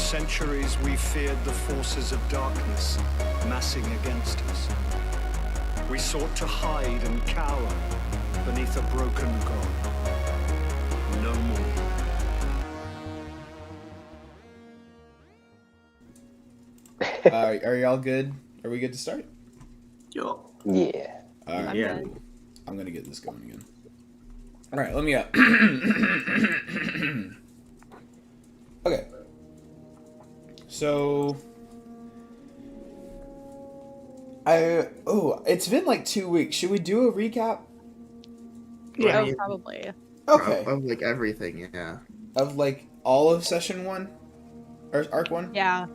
centuries, we feared the forces of darkness massing against us. We sought to hide and cower beneath a broken god. No more. Are y'all good? Are we good to start? Yo. Yeah. All right. Yeah. I'm gonna get this going again. All right. Let me. Okay. So. It's been like 2 weeks. Should we do a recap? Yeah. Oh, probably. Okay. Of like everything, yeah. Of like all of session 1? Or arc 1? Yeah.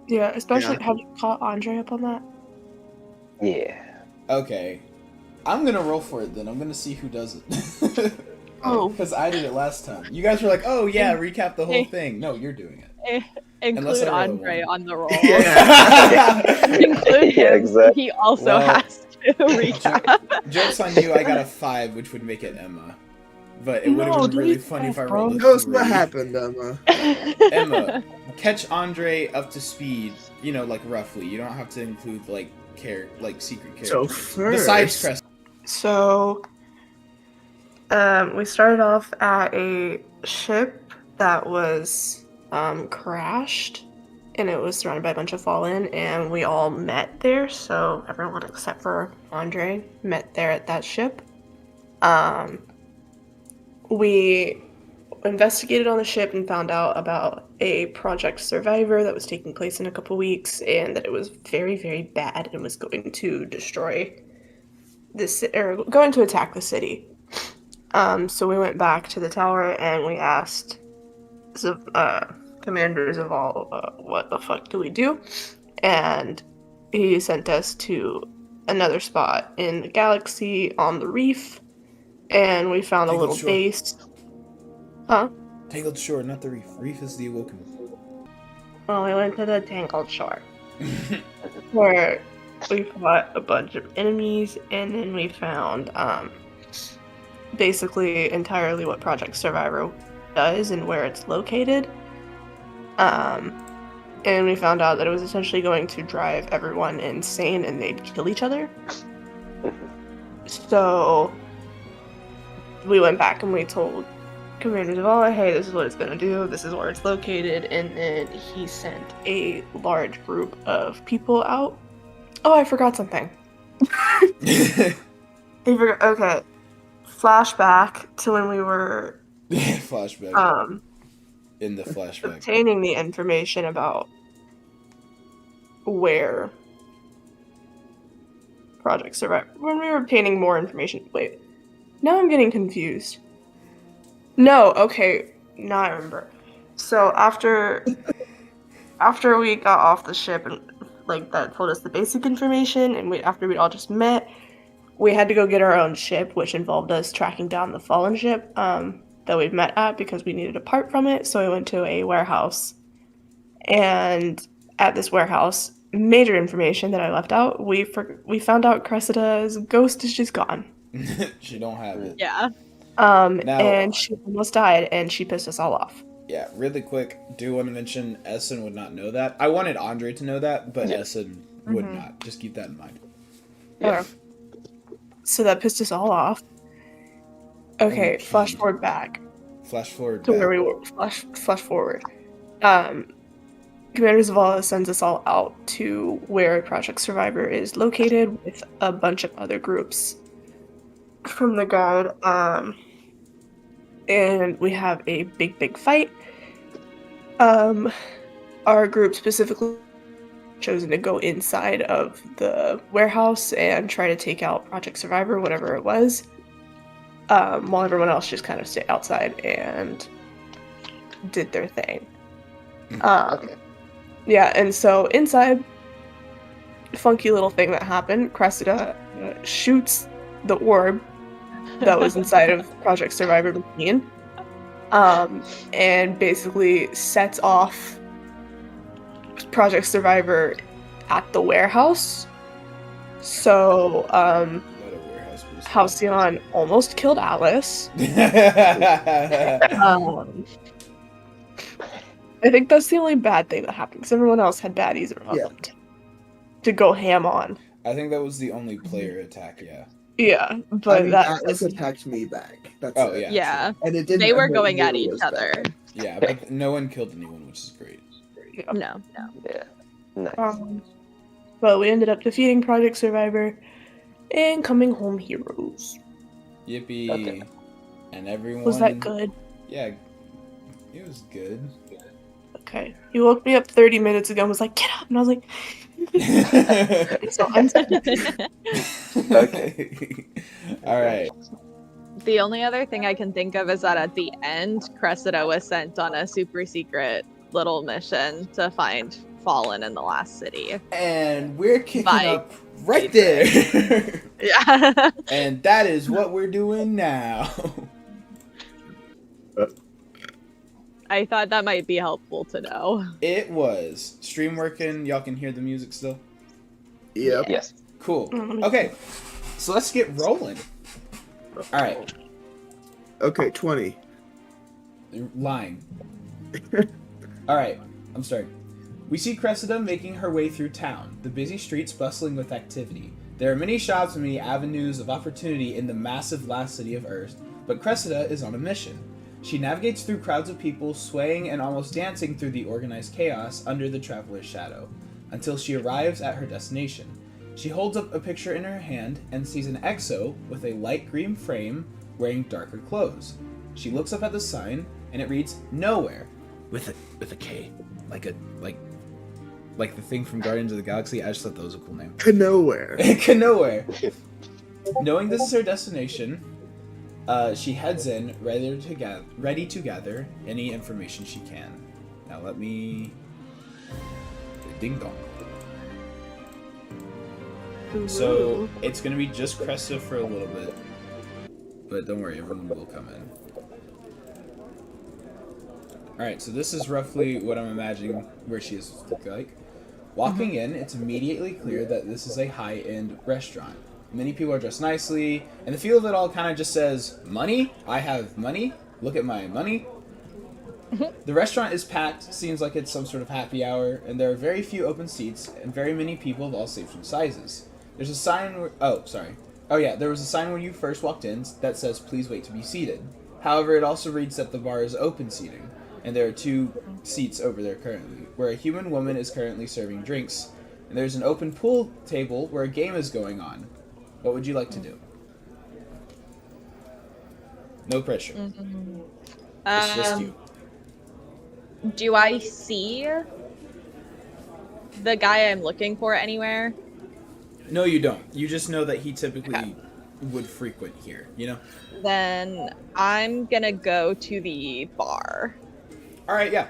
Yeah, especially Yeah. have you caught Andre up on that? Yeah. Okay. I'm gonna roll for it then. I'm gonna see who does it. Oh. Because I did it last time. You guys were like, oh yeah, recap the whole thing. No, you're doing it. Unless Include I roll Andre one. on the roll. Yeah. Include him. Yeah, exactly. He also Well, has to recap. Joke's on you, I got a 5, which would make it Emma. But it would have No, been really delete funny if I that, rolled a Tell us 3. what happened, Emma. Emma, catch Andre up to speed, like roughly. You don't have to include like secret characters. So first, Besides Cressida. So, we started off at a ship that was crashed, and it was surrounded by a bunch of fallen, and we all met there. So everyone except for Andre met there at that ship. We investigated on the ship and found out about a Project Survivor that was taking place in a couple weeks, and that it was very, very bad and was going to destroy this, or going to attack the city. So we went back to the tower and we asked Commander Zaval, what the fuck do we do? And he sent us to another spot in the galaxy on the reef, and we found a Tangled little Shore. base. Huh? Tangled Shore, not the reef. Reef is the awoken. Well, we went to the Tangled Shore, where we fought a bunch of enemies, and then we found basically entirely what Project Survivor does and where it's located. And we found out that it was essentially going to drive everyone insane and they'd kill each other. So we went back and we told Commander Zavala, hey, this is what it's going to do, this is where it's located, and then he sent a large group of people out. Oh, I forgot something. Okay. Flashback to when we were Flashback. In the flashback. obtaining the information about where Project Survivor. When we were obtaining more information. Wait. Now I'm getting confused. No, okay. Now I remember. So after we got off the ship and that told us the basic information, and after we'd all just met, we had to go get our own ship, which involved us tracking down the fallen ship that we'd met at because we needed a part from it. So we went to a warehouse, and at this warehouse, major information that I left out, we found out Cressida's ghost is just gone. She don't have it. Yeah. And she almost died, and she pissed us all off. Yeah, really quick, do want to mention Esen would not know that. I wanted Andre to know that, but Esen would not. Just keep that in mind. Yeah. So that pissed us all off. Okay, flash forward back. Flash forward To back. where we were. Flash forward. Commander Zavala sends us all out to where Project Survivor is located with a bunch of other groups from the guard. And we have a big fight. Our group specifically chosen to go inside of the warehouse and try to take out Project Survivor, whatever it was, while everyone else just kind of stayed outside and did their thing. Yeah, and so inside, funky little thing that happened, Cressida shoots the orb that was inside of Project Survivor machine, and basically sets off Project Survivor at the warehouse. So, Halcyon almost killed Alice. I think that's the only bad thing that happened, because everyone else had baddies around Yeah. them to go ham on. I think that was the only player attack. Yeah. Yeah, but I mean, that Atlas attacked me back. That's Oh it. yeah. Yeah. And it didn't They were hurt going at nearly each as other. bad. Yeah, but no one killed anyone, which is great. yeah. No. Yeah. Nice. But we ended up defeating Project Survivor and coming home heroes. Yippee! Okay. And everyone. Was that good? Yeah, it was good. Okay. He woke me up 30 minutes ago and was like, "Get up!" And I was like, "So I'm Okay. All right. The only other thing I can think of is that at the end, Cressida was sent on a super secret little mission to find Fallen in the last city. And we're kicking Bye. up right there. Yeah. And that is what we're doing now. I thought that might be helpful to know. It was. Stream working. Y'all can hear the music still? Yep. Yes. Cool. Okay. So let's get rolling. All right. Okay, 20. You're lying. All right. I'm starting. We see Cressida making her way through town, the busy streets bustling with activity. There are many shops and many avenues of opportunity in the massive last city of Earth, but Cressida is on a mission. She navigates through crowds of people, swaying and almost dancing through the organized chaos under the traveler's shadow, until she arrives at her destination. She holds up a picture in her hand and sees an exo with a light green frame wearing darker clothes. She looks up at the sign and it reads Nowhere with a K, like the thing from Guardians of the Galaxy. I just thought that was a cool name. Nowhere. Nowhere. Knowing this is her destination, she heads in, ready to gather any information she can. Now let me... Ding dong. So, it's going to be just Cressida for a little bit. But don't worry, everyone will come in. Alright, so this is roughly what I'm imagining where she is to look like. Walking in, it's immediately clear that this is a high-end restaurant. Many people are dressed nicely, and the feel of it all kind of just says, money? I have money? Look at my money. The restaurant is packed, seems like it's some sort of happy hour, and there are very few open seats, and very many people of all shapes and sizes. There's a sign where... there was a sign when you first walked in that says, please wait to be seated. However, it also reads that the bar is open seating, and there are 2 seats over there currently, where a human woman is currently serving drinks, and there's an open pool table where a game is going on. What would you like to do? No pressure. It's just you. Do I see the guy I'm looking for anywhere? No, you don't. You just know that he typically would frequent here, you know? Then I'm gonna go to the bar. Alright, yeah.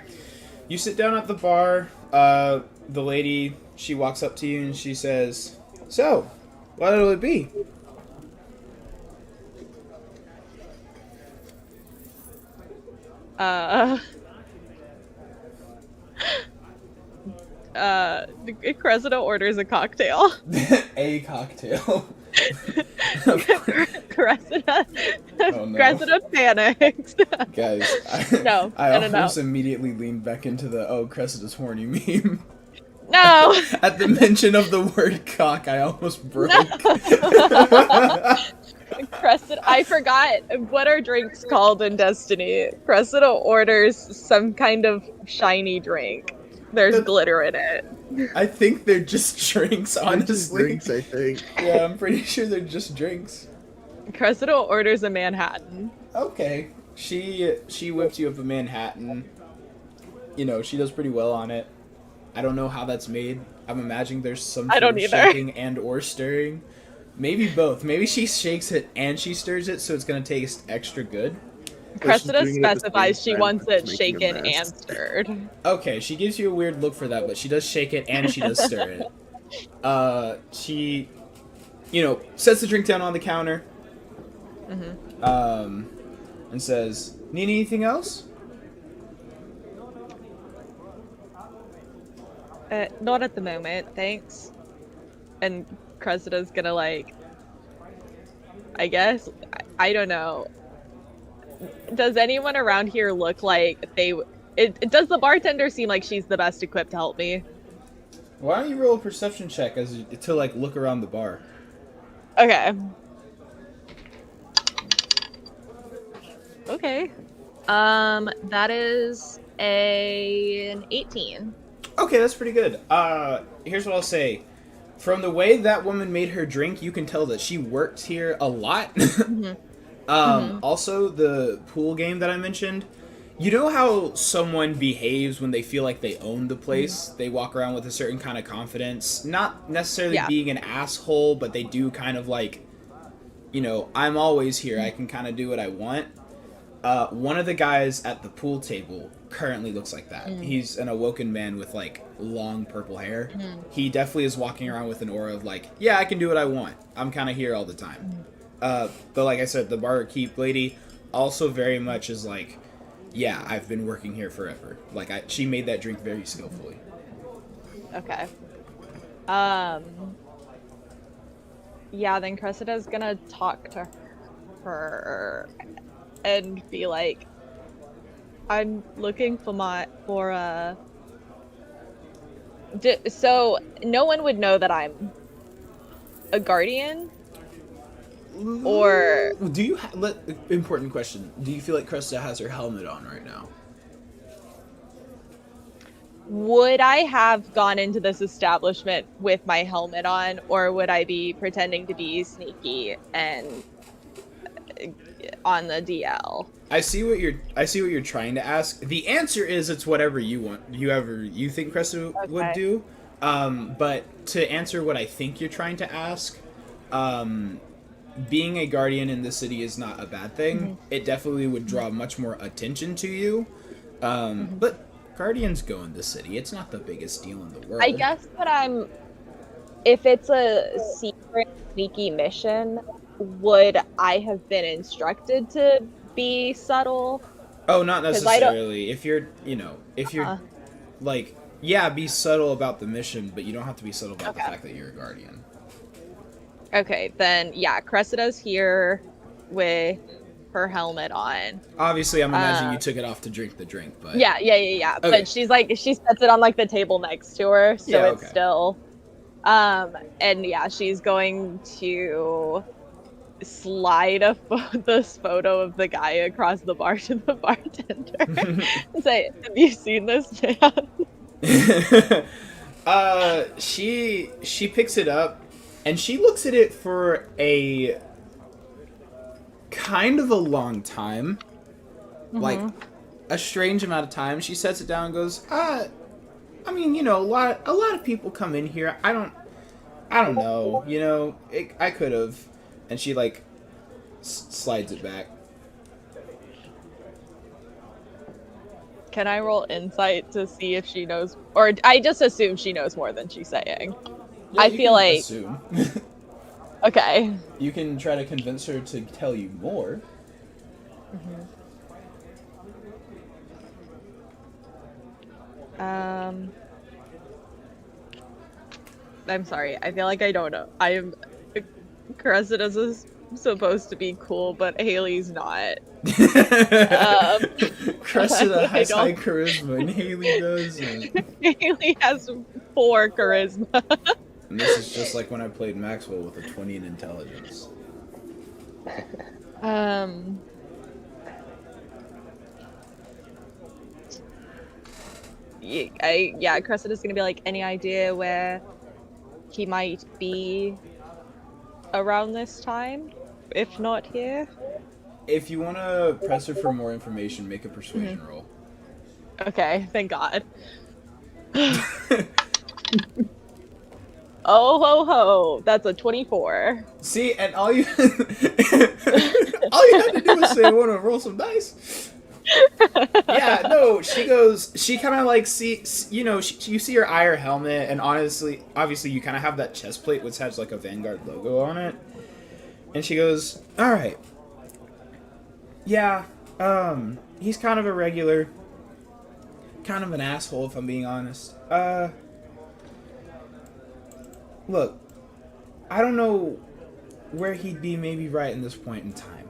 You sit down at the bar. The lady, she walks up to you and she says, so, what'll it be? Cressida orders a cocktail. A cocktail. Cressida, Oh, no. Cressida panics. Guys, No, I no. almost immediately leaned back into the, oh, Cressida's horny meme. No. At the mention of the word cock, I almost broke. Cressida, I forgot what are drinks called in Destiny. Cressida orders some kind of shiny drink. There's glitter in it. I think they're just drinks, honestly. Drinks, I think. Yeah, I'm pretty sure they're just drinks. Cressida orders a Manhattan. Okay. She whips you up a Manhattan. You know, she does pretty well on it. I don't know how that's made. I'm imagining there's some I sort don't of either. shaking and or stirring. Maybe both. Maybe she shakes it and she stirs it, so it's gonna taste extra good. Cressida doing it at the specifies same she time, wants it's it making a shaken and mess. stirred. Okay, she gives you a weird look for that, but she does shake it and she does stir it. She, sets the drink down on the counter. And says, "Need anything else?" Not at the moment, thanks. And Cressida's gonna I guess, I don't know. Does anyone around here look like does the bartender seem like she's the best equipped to help me? Why don't you roll a perception check to like look around the bar? Okay. Okay. That is an 18. Okay, that's pretty good. Here's what I'll say. From the way that woman made her drink, you can tell that she worked here a lot. Also, the pool game that I mentioned, you know how someone behaves when they feel like they own the place? They walk around with a certain kind of confidence. Not necessarily being an asshole, but they do kind of like, you know, I'm always here. I can kind of do what I want. One of the guys at the pool table currently looks like that. He's an awoken man with like long purple hair. He definitely is walking around with an aura of like, yeah, I can do what I want. I'm kind of here all the time. But like I said, the barkeep lady also very much is like, yeah, I've been working here forever. Like she made that drink very skillfully. Okay. Yeah, then Cressida's gonna talk to her and be like, I'm looking so no one would know that I'm a guardian? Or do you important question, do you feel like Cressida has her helmet on right now? would I have gone into this establishment with my helmet on, or would I be pretending to be sneaky and on the DL? I see what you're trying to ask. The answer is it's whatever you want, you think Cressida would do. But to answer what I think you're trying to ask, being a guardian in the city is not a bad thing. It definitely would draw much more attention to you. But guardians go in the city. It's not the biggest deal in the world. I guess if it's a secret sneaky mission, would I have been instructed to be subtle? Oh, not necessarily. If you're like, yeah, be subtle about the mission, but you don't have to be subtle about the fact that you're a guardian. Okay, then yeah, Cressida's here with her helmet on. Obviously, I'm imagining you took it off to drink the drink, but yeah. Okay. But she sets it on like the table next to her, so it's still. And yeah, she's going to slide this photo of the guy across the bar to the bartender and say, "Have you seen this man?" She picks it up and she looks at it for a kind of a long time, like a strange amount of time. She sets it down and goes, I mean, you know, a lot of people come in here. I don't know, you know, I could have. And she like slides it back. Can I roll insight to see if she knows, or I just assume she knows more than she's saying? Yeah, I feel like assume. Okay. You can try to convince her to tell you more. I'm sorry. I feel like I don't know. Cressida's is supposed to be cool, but Haley's not. Cressida has high charisma, and Haley doesn't. Haley has 4 charisma. And this is just like when I played Maxwell with a 20 in intelligence. Cressida's gonna be like, any idea where he might be around this time, if not here? If you want to press her for more information, make a persuasion roll. Okay, thank God. Oh ho ho! That's a 24. See, and all you had to do was say, "I want to roll some dice." Yeah, no. She kind of like you see her eye or helmet, and obviously, you kind of have that chest plate which has like a Vanguard logo on it, and she goes, "All right, yeah, he's kind of a regular, kind of an asshole if I'm being honest. Look, I don't know where he'd be maybe right in this point in time,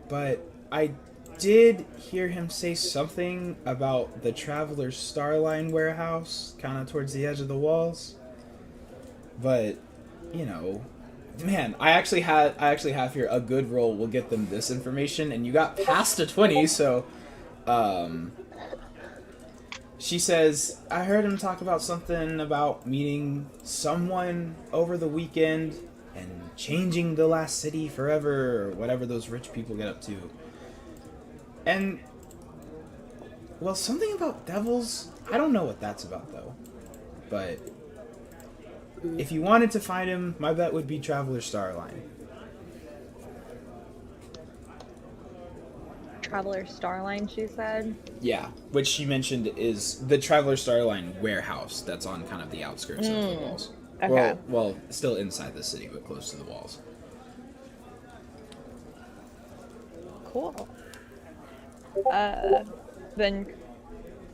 but I did hear him say something about the Traveler's Starline warehouse, kind of towards the edge of the walls. But, you know, man, I actually have here a good roll. We'll get them this information, and you got past a 20, so, she says, I heard him talk about something about meeting someone over the weekend and changing the last city forever, or whatever those rich people get up to. And, well, something about devils, I don't know what that's about, though. But if you wanted to find him, my bet would be Traveler Starline. Traveler Starline, she said. Yeah, which she mentioned is the Traveler Starline warehouse that's on kind of the outskirts of the walls. Okay. Well, still inside the city, but close to the walls. Cool. Then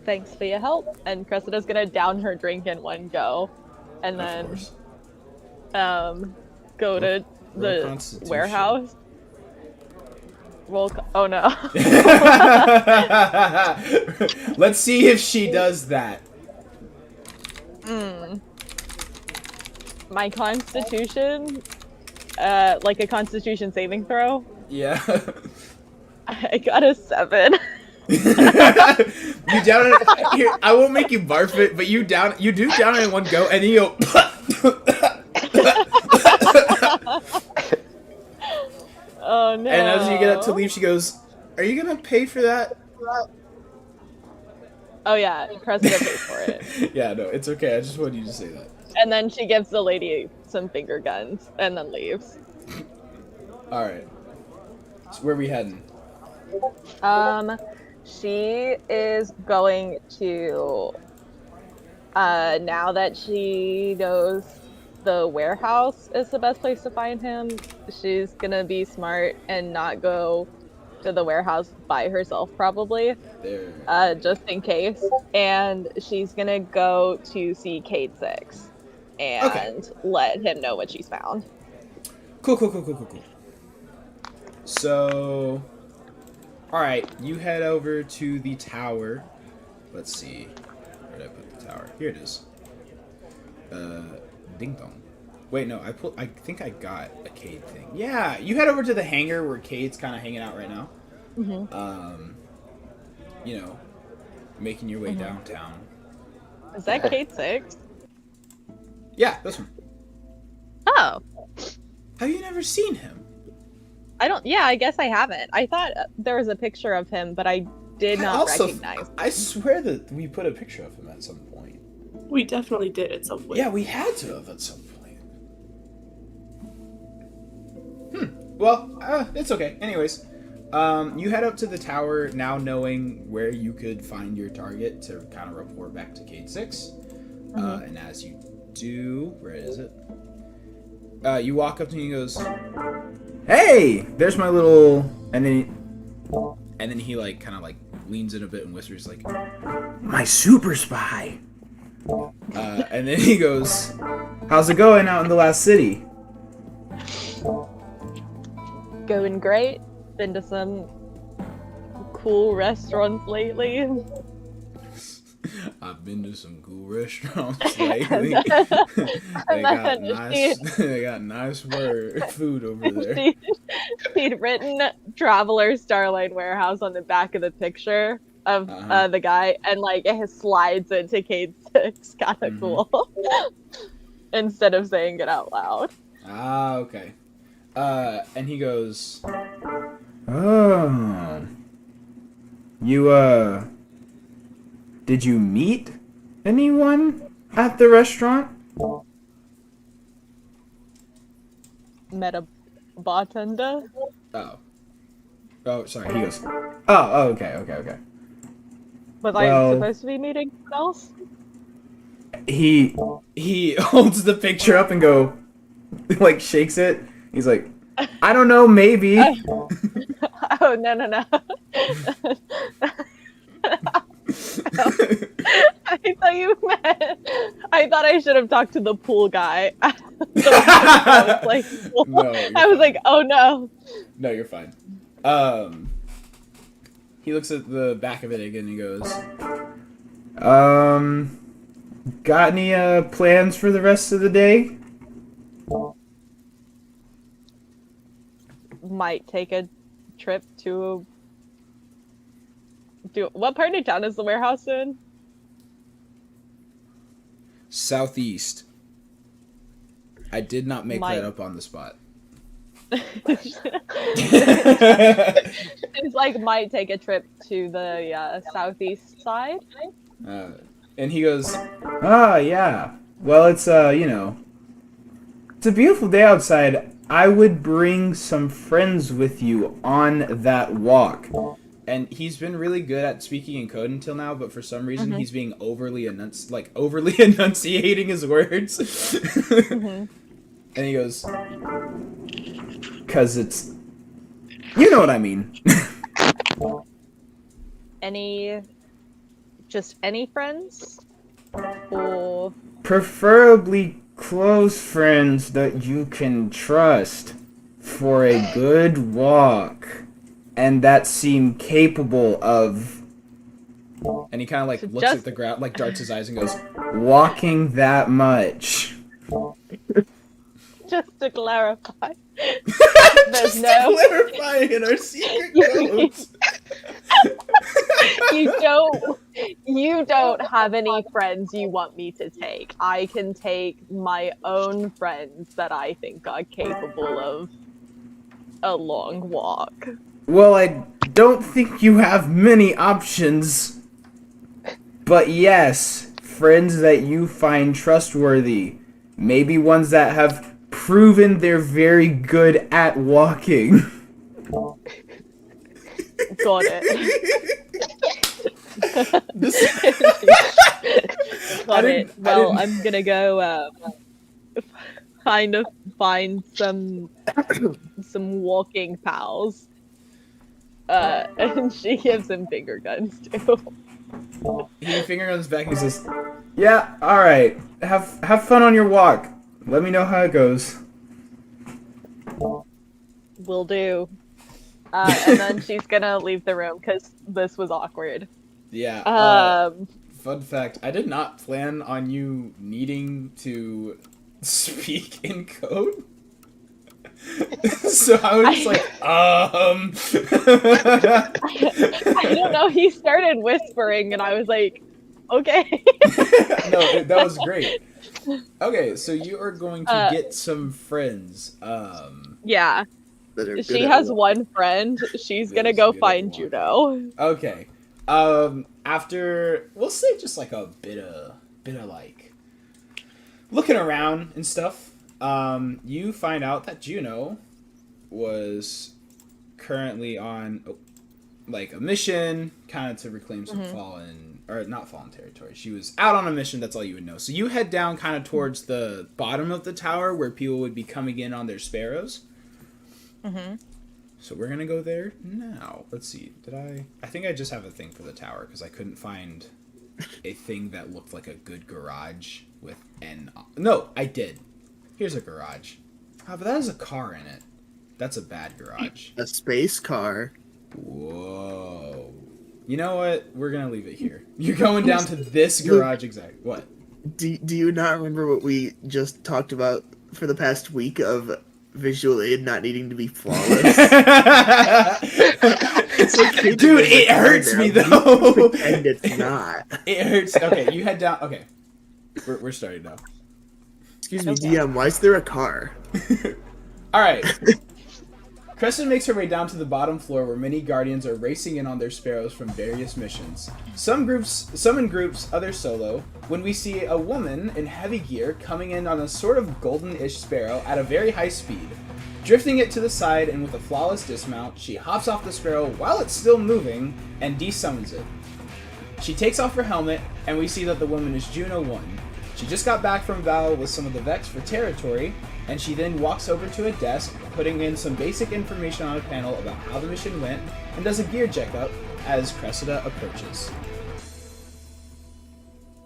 thanks for your help. And Cressida's gonna down her drink in one go. And then go to the warehouse. Oh no. Let's see if she does that. My constitution, like a constitution saving throw. Yeah. I got a 7. You down it. Here, I won't make you barf it, but you do down it in one go, and then you go. Oh no. And as you get up to leave, she goes, "Are you gonna pay for that?" Oh yeah, Cressida pays for it. Yeah, no, it's okay. I just wanted you to say that. And then she gives the lady some finger guns and then leaves. All right. So where are we heading? She is going to, now that she knows the warehouse is the best place to find him, she's gonna be smart and not go to the warehouse by herself, probably. There. Just in case. And she's gonna go to see Cade 6 and let him know what she's found. Cool. So, alright, you head over to the tower. Let's see. Where did I put the tower? Here it is. Ding dong. Wait, no, I think I got a Cade thing. Yeah, you head over to the hangar where Cade's kind of hanging out right now. You know, making your way downtown. Is that Cade 6? Yeah, this one. Oh. Have you never seen him? I guess I haven't. I thought there was a picture of him, but I did not recognize. I swear that we put a picture of him at some point. We definitely did at some point. Yeah, we had to have at some point. Well, it's okay. Anyways, you head up to the tower now knowing where you could find your target to kind of report back to Cade 6. And as you do, where is it? You walk up to him and he goes, "Hey, there's my little," and then he like kind of like leans in a bit and whispers like, "My super spy." And then he goes, "How's it going out in the last city?" Going great. Been to some cool restaurants lately. I've been to some cool restaurants lately. They got nice food over there. She'd written Traveler Starline Warehouse on the back of the picture of the guy, and like it slides into Cade 6. Kind of cool. Instead of saying it out loud. Ah, okay. And he goes, "Oh, you did you meet anyone at the restaurant?" Met a bartender. Oh, sorry. He goes, "Oh, okay. Was I supposed to be meeting someone else? He holds the picture up and like shakes it. He's like, "I don't know, maybe." Oh no. I thought you meant. I thought I should have talked to the pool guy. I was like, oh no. No, you're fine. He looks at the back of it again and he goes, got any plans for the rest of the day? Might take a trip to what part of town is the warehouse in? Southeast. I did not make that up on the spot. It's like might take a trip to the southeast side. And he goes, yeah. Well, it's it's a beautiful day outside. I would bring some friends with you on that walk. And he's been really good at speaking in code until now, but for some reason he's being overly enunciating his words. And he goes, "'Cause it's, you know what I mean." Any friends? Or preferably close friends that you can trust for a good walk and that seem capable of, and he kind of like looks at the ground, like darts his eyes and goes, walking that much. Just to clarify, there's no clarifying in our secret codes. You don't have any friends you want me to take. I can take my own friends that I think are capable of a long walk. Well, I don't think you have many options. But yes, friends that you find trustworthy. Maybe ones that have proven they're very good at walking. Got it. Got it. Well, I'm gonna go kind of find some walking pals. And she gives him finger guns too. He finger guns back and he says, "Yeah, all right. Have fun on your walk. Let me know how it goes." Will do. And then she's gonna leave the room because this was awkward. Yeah. Fun fact: I did not plan on you needing to speak in code. So I was just I don't know. He started whispering, and I was like, "Okay." No, that was great. Okay, so you are going to get some friends. Yeah. She has one friend. She's gonna go find Juno. Okay. After we'll say just like a bit of like looking around and stuff, you find out that Juno was currently on like a mission, kind of to reclaim some not fallen territory. She was out on a mission. That's all you would know. So you head down kind of towards the bottom of the tower where people would be coming in on their sparrows. So we're gonna go there now. Let's see. I think I just have a thing for the tower because I couldn't find a thing that looked like a good garage with No, I did. Here's a garage. But that has a car in it. That's a bad garage. A space car. Whoa. You know what? We're gonna leave it here. You're going down to this garage exactly. What? Do you not remember what we just talked about for the past week of visual aid not needing to be flawless? It's like, dude, it hurts me though. And it's not. It hurts. Okay, you head down. Okay, we're starting now. Excuse me, DM. Why is there a car? All right. Cressida makes her way down to the bottom floor where many guardians are racing in on their sparrows from various missions. Some in groups, others solo, when we see a woman in heavy gear coming in on a sort of golden-ish sparrow at a very high speed. Drifting it to the side and with a flawless dismount, she hops off the sparrow while it's still moving and desummons it. She takes off her helmet and we see that the woman is Juno 1. She just got back from battle with some of the Vex for territory, and she then walks over to a desk, putting in some basic information on a panel about how the mission went, and does a gear checkup as Cressida approaches.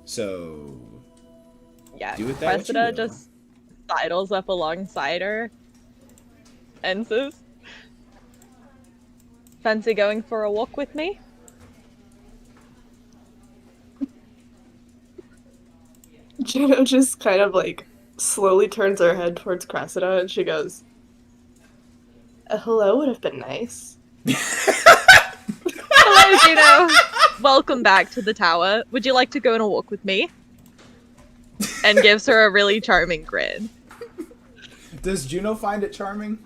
So, yeah, do with that Cressida just sidles up alongside her and says, "Fancy going for a walk with me?" Juno just kind of like slowly turns her head towards Cressida and she goes, "A hello would have been nice." Hello, Juno. Welcome back to the tower. Would you like to go on a walk with me? And gives her a really charming grin. Does Juno find it charming?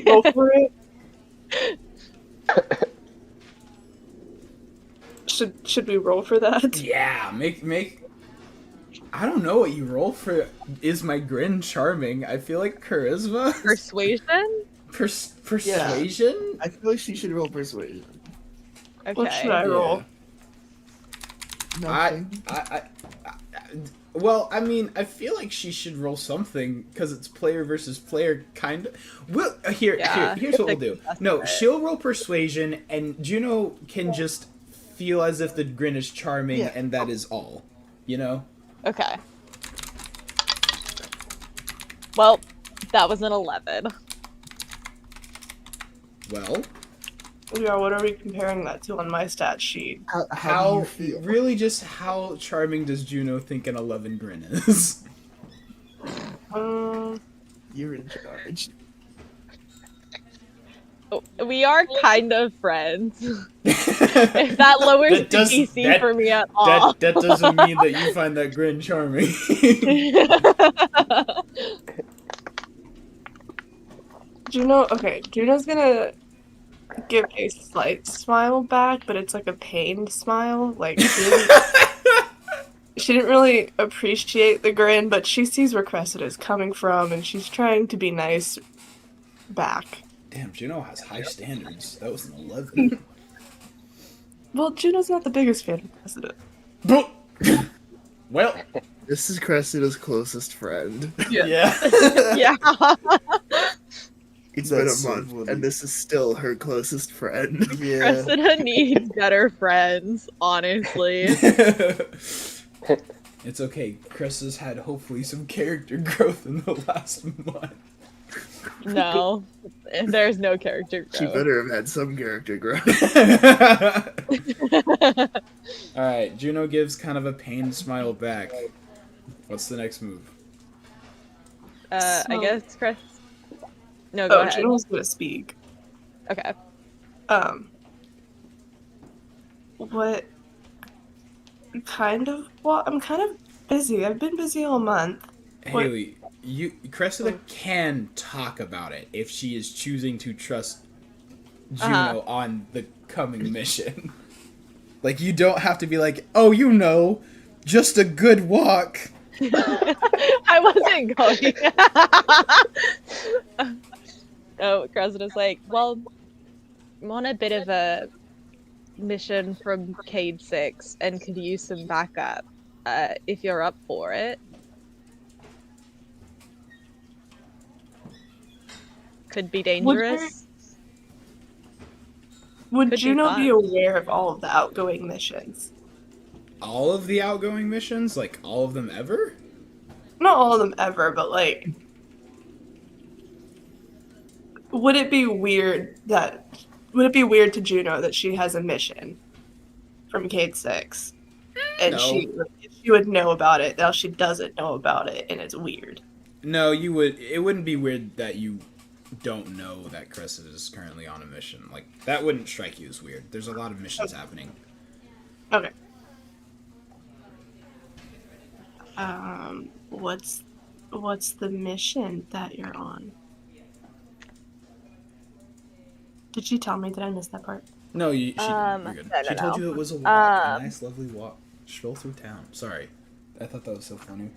Go for it. Should we roll for that? Yeah, make. I don't know what you roll for. Is my grin charming? I feel like charisma. Persuasion? Persuasion? I feel like she should roll persuasion. Okay. What should I roll? Nothing. Well, I mean, I feel like she should roll something because it's player versus player, kind of. Well, here's what we'll do. No, she'll roll persuasion, and Juno can just feel as if the grin is charming, and that is all. You know? Okay. Well, that was an 11. Well, Yeah, what are we comparing that to on my stat sheet? How do you feel? really just how charming does Juno think an 11 grin is? You're in charge. We are kind of friends. If that lowers the DC for me at all. That doesn't mean that you find that grin charming. Juno's gonna give a slight smile back, but it's like a pained smile. Like, she didn't really appreciate the grin, but she sees where Cressida is coming from, and she's trying to be nice back. Damn, Juno has high standards. That was an 11. Well, Juno's not the biggest fan of Cressida. Well, This is Cressida's closest friend. yeah. Yeah. It's That's been a so month, funny. and this is still her closest friend. Yeah. Cressida needs better friends, honestly. It's okay. Chris has had hopefully some character growth in the last month. No. There's no character She growth. better have had some character growth. Alright, Juno gives kind of a pained smile back. What's the next move? I guess Chris. No, go ahead. Juno's gonna speak. Okay. What kind of? Well, I'm kind of busy. I've been busy all month. What- Haley, Cressida can talk about it if she is choosing to trust Juno on the coming mission. Like, you don't have to be like, oh, you know, just a good walk. I wasn't going. Oh, Cressida's like, well, I'm on a bit of a mission from Cade 6 and could use some backup if you're up for it. Could be dangerous. Would Could be Juno be fun. aware of all of the outgoing missions? All of the outgoing missions? Like, all of them ever? Not all of them ever, but like, would it be weird to Juno that she has a mission from Cade 6? And No. she would know about it, now she doesn't know about it, and it's weird. No, it wouldn't be weird that you don't know that Cressida is currently on a mission. Like, that wouldn't strike you as weird. There's a lot of missions happening. Okay. What's the mission that you're on? Did she tell me? Did I miss that part? No, she didn't. You're good. no, She no, told no. you it was a walk, a nice, lovely walk. Stroll through town. Sorry. I thought that was so funny.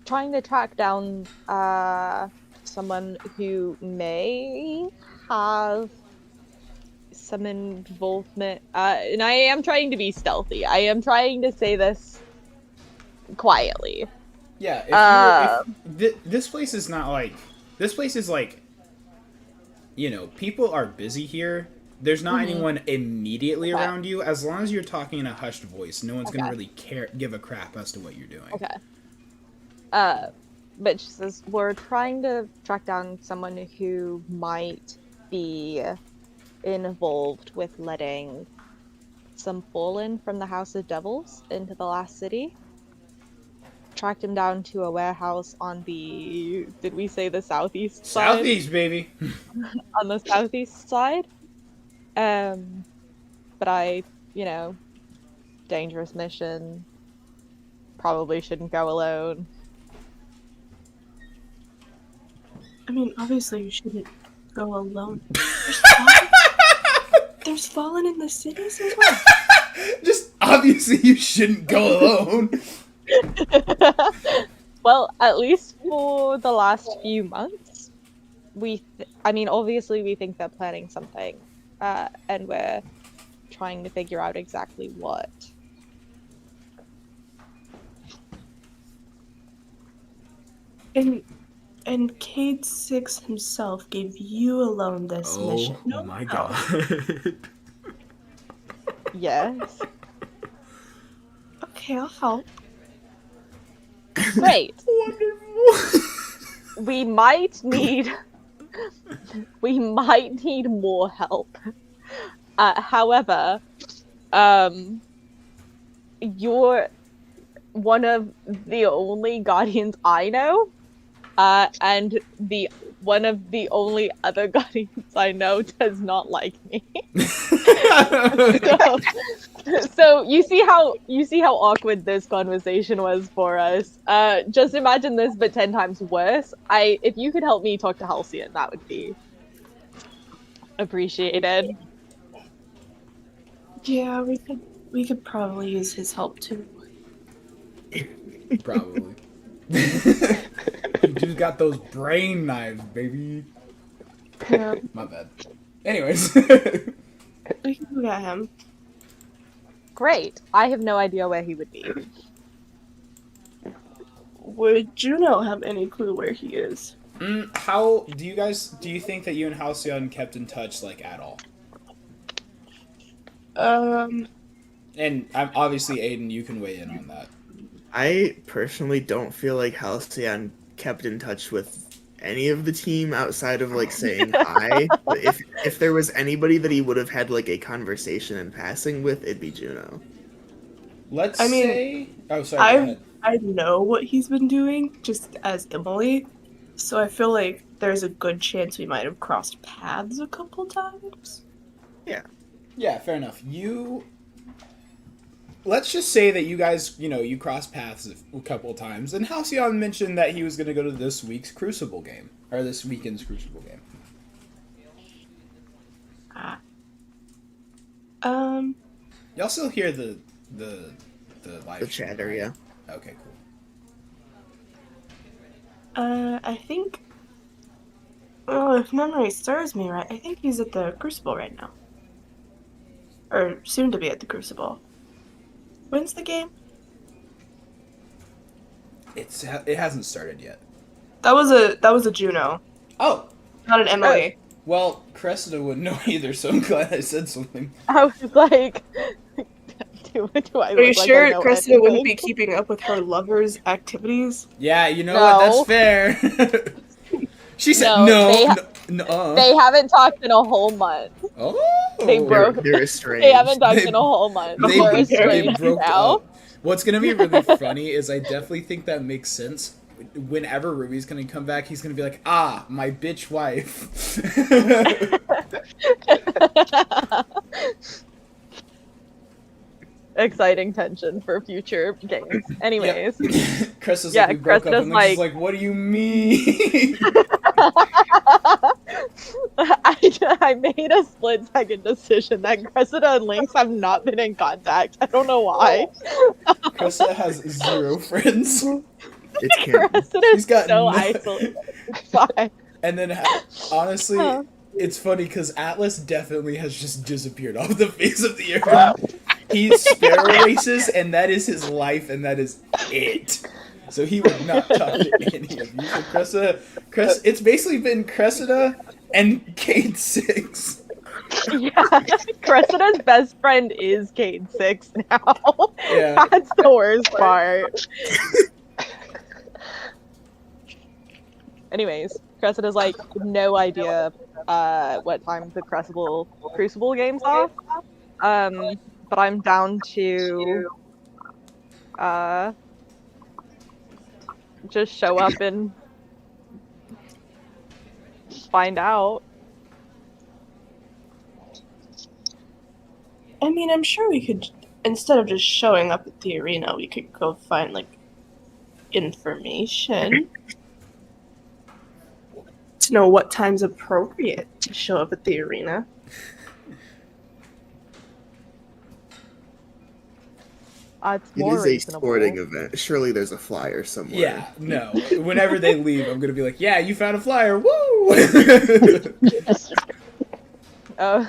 Trying to track down someone who may have some involvement. And I am trying to be stealthy. I am trying to say this quietly. Yeah, this place is not like... This place is like... You know, people are busy here. There's not anyone immediately around you. As long as you're talking in a hushed voice, no one's gonna really give a crap as to what you're doing. Okay. But she says, we're trying to track down someone who might be involved with letting some fallen from the House of Devils into the last city. Tracked him down to a warehouse on the, did we say the southeast side? Southeast, baby. On the southeast side. But I, dangerous mission. Probably shouldn't go alone. I mean, obviously you shouldn't go alone. There's fallen in the cities as well. Just obviously you shouldn't go alone. Well, at least for the last few months, obviously we think they're planning something, and we're trying to figure out exactly what. And Cade 6 himself gave you alone this mission. Oh my god. Yes. Okay, I'll help. Great. Wonderful. We might need more help. However, you're one of the only guardians I know, and one of the only other guardians I know does not like me. So you see how awkward this conversation was for us. Just imagine this, but 10 times worse. If you could help me talk to Halcyon, that would be appreciated. Yeah, we could probably use his help too. Probably. You just got those brain knives, baby. Yeah, My bad. Anyways. we can go get him. Great. I have no idea where he would be. Would Juno have any clue where he is? How do you think that you and Halcyon kept in touch, like, at all? And obviously, Aiden, you can weigh in on that. I personally don't feel like Halcyon kept in touch with any of the team outside of like saying hi. But if there was anybody that he would have had like a conversation in passing with, it'd be Juno. Oh, sorry. Go ahead. I know what he's been doing just as Emily, so I feel like there's a good chance we might have crossed paths a couple times. Yeah, fair enough. Let's just say that you guys, you crossed paths a couple of times, and Halcyon mentioned that he was going to go to this weekend's Crucible game. Y'all still hear the live The chatter, yeah. Okay, cool. I think, if memory serves me right, I think he's at the Crucible right now. Or soon to be at the Crucible. When's the game? It hasn't started yet. That was a Juno, Oh, not an Emily. well, Cressida wouldn't know either, so I'm glad I said something. I was like, do I Are you look like I sure know Cressida wouldn't anything? be keeping up with her lover's activities? Yeah, you know No. what? That's fair. She said No, no. They haven't talked in a whole month. Oh, They broke. They're estranged. They haven't talked They- in a whole month. They They're they estranged broke now. up. What's gonna be really funny is I definitely think that makes sense. Whenever Ruby's gonna come back, he's gonna be like, "Ah, my bitch wife." Exciting tension for future games. Anyways, Chris is Yeah, like, we broke up, Cressida's and then she's like, "What do you mean?" I made a split-second decision that Cressida and Lynx have not been in contact. I don't know why. Cressida has 0 friends, It's canon. Cressida He's is got so no- isolated. Why? and then honestly, Huh. it's funny because Atlas definitely has just disappeared off the face of the earth. He's sparrow races, and that is his life, and that is it. So he would not talk to any of you. So it's basically been Cressida and Cade 6. Yeah, Cressida's best friend is Cade 6 now. Yeah. That's the worst part. Anyways, Cressida's like no idea what time the Crucible games are. but I'm down to just show up and find out. I mean, I'm sure we could, instead of just showing up at the arena, we could go find, like, information to know what time's appropriate to show up at the arena. It's It more is a reasonable. sporting event. Surely there's a flyer somewhere. Yeah, no. Whenever they leave, I'm gonna be like, yeah, you found a flyer, woo! Oh,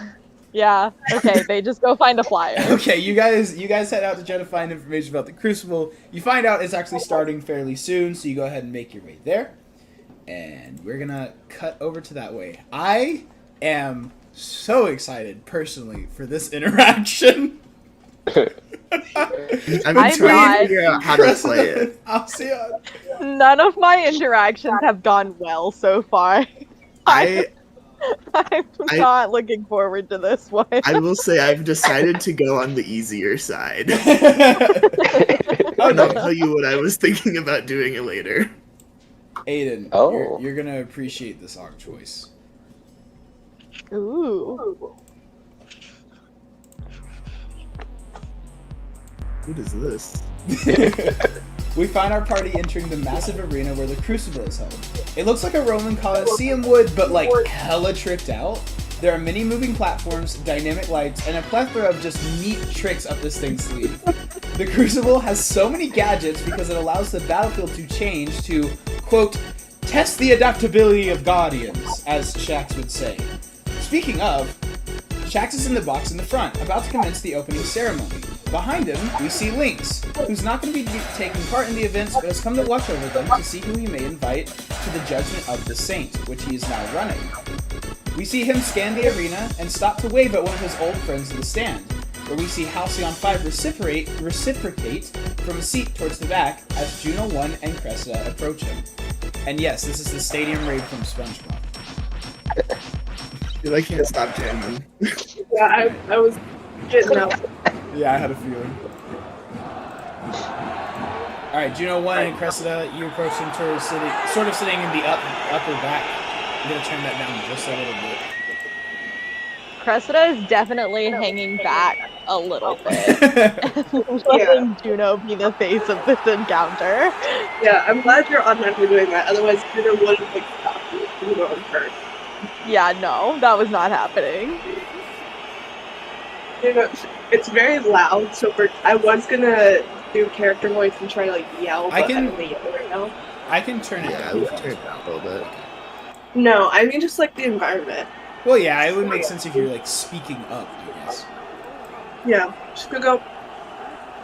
yeah. Okay, they just go find a flyer. Okay, you guys head out to try to find information about the Crucible. You find out it's actually starting fairly soon, so you go ahead and make your way there. And we're gonna cut over to that way. I am so excited, personally, for this interaction. I've been I'm trying not. to figure out how to play it. Alcyon. None of my interactions have gone well so far. I I'm not looking forward to this one. I will say I've decided to go on the easier side. And I'll tell you what I was thinking about doing it later. Aiden, Oh. you're gonna appreciate this arc choice. Ooh. What is this? We find our party entering the massive arena where the Crucible is held. It looks like a Roman Colosseum would, but like hella tricked out. There are many moving platforms, dynamic lights, and a plethora of just neat tricks up this thing's sleeve. The Crucible has so many gadgets because it allows the battlefield to change to, quote, test the adaptability of Guardians, as Shax would say. Speaking of, Shax is in the box in the front, about to commence the opening ceremony. Behind him, we see Lynx, who's not going to be taking part in the events, but has come to watch over them to see who he may invite to the Judgment of the Saint, which he is now running. We see him scan the arena and stop to wave at one of his old friends in the stand, where we see Halcyon 5 reciprocate from a seat towards the back as Juno 1 and Cressida approach him. And yes, this is the stadium raid from SpongeBob. You're like, can't stop jamming. Yeah, I was getting out. Yeah, I had a feeling. Alright, Juno 1 and Cressida, you approach them sort of sitting in the upper back. I'm going to turn that down just a little bit. Cressida is definitely hanging back a little bit. Letting Juno be the face of this encounter. Yeah, I'm glad you're automatically doing that. Otherwise, Juno would have like stopped you from going first. Yeah, no, that was not happening. You know, it's very loud, so I was gonna do character voice and try to like yell, but I don't want to yell right now. I can turn it Yeah, I down. would turn it down a little bit. No, I mean just like the environment. Well, yeah, it would make sense if you're like speaking up, I guess. Yeah, just gonna go.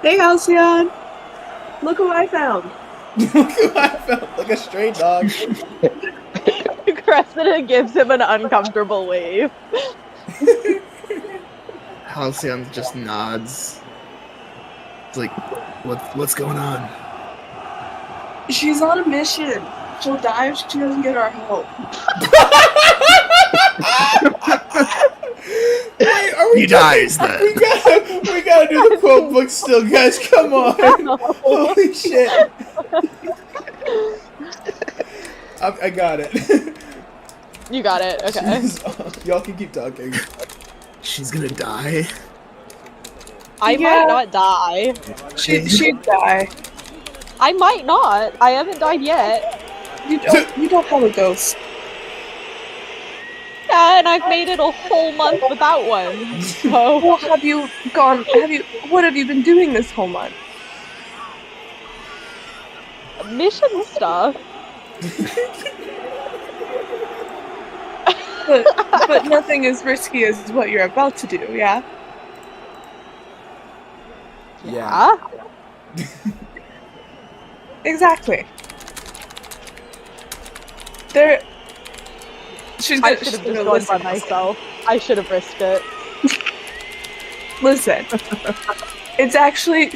Hey, Halcyon! Look what I found. Look who I felt like a stray dog. Cressida gives him an uncomfortable wave. Halcyon just nods. It's like, what's going on? She's on a mission. She'll die if she doesn't get our help. Wait, are we He dies then. We gotta do the quote book still, guys. Come on. Holy shit. I got it. You got it, okay. Y'all can keep talking. She's gonna die. I might not die. She'd die. I might not. I haven't died yet. You don't have a ghost. Yeah, and I've made it a whole month without one. So Well, what have you been doing this whole month? mission stuff. But nothing as risky as what you're about to do, yeah? Yeah. Exactly. She's I gonna, should have she's just gonna gone listen. by myself. I should have risked it. Listen.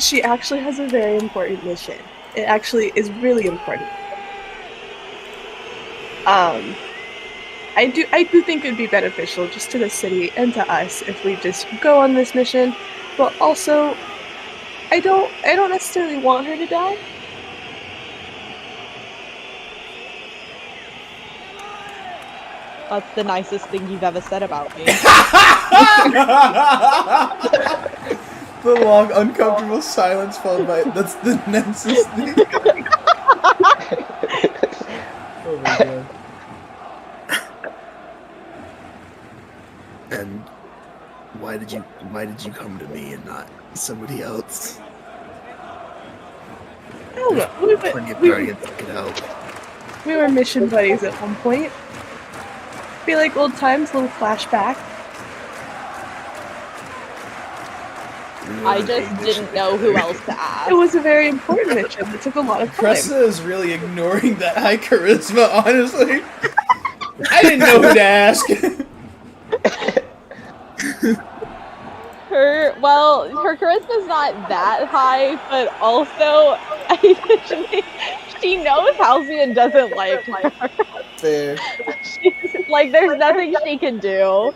She actually has a very important mission. It actually is really important. I do think it'd be beneficial just to the city and to us if we just go on this mission but also I don't necessarily want her to die. That's the nicest thing you've ever said about me. The long, uncomfortable silence followed by that's the nicest thing. Oh my god. And why did you come to me and not somebody else? I don't know. Plenty of guardians that could help. We were mission buddies at one point. Feel like old times, little flashback. I just didn't know who else to ask. It was a very important mission. It took a lot of time. Cressida is really ignoring that high charisma, honestly. I didn't know who to ask. Her charisma's not that high, but also she knows Halcyon doesn't like her. Fair. Like, there's nothing she can do.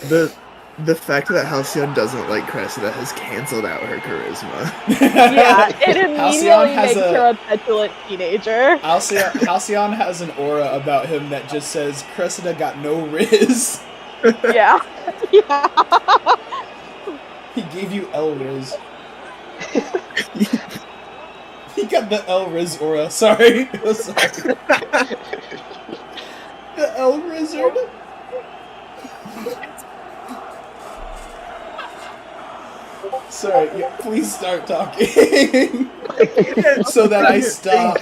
The fact that Halcyon doesn't like Cressida has canceled out her charisma. Yeah, it immediately makes her a petulant teenager. Halcyon has an aura about him that just says, Cressida got no riz. Yeah. Yeah. He gave you L-Riz. He got the L-Riz aura. Sorry. Sorry. The L-Rizzard. Sorry, yeah, please start talking. So that I stop.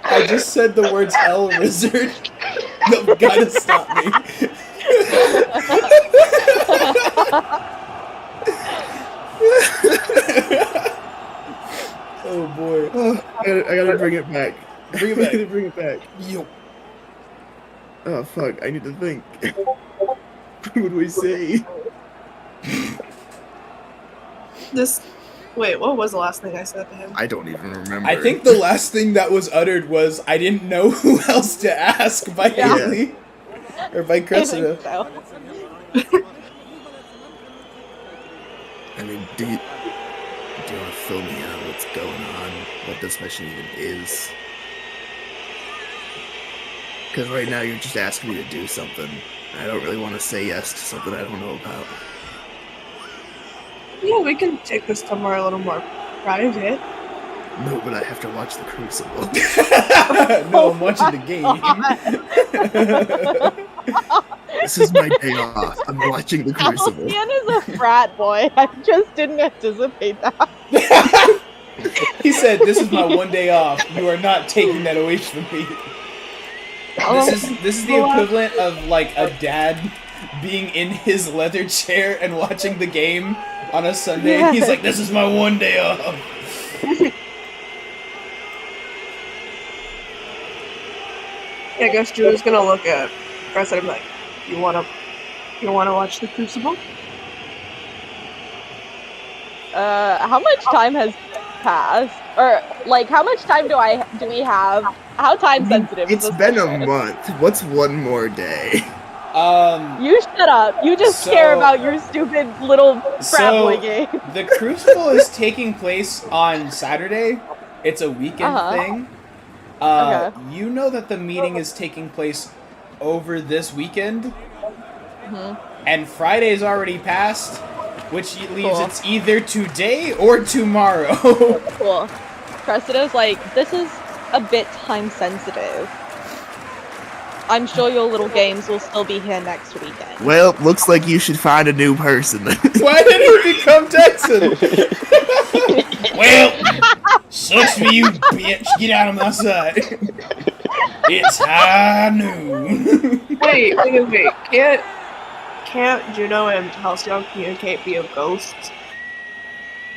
I just said the words L-Rizzard. You've gotta stop me. Oh boy. Oh, I gotta bring it back. Bring it back. I gotta bring it back. Yo. Oh fuck, I need to think. What would we say? Wait, what was the last thing I said to him? I don't even remember. I think the last thing that was uttered was, I didn't know who else to ask by Haley. Or by Cressida. So. I mean, do you want to fill me out what's going on? What this mission even is? Because right now you're just asking me to do something. I don't really want to say yes to something I don't know about. Yeah, we can take this somewhere a little more private. No, but I have to watch the Crucible. No, I'm watching the game. This is my day off. I'm watching the Crucible. Halcyon is a frat boy. I just didn't anticipate that. He said, "This is my one day off. You are not taking that away from me." This is the equivalent of like a dad being in his leather chair and watching the game on a Sunday. Yes. And he's like, "This is my one day off." I guess Drew's gonna look at Cressida and be like, you wanna watch the Crucible? How much time has passed? Or, like, how much time do we have? How time sensitive is It's this been a mission? month. What's one more day? You shut up. You just care about your stupid little frat boy game. The Crucible is taking place on Saturday. It's a weekend thing. Okay. You know that the meeting is taking place over this weekend, and Friday's already passed, which leaves it's either today or tomorrow. Cool. Cressida's like, this is a bit time sensitive. I'm sure your little games will still be here next weekend. Well, looks like you should find a new person. Why did he become Texan? Well, sucks for you, bitch. Get out of my sight. It's high noon. Wait. Can't Juno and Halcyon communicate via ghosts?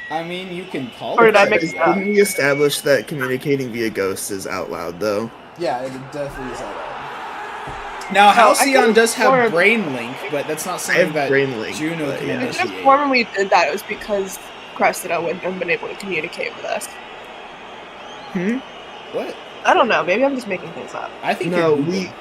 I mean, you can call Or it. did I mix it up? Didn't we establish that communicating via ghosts is out loud, though? Yeah, it definitely is out. Now, Halcyon does have Brain Link, but that's not something that Brain Link, Juno but can yeah. I could have initiate. sworn when we did that, it was because Cressida wouldn't have been able to communicate with us. What? I don't know. Maybe I'm just making things up. I think No, you're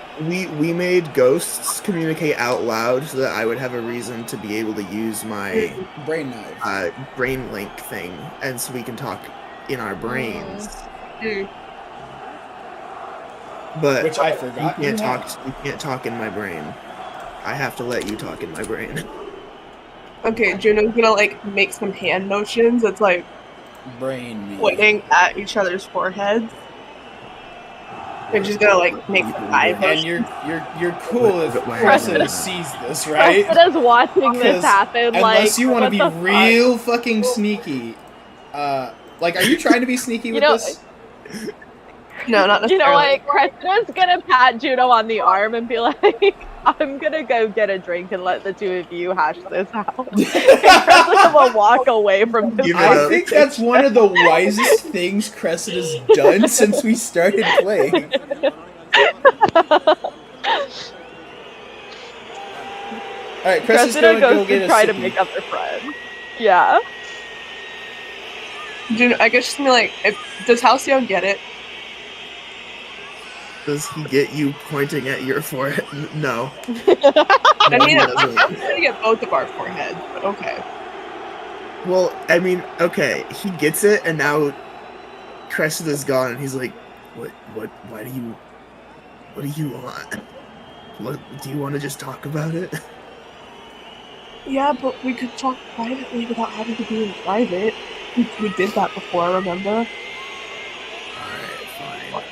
we made ghosts communicate out loud so that I would have a reason to be able to use my brain knife. brain link thing, and so we can talk in our brains. Mm. But Which I forgot. You can't talk in my brain. I have to let you talk in my brain. Okay, Juno's gonna like make some hand motions. It's like Brain me. pointing at each other's foreheads. And she's gonna like make some eye And motions. you're cool if Wait, Cressida sees this, right? Cressida's watching this Because happen. Unless you want to what be the real fucking sneaky. Like, are you trying to be sneaky with this? No, not necessarily. You know what? Cressida's gonna pat Juno on the arm and be like, I'm gonna go get a drink and let the two of you hash this out. And Cressida will walk away from this. Give it I up. think that's one of the wisest things Cressida's done since we started playing. Alright, Cressida's Cressida gonna go goes get to a try to sippy. make up their friend. Yeah. Juno, I guess she's gonna be like, does Halcyon get it? Does he get you pointing at your forehead? No. I mean, he I'm doesn't. trying to get both of our foreheads, but okay. Well, I mean, okay, he gets it, and now Cressida's gone, and he's like, what, what do you want? What, do you want to just talk about it? Yeah, but we could talk privately without having to be in private. We did that before, remember? Alright, fine.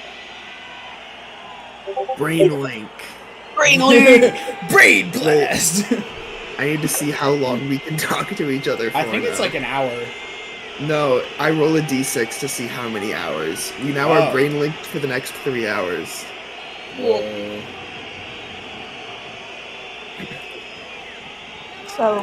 Brain link. Brain link! Brain blast! I need to see how long we can talk to each other for I think it's now. like an hour. No, I roll a d6 to see how many hours. We now are brain linked for the next 3 hours. So,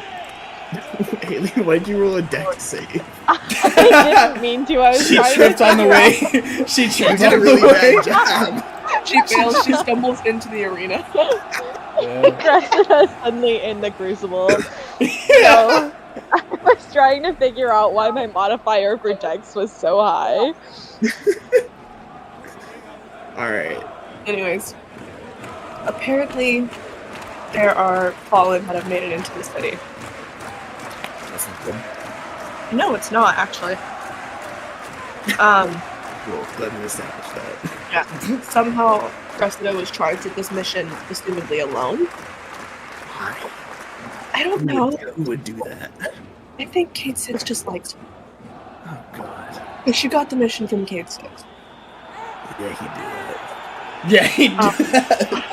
Haley, why'd you roll a dex save? I didn't mean to. I was She trying tripped to on the figure way. She You tripped did on a really the way. bad job. she fails, she stumbles into the arena. out Cressida suddenly in the crucible. So I was trying to figure out why my modifier for Dex was so high. Alright. Anyways, apparently there are fallen that have made it into the city. That's not good. No, it's not actually. Cool. Glad we established that. Yeah. Somehow Cressida was charged with this mission, assumedly alone. Why? I don't know. Who would do that? I think Kate Six just likes her. Oh god. 'Cause she got the mission from Kate Six. Yeah, he'd do that. Yeah, he'd do that.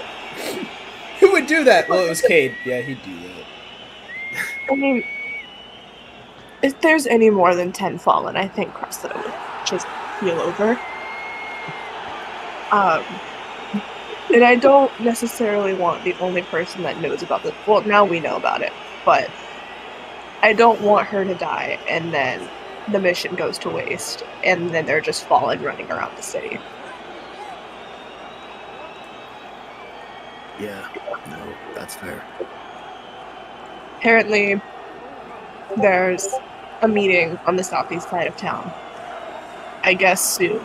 Who would do that? Well, it was Cade. Yeah, he'd do that. I mean, if there's any more than 10 fallen, I think Cressida would just heal over. And I don't necessarily want the only person that knows about this. Well, now we know about it, but I don't want her to die and then the mission goes to waste and then they're just fallen running around the city. Yeah. No, that's fair. Apparently, there's a meeting on the southeast side of town. I guess soon.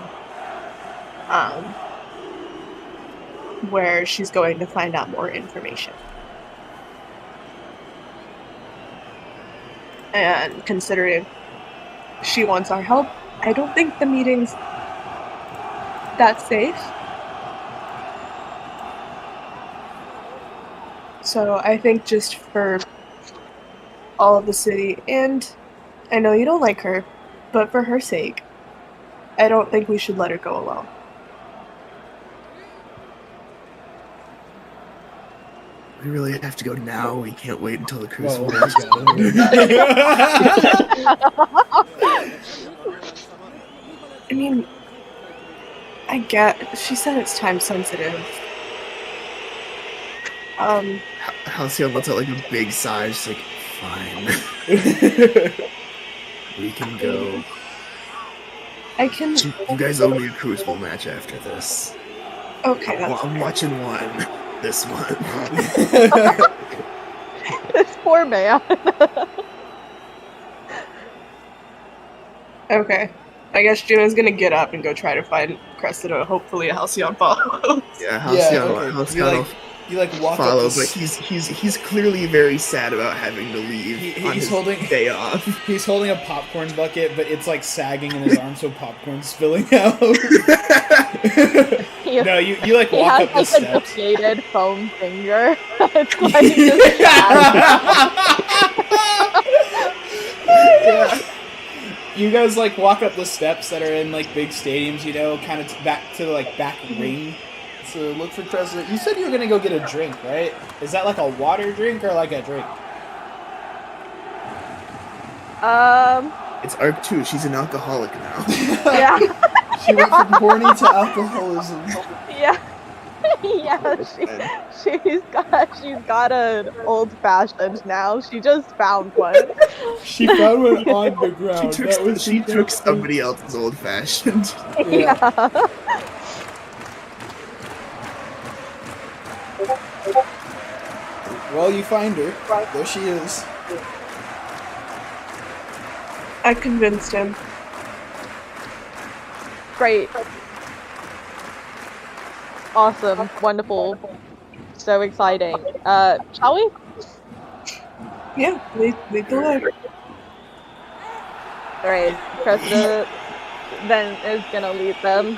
Where she's going to find out more information. And considering she wants our help, I don't think the meeting's that safe. So I think just for all of the city, and I know you don't like her, but for her sake, I don't think we should let her go alone. We really have to go now. We can't wait until the crucible. I mean, I get. She said it's time sensitive. Halcyon lets out like a big sigh. She's like, fine. We can go. I can. You guys owe me a crucible match after this. Okay, that's I'm watching one. This one. This poor man. okay. I guess Juno's gonna get up and go try to find Cressida. Hopefully, Halcyon follows. Yeah, Halcyon, okay. Halcyon will You walk follow, up but he's clearly very sad about having to leave on he's his holding day off. He's holding a popcorn bucket, but it's like sagging in his arm, so popcorn's spilling out. No, you like walk up the He has like a steps. deflated foam finger. It's like just Yeah. You guys like walk up the steps that are in like big stadiums, you know, kind of back to the like back ring. So look for Cressida. You said you were gonna go get a drink, right? Is that like a water drink or like a drink? It's Arc 2. She's an alcoholic now. Yeah. She went from horny to alcoholism. Yeah. Yeah, she's got an old fashioned now. She just found one. She found one on the ground. She took somebody else's old fashioned. Yeah. Well, you find her. There she is. I convinced him. Great. Awesome. Wonderful. So exciting. Shall we? Yeah, lead the way. Alright. Cressida then is gonna lead them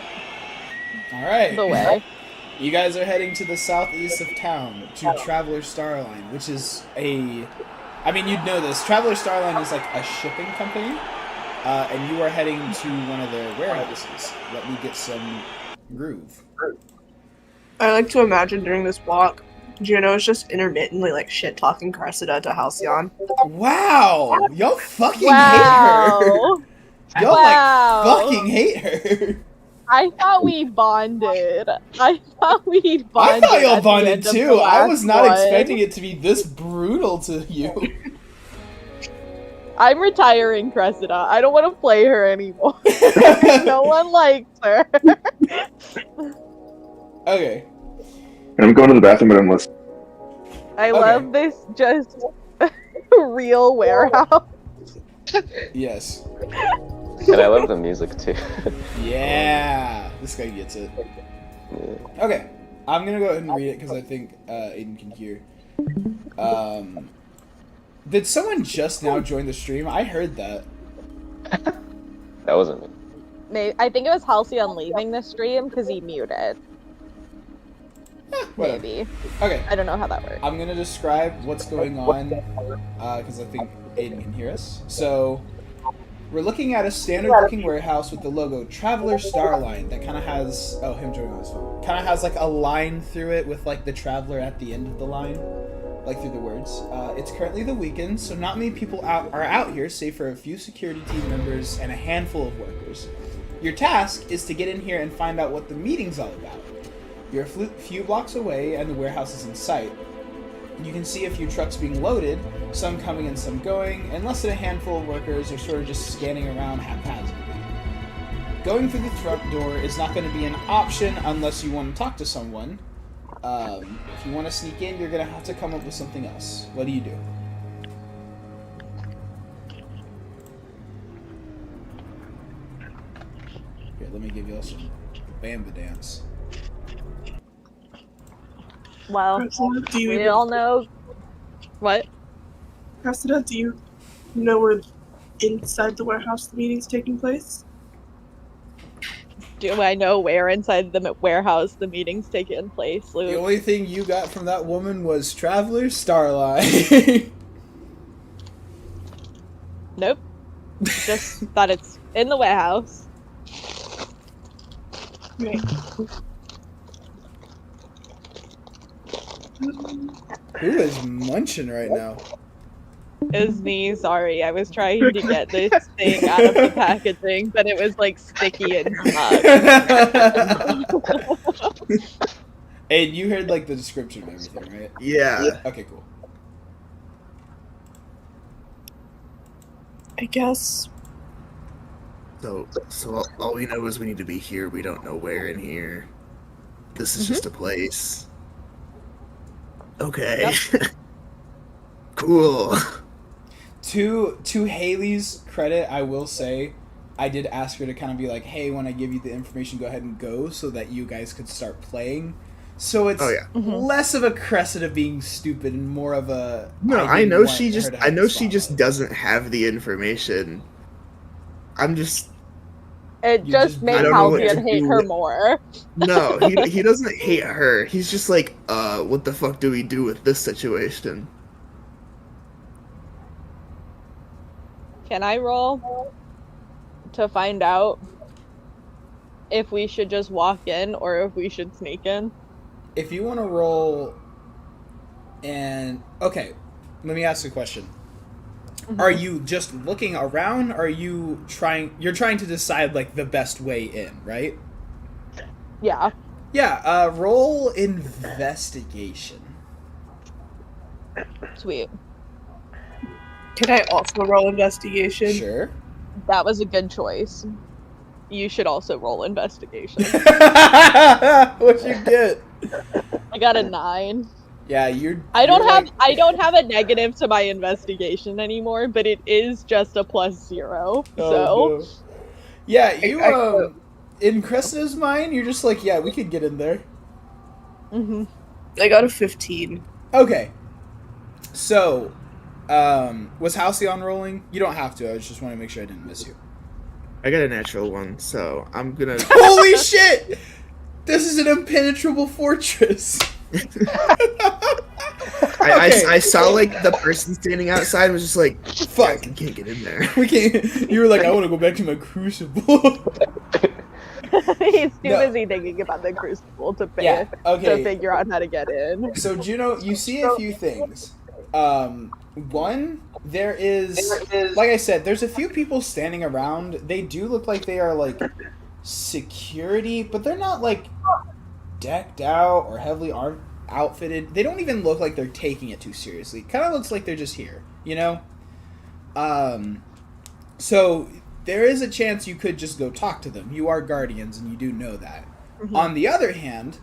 Alright. the way. You guys are heading to the southeast of town to Traveler Starline, which is a... I mean, you'd know this. Traveler Starline is like a shipping company, and you are heading to one of their warehouses. Let me get some groove. I like to imagine during this walk, Juno is just intermittently like shit talking Cressida to Halcyon. Wow! Y'all fucking Wow. hate her! Y'all Wow. like fucking hate her! I thought we bonded. I thought we bonded. I thought y'all at the bonded end of the too. I was last not one. expecting it to be this brutal to you. I'm retiring Cressida. I don't want to play her anymore. No one likes her. Okay. And I'm going to the bathroom, but I'm listening. I love this just real warehouse. Yes. And I love the music too. Yeah. This guy gets it. Okay. I'm gonna go ahead and read it because I think Aiden can hear. Did someone just now join the stream? I heard that. That wasn't me. I think it was Halcyon leaving the stream because he muted. Whatever. Maybe. Okay. I don't know how that works. I'm gonna describe what's going on because I think Aiden can hear us. So we're looking at a standard-looking warehouse with the logo Traveler Starline that kind of has him joining on his phone. Kind of has like a line through it with like the traveler at the end of the line, like through the words. It's currently the weekend, so not many people are out here, save for a few security team members and a handful of workers. Your task is to get in here and find out what the meeting's all about. You're a few blocks away, and the warehouse is in sight. You can see a few trucks being loaded, some coming and some going, and less than a handful of workers are sort of just scanning around haphazardly. Going through the front door is not going to be an option unless you want to talk to someone. If you want to sneak in, you're going to have to come up with something else. What do you do? Here, let me give you all some Bamba dance. Well, Cressida, do you we all know what. Cressida, do you know where inside the warehouse the meeting's taking place? Do I know where inside the warehouse the meeting's taking place, The Luke? only thing you got from that woman was Traveler Starline. Nope. Just that it's in the warehouse. Right. Who is munching right now? It was me, sorry. I was trying to get this thing out of the packaging, but it was like sticky and smug. And you heard like the description of everything, right? Yeah. Okay, cool. I guess. So all we know is we need to be here. We don't know where in here. This is just a place. Okay. Cool. To Haley's credit, I will say, I did ask her to kind of be like, hey, when I give you the information, go ahead and go so that you guys could start playing. So it's less of a Cressida being stupid and more of a... No, I know she just doesn't have the information. I'm just... It just made Halcyon hate her more. No, he doesn't hate her. He's just like, what the fuck do we do with this situation? Can I roll to find out if we should just walk in or if we should sneak in? If you want to roll and... Okay, let me ask you a question. Are you just looking around, or are you you're trying to decide, like, the best way in, right? Yeah. Yeah, roll investigation. Sweet. Can I also roll investigation? Sure. That was a good choice. You should also roll investigation. What'd you get? I got a 9. Yeah, I don't have a negative to my investigation anymore, but it is just a +0. No. Yeah, you in Cressida's mind, you're just like, yeah, we could get in there. I got a 15. Okay. So, was Halcyon rolling? You don't have to. I just want to make sure I didn't miss you. I got a natural 1, so I'm gonna... Holy shit! This is an impenetrable fortress. I saw, like, the person standing outside and was just like, fuck, we can't get in there. We can't. You were like, I want to go back to my crucible. He's too busy thinking about the crucible to figure out how to get in. So, Juno, you see a few things. One, there is, like I said, there's a few people standing around. They do look like they are, like, security, but they're not, like, decked out or heavily outfitted. They don't even look like they're taking it too seriously. Kind of looks like they're just here, you know? So there is a chance you could just go talk to them. You are guardians, and you do know that. On the other hand,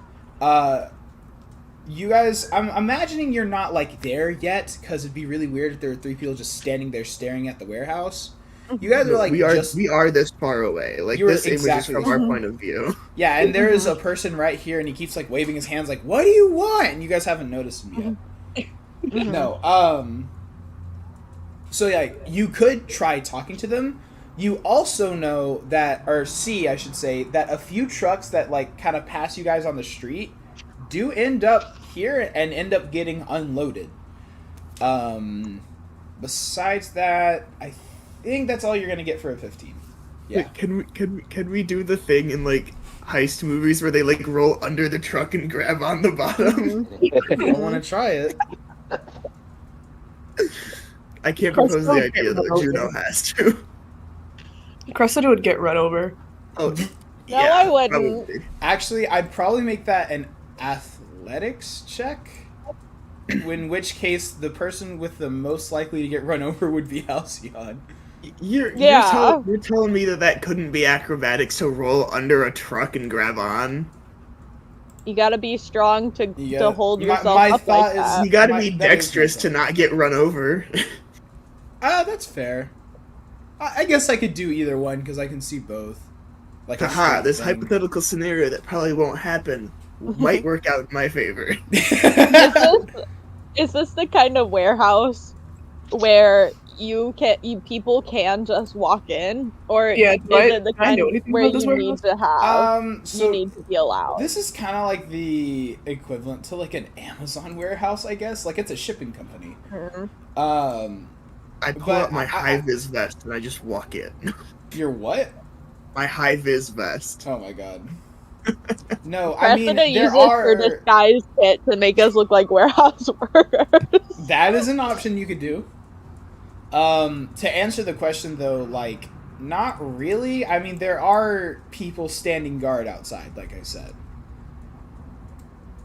you guys, I'm imagining you're not, like, there yet, because it'd be really weird if there were 3 people just standing there staring at the warehouse. You guys are like we are this far away. Like, this image is from our point of view. Yeah, and there is a person right here, and he keeps, like, waving his hands like, what do you want? And you guys haven't noticed him yet. No, so yeah, you could try talking to them. You also know that, or see, I should say, that a few trucks that, like, kind of pass you guys on the street do end up here and end up getting unloaded. Besides that, I think that's all you're gonna get for a 15. Yeah. Can we do the thing in, like, heist movies where they, like, roll under the truck and grab on the bottom? I don't want to try it. I can't propose the idea that Juno has to. Cressida would get run over. Oh, no, I wouldn't. Probably. Actually, I'd probably make that an athletics check. In which case, the person with the most likely to get run over would be Halcyon. You're telling me that couldn't be acrobatics to roll under a truck and grab on? You gotta be strong to hold yourself up like that. You gotta be dexterous to not get run over. That's fair. I guess I could do either one, because I can see both. Like, haha, this hypothetical scenario that probably won't happen might work out in my favor. Is this the kind of warehouse where people can just walk in, or is it the kind where you need to have you need to be allowed? This is kind of like the equivalent to, like, an Amazon warehouse, I guess. Like, it's a shipping company. I pull out my high-vis vest and I just walk in. Your what? My high-vis vest. Oh my god. No, I mean, there are for disguise kit to make us look like warehouse workers. That is an option you could do. To answer the question though, like, not really. I mean, there are people standing guard outside, like I said.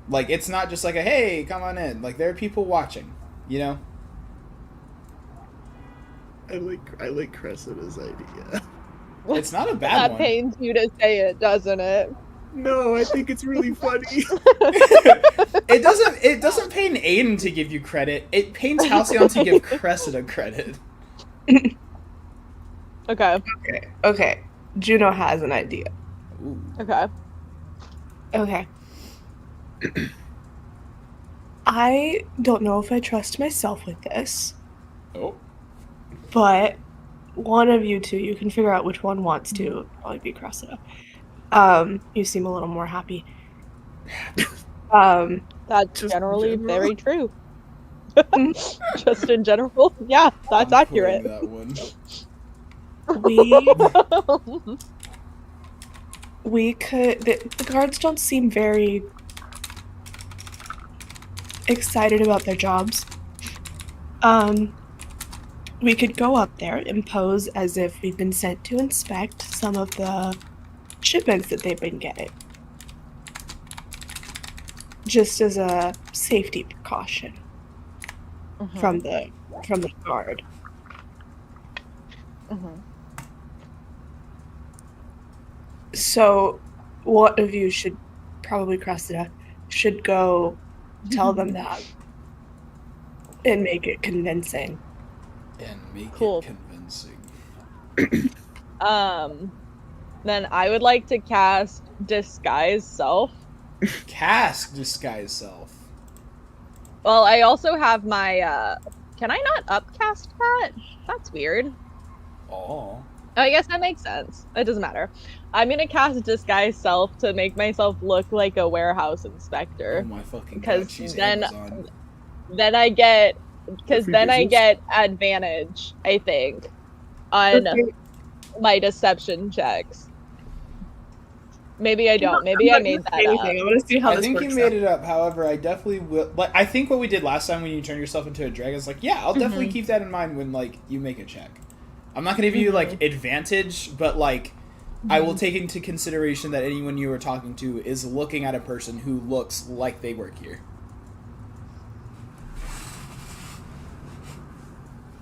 Like, it's not just like a, hey, come on in. Like, there are people watching, you know? I like Cressida's idea. It's not a bad one. That pains you to say it, doesn't it? No, I think it's really funny. It doesn't pain Aiden to give you credit. It pains Halcyon to give Cressida credit. Okay. Okay. Juno has an idea. Ooh. Okay. Okay. I don't know if I trust myself with this, Oh. but one of you two, you can figure out which one wants to. Probably be Cressida. You seem a little more happy. That's Just in generally general. very true. Just in general, yeah, that's I'm accurate. quoting that one. we could. The guards don't seem very excited about their jobs. We could go up there and pose as if we've been sent to inspect some of the shipments that they've been getting. Just as a safety precaution from the guard. So, one of you should, probably Cressida, should go tell them that and make it convincing. And make Cool. it convincing. Then I would like to cast Disguise Self. Cast disguise self. Well, I also have my, can I not upcast that? That's weird. Oh. I guess that makes sense. It doesn't matter. I'm gonna cast Disguise Self to make myself look like a warehouse inspector. Oh my fucking Because god, she's then- Amazon. Then I get, because Free then I business. get advantage, I think, on my deception checks. Maybe I don't. Maybe I made that up. I want to see how I this think works you made out. it up. However, I definitely will. Like, I think what we did last time when you turned yourself into a dragon is like, yeah, I'll definitely keep that in mind when like you make a check. I'm not gonna give you like advantage, but like I will take into consideration that anyone you are talking to is looking at a person who looks like they work here.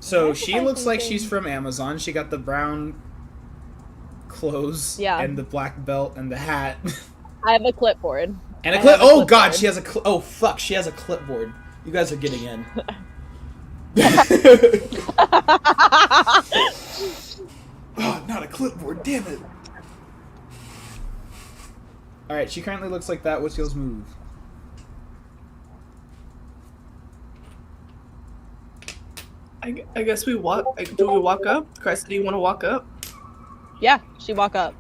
So she looks like she's from Amazon. She got the brown clothes and the black belt and the hat. I have a clipboard. And a clip. Oh god, she has a. Oh fuck, she has a clipboard. You guys are getting in. Oh, not a clipboard. Damn it. All right, she currently looks like that. What's y'all's move? I guess we walk. Do we walk up? Cressida, do you want to walk up? Yeah, she walk up.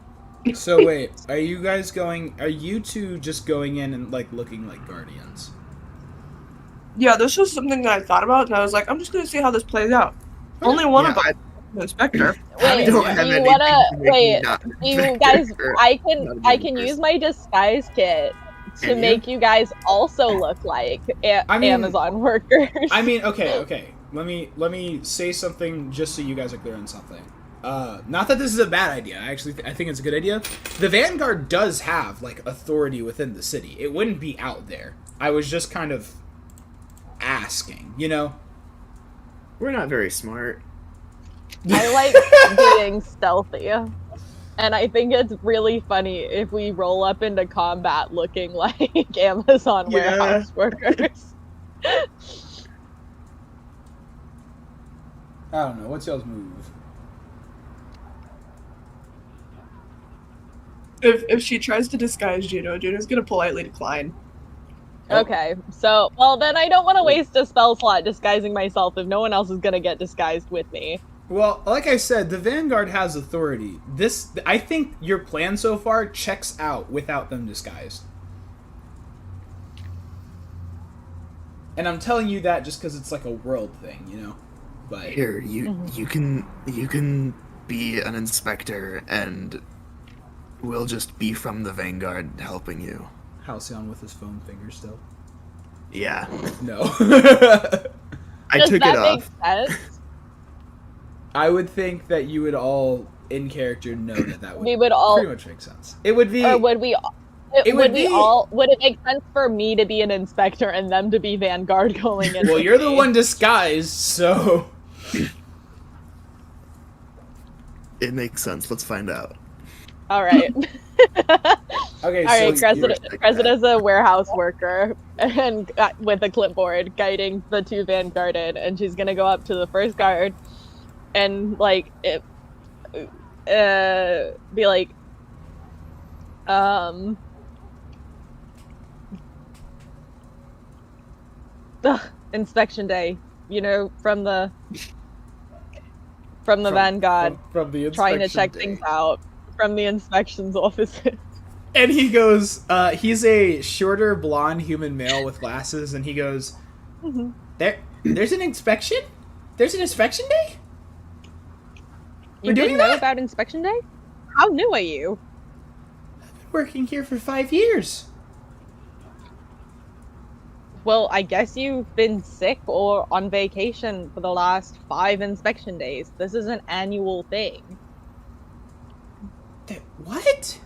So wait, are you guys going? Are you two just going in and like looking like guardians? Yeah, this was something that I thought about, and I was like, I'm just gonna see how this plays out. Only one of us, the inspector. Wait, don't do have you anything wanna to make me wait? not Do you inspector guys? or I not a can good use person. my disguise kit to Can you? make you guys also look like Amazon workers. I mean, okay. Let me say something just so you guys are clear on something. Not that this is a bad idea. I actually I think it's a good idea. The Vanguard does have like authority within the city. It wouldn't be out there. I was just kind of asking, you know? We're not very smart. I like being stealthy. And I think it's really funny if we roll up into combat looking like Amazon warehouse workers. I don't know. What's y'all's move? If she tries to disguise Juno, Juno's gonna politely decline. Okay, so, well, then I don't want to waste a spell slot disguising myself if no one else is going to get disguised with me. Well, like I said, the Vanguard has authority. I think your plan so far checks out without them disguised. And I'm telling you that just because it's like a world thing, you know? But Here, you can be an inspector, and we'll just be from the Vanguard helping you. Halcyon with his foam finger still. Yeah, No. I Does took that it make off. sense? I would think that you would all, in character, know that would We would all, pretty much make sense. It would be... or would we, It would be- would it make sense for me to be an inspector and them to be Vanguard going in? Well, with you're the me? one disguised, so... It makes sense. Let's find out. All right. Okay, All right, so... Cressida's a warehouse worker and with a clipboard guiding the two Vanguarded, and she's gonna go up to the first guard and like be like, inspection day, you know, from the Vanguard, from the trying to check day. things out from the inspections officer. And he goes, he's a shorter blonde human male with glasses, and he goes, there's an inspection? There's an inspection day? You didn't know about inspection day? How new are you? I've been working here for 5 years. Well, I guess you've been sick or on vacation for the last 5 inspection days. This is an annual thing. What?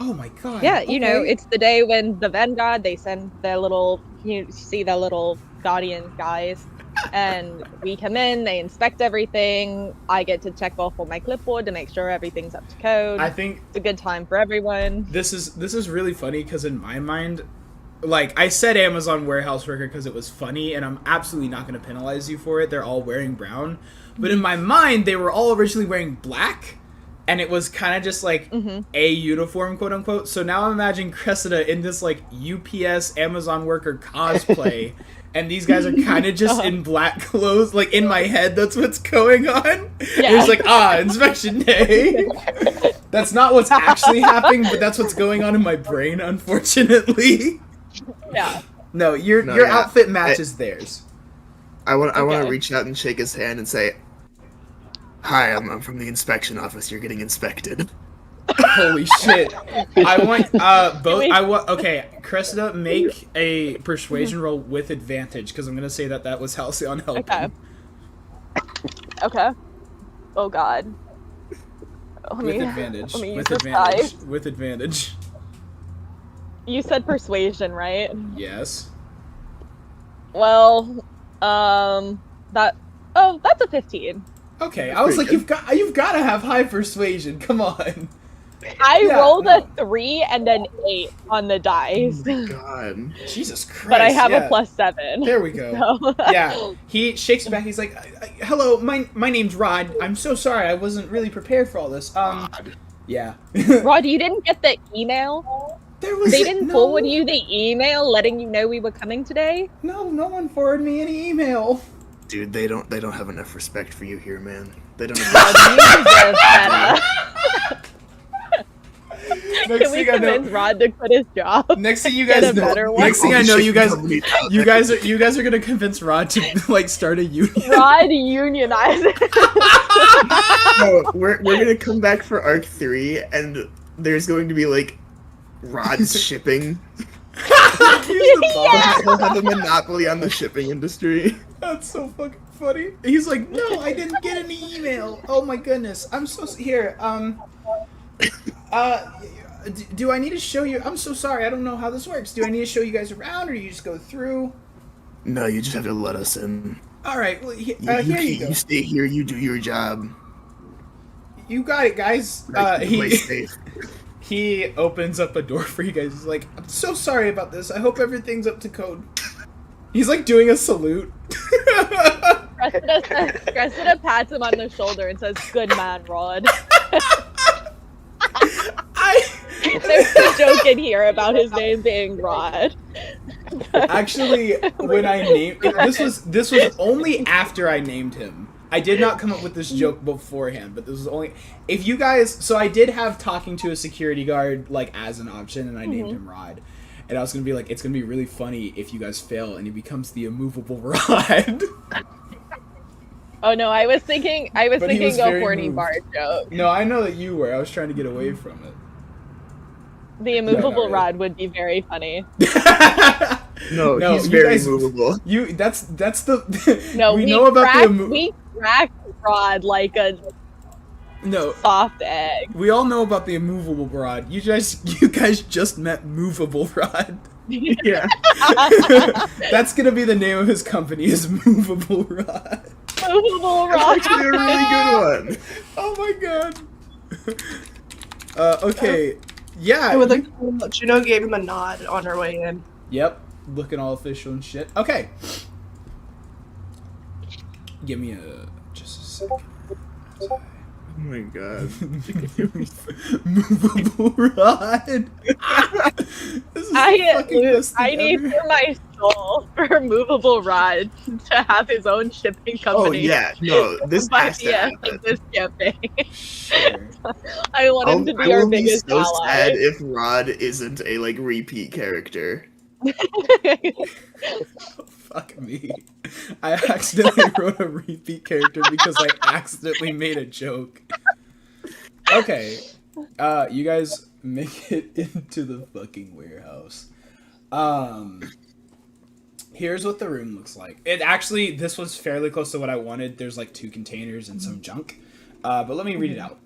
Oh my god. Yeah, you know, okay. it's the day when the Vanguard, they send their little, you see their little Guardian guys, and we come in, they inspect everything, I get to check off on my clipboard to make sure everything's up to code. I think it's a good time for everyone. This is really funny, because in my mind, like, I said Amazon warehouse worker because it was funny, and I'm absolutely not going to penalize you for it. They're all wearing brown. But in my mind, they were all originally wearing black, and it was kind of just, like, a uniform, quote-unquote. So now I'm imagining Cressida in this, like, UPS Amazon worker cosplay, and these guys are kind of just in black clothes. Like, in my head, that's what's going on. Yeah. It's like, inspection day. That's not what's actually happening, but that's what's going on in my brain, unfortunately. Yeah. No, your outfit matches theirs. I want to reach out and shake his hand and say, "Hi, I'm from the inspection office. You're getting inspected." Holy shit! I want both. Okay, Cressida, make a persuasion roll with advantage, because I'm gonna say that was Halcyon helping. Okay. Oh god. With advantage. With advantage. You said persuasion, right? Yes. Well, that's a 15. Okay, I was like, you've got to have high persuasion. Come on. I rolled a 3 and an 8 on the dice. Oh my god. Jesus Christ. But I have a +7. There we go. So. Yeah. He shakes it back. He's like, "Hello, my name's Rod. I'm so sorry. I wasn't really prepared for all this." Yeah. Rod, you didn't get the email? They didn't forward you the email letting you know we were coming today? No one forwarded me any email. Dude, they don't have enough respect for you here, man. They don't. Can we convince Rod to quit his job? Next thing you guys know, next thing I know, you guys are gonna convince Rod to like start a union. Rod unionize. No, we're gonna come back for Arc 3, and there's going to be like Rod's shipping. He'll have a monopoly on the shipping industry. That's so fucking funny. He's like, "No, I didn't get any email. Oh my goodness, I'm so here. Do I need to show you? I'm so sorry. I don't know how this works. Do I need to show you guys around, or you just go through?" No, you just have to let us in. All right. Well, here you go. You stay here. You do your job. You got it, guys. Play safe. He opens up a door for you guys. He's like, "I'm so sorry about this. I hope everything's up to code." He's like doing a salute. Cressida pats him on the shoulder and says, "Good man, Rod." There's a joke in here about his name being Rod. Actually, when I named this was only after I named him. I did not come up with this joke beforehand, but this was only if you guys. So I did have talking to a security guard like as an option, and I named him Rod. And I was gonna be like, it's gonna be really funny if you guys fail and he becomes the immovable Rod. Oh no, I was thinking a horny moved. bard joke. No, I know that you were. I was trying to get away from it. The immovable Rod would be very funny. No, he's very movable. That's the. No, we know about we cracked Rod like a soft egg. We all know about the immovable Rod. You guys just met movable Rod. Yeah. That's gonna be the name of his company. Is Movable Rod. Movable Rod. That's actually a really good one. Oh my god. Okay. Yeah. Juno gave him a nod on her way in. Yep. Looking all official and shit. Okay. Give me just a second. Oh my god. Movable rod. This is the fucking best I thing need ever. for my soul for movable rod to have his own shipping Oh company. yeah, no, this by has the to end happen. of this campaign. Sure. I want him to I be our will be biggest so ally. sad if Rod isn't a like repeat character. Fuck me. I accidentally wrote a repeat character because I accidentally made a joke. Okay. You guys make it into the fucking warehouse. Here's what the room looks like. This was fairly close to what I wanted. There's like 2 containers and some junk. But let me read it out.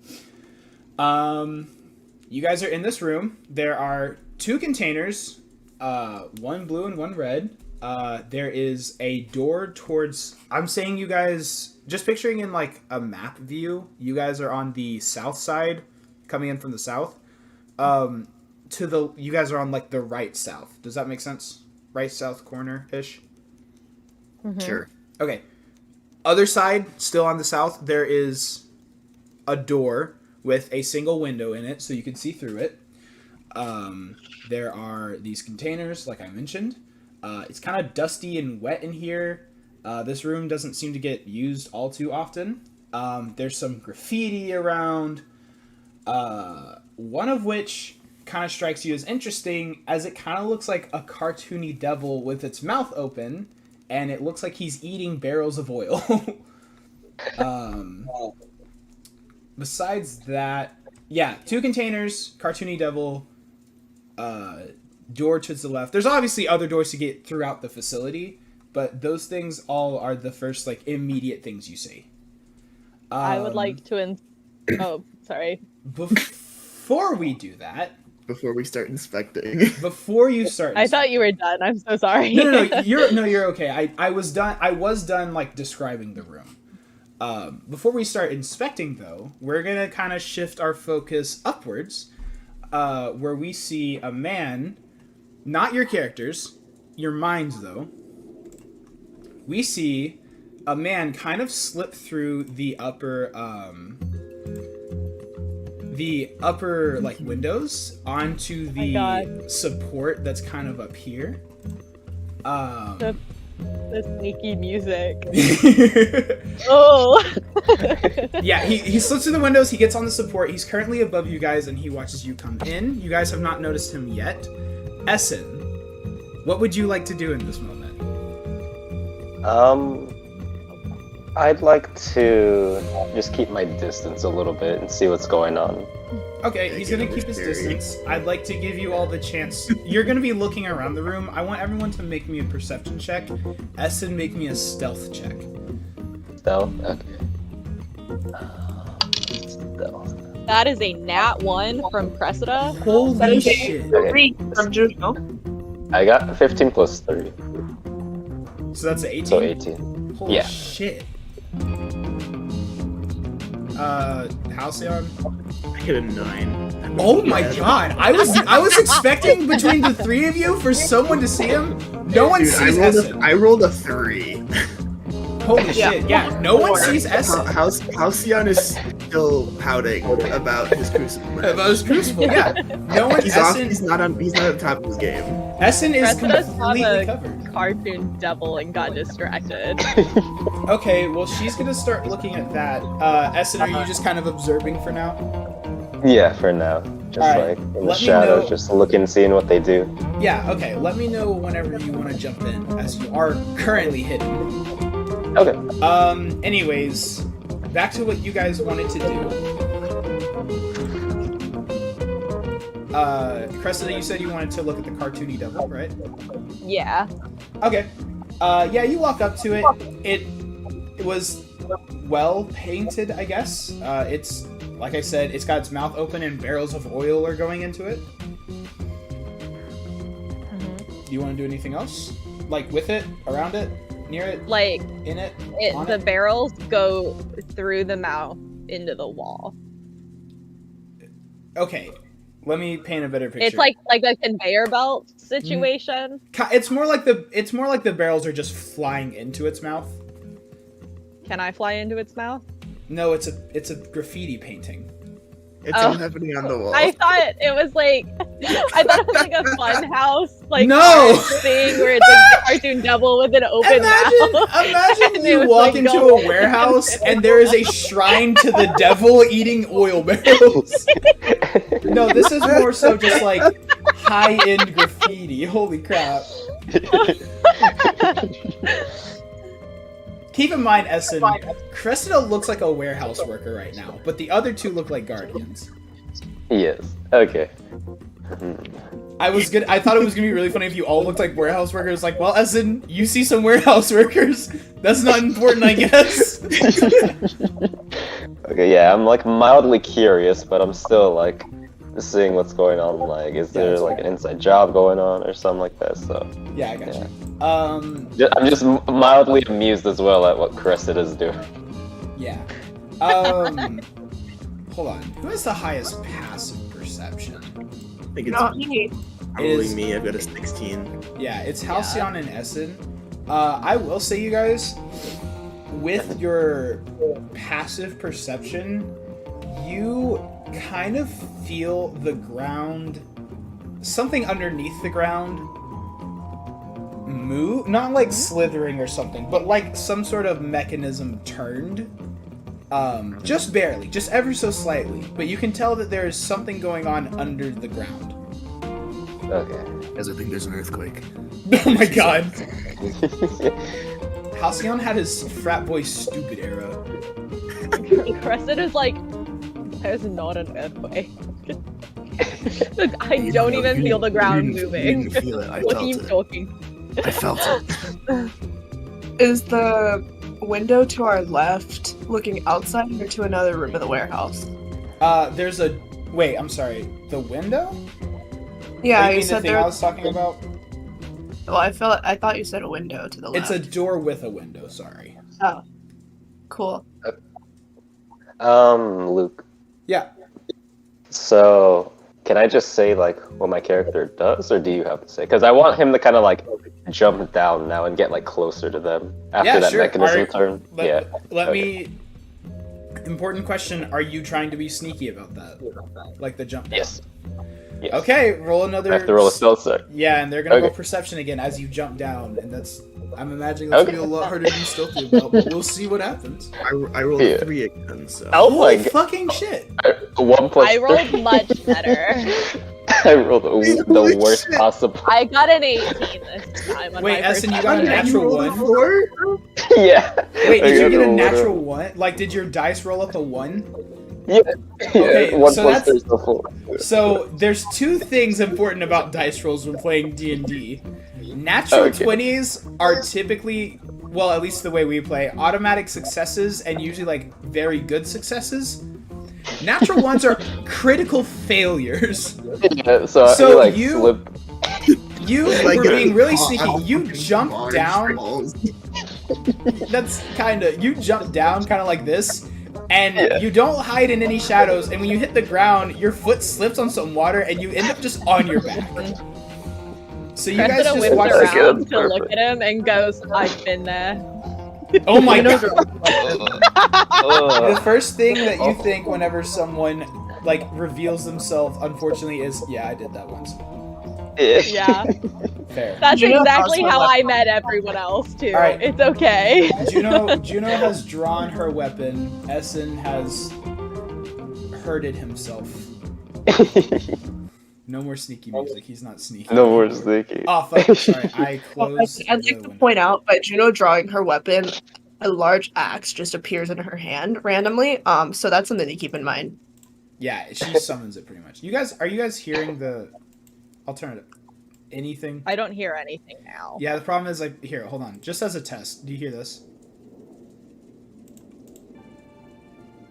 You guys are in this room. There are 2 containers, one blue and one red. There is a door towards... I'm saying you guys... Just picturing in like a map view, you guys are on the south side, coming in from the south. You guys are on like the right south. Does that make sense? Right south corner-ish? Sure. Okay. Other side, still on the south, there is a door with a single window in it, so you can see through it. There are these containers, like I mentioned. It's kind of dusty and wet in here. This room doesn't seem to get used all too often. There's some graffiti around, one of which kind of strikes you as interesting, as it kind of looks like a cartoony devil with its mouth open, and it looks like he's eating barrels of oil. Besides that, yeah, 2 containers, cartoony devil, door to the left. There's obviously other doors to get throughout the facility, but those things all are the first like immediate things you see. I would like to... Oh, sorry. Before we do that... Before we start inspecting. Before you start... I thought you were done. I'm so sorry. No, you're okay. I was done like describing the room. Before we start inspecting, though, we're gonna kind of shift our focus upwards, where we see a man, not your characters, your minds, though. We see a man kind of slip through the upper like windows onto the support that's kind of up here. The sneaky music. Oh. Yeah, he slips through the windows, he gets on the support, he's currently above you guys, and he watches you come in. You guys have not noticed him yet. Esen, what would you like to do in this moment? I'd like to just keep my distance a little bit and see what's going on. Okay, he's gonna keep his distance. I'd like to give you all the chance. You're gonna be looking around the room. I want everyone to make me a perception check. Esen, make me a stealth check. Stealth? Okay. Stealth. That is a nat 1 from Cressida. Holy shit. Three from Juno. I got 15 plus 3, So that's an 18? so 18. Holy Yeah. shit. Halcyon? I hit a 9. Oh my god! I was expecting between the 3 of you for someone to see him. No one Dude, sees Esen. I rolled a 3. Holy shit! Yeah, no one sees Esen. Halcyon is still pouting about his crucible. About his crucible, yeah. No one. He's off. Esen, He's not at the top of his game. Esen is Cressida's completely have a covered. cartoon devil and got distracted. Okay, well she's gonna start looking at that. Esen, are you just kind of observing for now? Yeah, for now. Just Alright, like in the let me shadows, know- just looking, seeing what they do. Yeah. Okay. Let me know whenever you want to jump in, as you are currently hidden. Okay. Anyways, back to what you guys wanted to do. Cressida, you said you wanted to look at the cartoony devil, right? Yeah. Okay. Yeah, you walk up to it. It was well painted, I guess. It's, like I said, it's got its mouth open and barrels of oil are going into it. Do you want to do anything else? Like with it, around it, near it, Like, in it, on the it? barrels go through the mouth into the wall. Okay, let me paint a better picture. It's like a conveyor belt situation. It's more like the barrels are just flying into its mouth. Can I fly into its mouth? No, it's a graffiti painting. It's all happening on the wall. I thought it was like a fun house No! thing where it's like a cartoon devil with an open mouth. Imagine And it you was, walk like, into going- a warehouse and there is a shrine to the devil eating oil barrels. No, this is more so just like high-end graffiti. Holy crap. Keep in mind, Esen, Cressida looks like a warehouse worker right now, but the other two look like guardians. Yes. Okay. I thought it was gonna be really funny if you all looked like warehouse workers. Like, well, Esen, you see some warehouse workers. That's not important, I guess. Okay, yeah, I'm like mildly curious, but I'm still like seeing what's going on. Like, is there like an inside job going on or something like that? So Yeah, I got you. I'm just mildly amused as well at what Cressida is doing. Yeah. Hold on. Who has the highest passive perception? I think it's Not me. probably is- me. I've got a 16. Yeah, it's Halcyon and Esen. I will say, you guys, with your passive perception, you kind of feel the ground, something underneath the ground move, not like slithering or something, but like some sort of mechanism turned. Just barely, just ever so slightly, but you can tell that there is something going on under the ground. Okay. As I think there's an earthquake. Oh my god. Halcyon had his frat boy stupid era. Cressida's like, there's not an earthquake. Look, I don't even feel the ground moving. You didn't feel it. I What are felt you it. talking? I felt it. Is the window to our left looking outside or to another room of the warehouse? There's a... Wait, I'm sorry. The window? Yeah, you you mean the said thing there. I was talking about? Well, I thought you said a window to the It's left. a door with a window, sorry. Oh, cool. Luke. Yeah. So, can I just say like what my character does, or do you have to say? Because I want him to kind of like jump down now and get like closer to them after Yeah, that sure. mechanism turn. Let Okay. me... Important question, are you trying to be sneaky about that? Like the jump down? Yes. Yes. Okay, roll another... I have to roll a stealth check. Yeah, and they're gonna roll Okay. perception again as you jump down, and that's... I'm imagining that's Okay. gonna be a lot harder to be stealthy about, but we'll see what happens. I rolled Yeah. 3 again, so. Oh Holy my fucking shit! god. 1 plus I rolled much better. I rolled the Holy worst shit. possible. I got an 18 this time. On Wait, my first Esen, you time. got a natural one? 4? Yeah. Wait, I did you got get a roll natural one? Like, did your dice roll up a 1? Yeah. Okay, Yeah. 1 so plus that's- 3 is the 4. So, there's two things important about dice rolls when playing D&D. Natural Okay. 20s are typically, well, at least the way we play, automatic successes and usually, like, very good successes. Natural ones are critical failures. Yeah, so I So like you- slip. You Like were a being really pot sneaky. of You fucking jumped large down. balls. That's kinda, you jump down kinda like this, and Yeah. you don't hide in any shadows, and when you hit the ground, your foot slips on some water, and you end up just on your back. So you guys Cressida just whips watch Okay, this. around good, to look perfect. at him and goes, I've been there. Oh my god. The Ugh. first thing that you think whenever someone, like, reveals themselves, unfortunately, is, yeah, I did that once. Yeah. Fair. That's Juno exactly also how left- I met everyone else, too. Alright. It's okay. Juno has drawn her weapon. Esen has hurted himself. No more sneaky music. He's not sneaky. No more sneaky. Oh fuck! Sorry, I Well, closed. I'd the like to window. point out, by Juno drawing her weapon, a large axe just appears in her hand randomly. So that's something to keep in mind. Yeah, she summons it pretty much. Are you guys hearing the alternative? Anything? I don't hear anything now. Yeah, the problem is, like, here, hold on. Just as a test, do you hear this?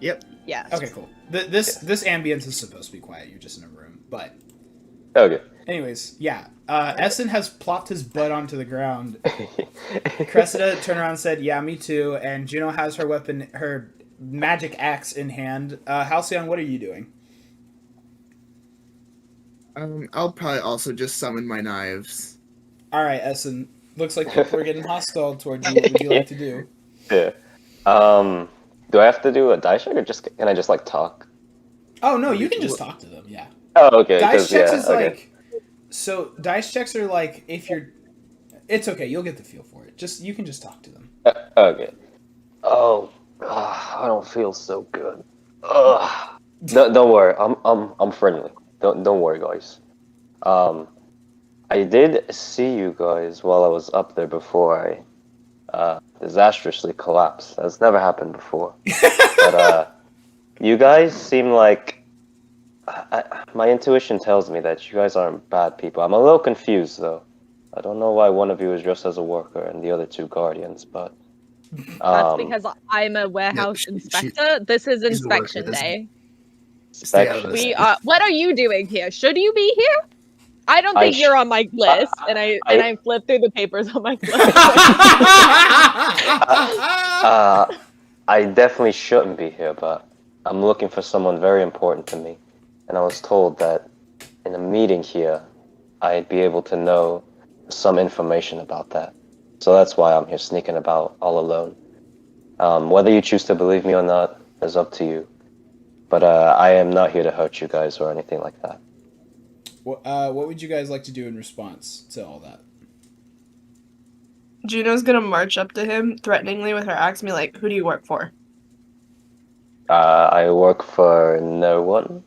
Yep. Yeah. Okay, cool. This ambience is supposed to be quiet. You're just in a room, but Okay. anyways, yeah. Esen has plopped his butt onto the ground. Cressida turned around and said, "Yeah, me too." And Juno has her weapon, her magic axe in hand. Halcyon, what are you doing? I'll probably also just summon my knives. All right, Esen. Looks like people are getting hostile towards you. What would you like to do? Yeah. Do I have to do a dice check, or can I just like talk? Oh no, you can just talk to them. Yeah. Oh, okay. Dice checks yeah, is okay. like. So dice checks are like if you're. It's okay. You'll get the feel for it. You can just talk to them. Okay. Oh, I don't feel so good. Ugh. Don't worry. I'm friendly. Don't worry, guys. I did see you guys while I was up there before I disastrously collapsed. That's never happened before. But you guys seem like my intuition tells me that you guys aren't bad people. I'm a little confused though. I don't know why one of you is dressed as a worker and the other two guardians, but That's because I'm a warehouse inspector. This is she's a worker, inspection this- day. Stay out of this. We what are you doing here? Should you be here? I don't think you're on my list, and I flip through the papers on my list. I definitely shouldn't be here, but I'm looking for someone very important to me, and I was told that in a meeting here, I'd be able to know some information about that. So that's why I'm here sneaking about all alone. Whether you choose to believe me or not is up to you. But I am not here to hurt you guys or anything like that. What would you guys like to do in response to all that? Juno's gonna march up to him threateningly with her axe and be like, "Who do you work for?" I work for no one.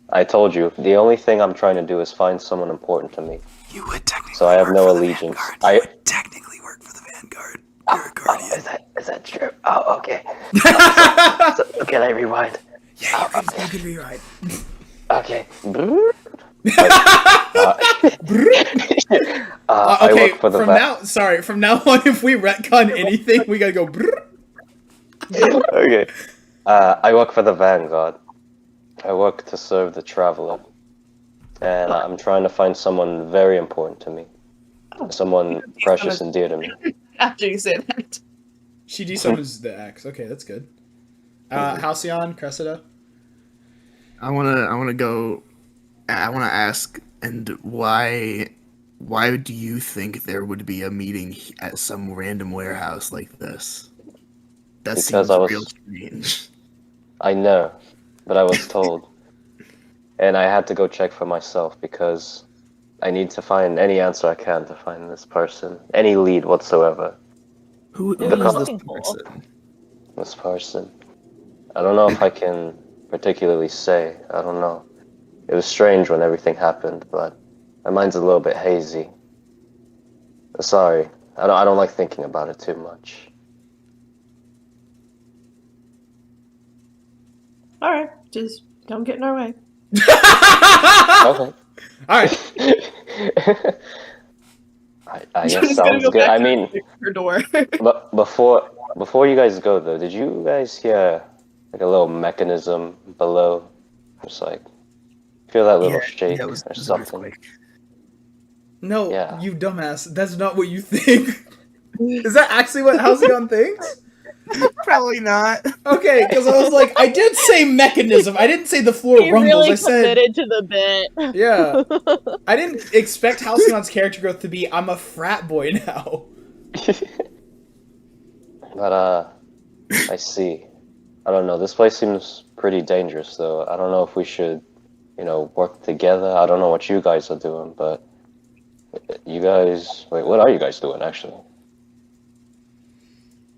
I told you, the only thing I'm trying to do is find someone important to me. You would technically So I have work no for the allegiance. Vanguard. You would technically work for the Vanguard. You're a guardian. Is that true? Oh, okay. So can I rewind? Yeah, you can rewrite. Okay. I Okay, work for the from now on, if we retcon anything, we gotta go. Okay. I work for the Vanguard. I work to serve the traveler. And I'm trying to find someone very important to me. Someone precious and dear to me. After you say that. She desummons the axe. Okay, that's good. Halcyon, Cressida. I wanna go. I wanna ask, and why do you think there would be a meeting at some random warehouse like this? That Because seems I was- real strange. I know, but I was told. And I had to go check for myself because I need to find any answer I can to find this person. Any lead whatsoever. Who Who is are you this looking for? person? This person. I don't know if I can particularly say. I don't know. It was strange when everything happened, but my mind's a little bit hazy. Sorry. I don't like thinking about it too much. Alright, just don't get in our way. Okay. Alright. I Juno's guess gonna sounds go good. back I to mean, her door. but before you guys go though, did you guys hear like a little mechanism below? Just like feel that little shake it was or an something. earthquake. No, Yeah. you dumbass. That's not what you think. Is that actually what Halcyon thinks? Probably not. Okay, because I was like, I did say mechanism. I didn't say the floor He rumbles. really I said, committed to the bit. yeah. I didn't expect Halcyon's character growth to be, I'm a frat boy now. But I see. I don't know. This place seems pretty dangerous though. I don't know if we should, work together. I don't know what you guys are doing, but you guys. Wait, what are you guys doing actually?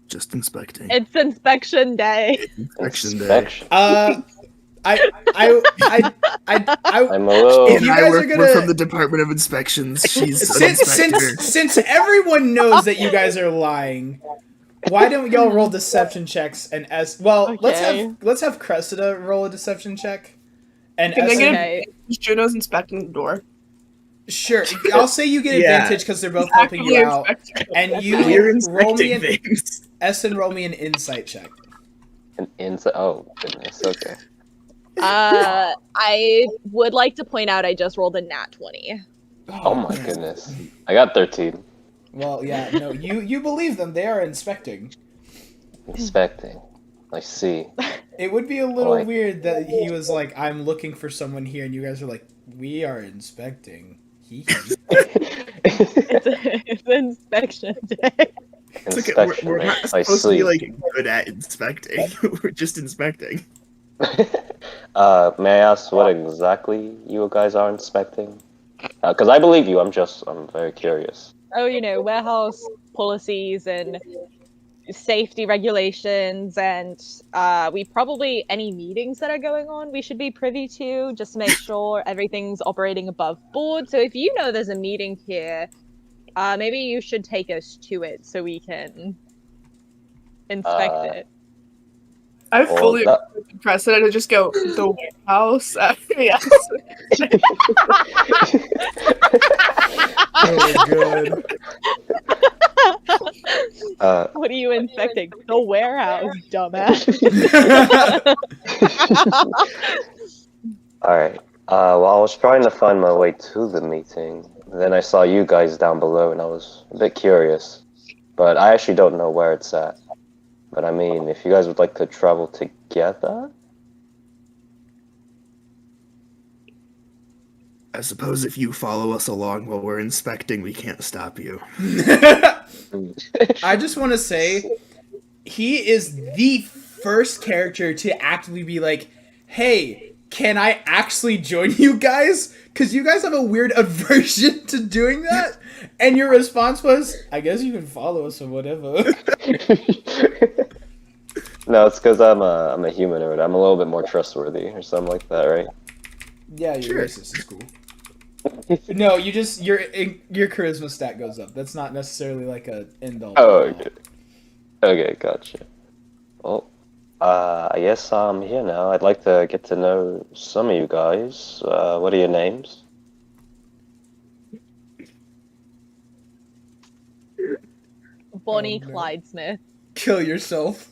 Just inspecting. It's inspection day. Inspection day. Inspection. I'm I'm a little. If you guys are we're gonna- from the Department of Inspections. She's an inspector. since everyone knows that you guys are lying, why don't y'all roll deception checks and Okay. let's have Cressida roll a deception check. And Can I get Okay. Juno's inspecting the door. sure, I'll say you get Yeah. advantage because they're both helping you out. And you We're roll me inspecting things. Essen, roll me an insight check. An inside. Oh goodness. Okay. I would like to point out I just rolled a nat 20. Oh my goodness. I got 13. Well, yeah, no, you believe them. They are inspecting. Inspecting. I see. It would be a little Like- weird that he was like, I'm looking for someone here, and you guys are like, we are inspecting. It's inspection day. It's okay. inspection. We're not I supposed to be see. like good at inspecting. We're just inspecting. May I ask what exactly you guys are inspecting? Because I believe you. I'm very curious. Oh, warehouse policies and safety regulations, and we probably any meetings that are going on we should be privy to, just to make sure everything's operating above board. So if you know there's a meeting here, maybe you should take us to it so we can inspect Uh, it. I Well, fully that- expected Cressida to just go the warehouse. Yes. Oh, good. What are you inspecting? The warehouse, dumbass. All right. Well, I was trying to find my way to the meeting. Then I saw you guys down below, and I was a bit curious. But I actually don't know where it's at. But I mean, if you guys would like to travel together, I suppose if you follow us along while we're inspecting, we can't stop you. I just want to say, he is the first character to actively be like, hey, can I actually join you guys? Because you guys have a weird aversion to doing that. And your response was, I guess you can follow us or whatever. No, it's because I'm a humanoid. I'm a little bit more trustworthy or something like that, right? Yeah, you're Sure. racist. It's cool. No, you just your charisma stat goes up. That's not necessarily like a end all. Oh, okay. Okay, gotcha. Well, I guess I'm here now. I'd like to get to know some of you guys. What are your names? Bonnie Oh, no. Clyde Smith. Kill yourself.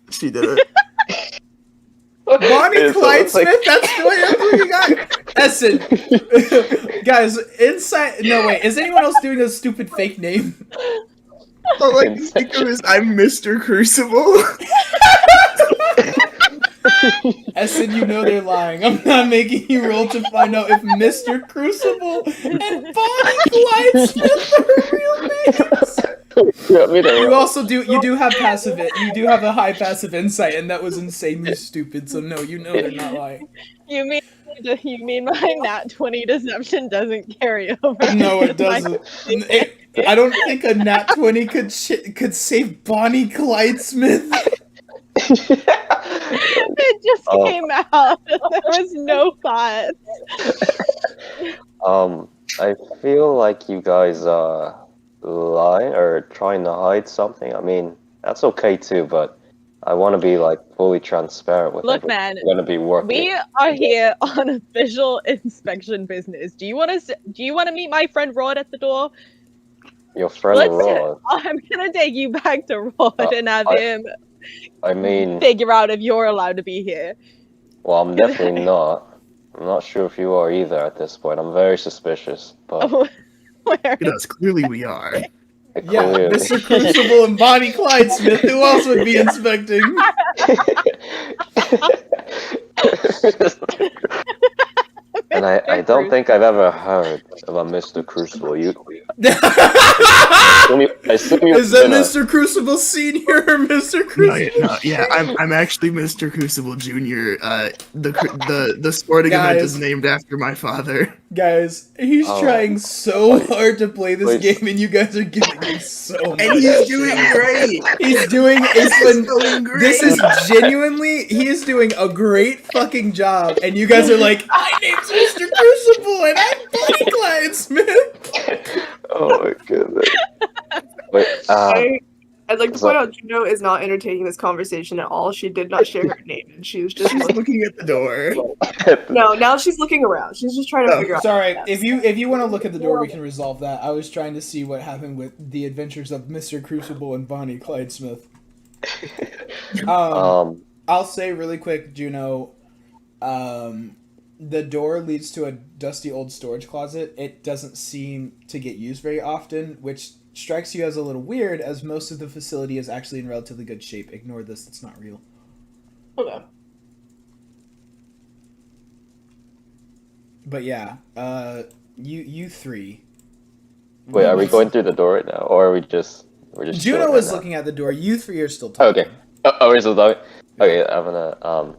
She did it. Bonnie It's Clyde almost like- Smith. That's who you got. Essen. Guys, inside. No wait. Is anyone else doing a stupid fake name? Oh, like, because I'm Mr. Crucible. Essen, you know they're lying. I'm not making you roll to find out if Mr. Crucible and Bonnie Clyde Smith are real names. You also do have passive. You do have a high passive insight, and that was insanely stupid. So no, you know they're not lying. You mean my nat 20 deception doesn't carry over? No, it doesn't. I don't think a nat 20 could save Bonnie Clyde Smith. It just came out. There was no thought. I feel like you guys are lying or trying to hide something. I mean, that's okay too, but I want to be like fully transparent with Look, everyone. man, I'm gonna be working. we are here on official inspection business. Do you want to meet my friend Rod at the door? Your friend Rod. I'm gonna take you back to Rod and have him I mean, figure out if you're allowed to be here. well, I'm definitely not. I'm not sure if you are either at this point. I'm very suspicious, but Where? Yes, clearly we are. Yeah, clearly. Mr. Crucible and Bonnie Clyde Smith. Who else would be inspecting? And I don't think I've ever heard of a Mr. Crucible. I assume Is that Mr. Crucible Senior or Mr. Crucible? No, yeah, I'm actually Mr. Crucible Junior. The sporting event Guys. is named after my father. Guys, he's Oh. trying so hard to play this Wait. game, and you guys are giving him so much. And he's doing great. He's doing a He's doing great. This is genuinely, he is doing a great fucking job, and you guys are like, my name's Mr. Crucible, and I'm Bonnie Clyde Smith. Oh my goodness. Wait, I'd like to So- point out Juno is not entertaining this conversation at all. She did not share her name, and she was just She's looking at the door. no. Now she's looking around. She's just trying to figure out. Sorry, if you want to look at the door, we can resolve that. I was trying to see what happened with the adventures of Mr. Crucible and Bonnie Clyde Smith. I'll say really quick, Juno, the door leads to a dusty old storage closet. It doesn't seem to get used very often, which strikes you as a little weird, as most of the facility is actually in relatively good shape. Ignore this, it's not real. Okay. But yeah, you three. Wait, are we going through the door right now, or are we just We're just Juno chilling is right now. looking at the door. You three are still talking. Okay. We're still talking? Okay, I'm gonna,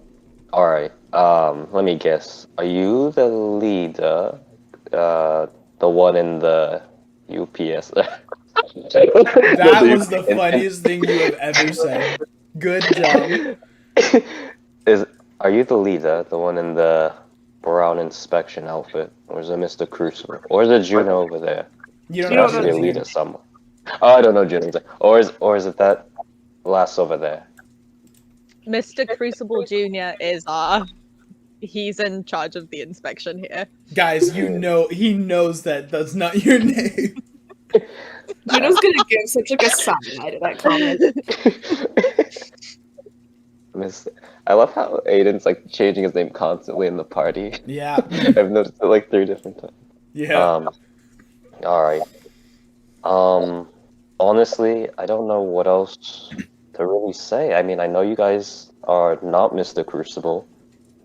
alright, let me guess. Are you the leader? The one in the UPS? That was the funniest thing you have ever said. Good job. Are you the leader? The one in the brown inspection outfit? Or is it Mr. Crucible? Or is it Juno over there? You don't There know has to be a Juno. leader somewhere. Oh, I don't know Juno. Or is it that lass over there? Mr. Crucible Jr. is he's in charge of the inspection here. Guys, you know he knows that that's not your name. Juno's gonna give such like a side eye to that comment. I love how Aiden's like changing his name constantly in the party. Yeah. I've noticed it like 3 different times. Yeah. Alright. Honestly, I don't know what else to really say. I mean, I know you guys are not Mr. Crucible,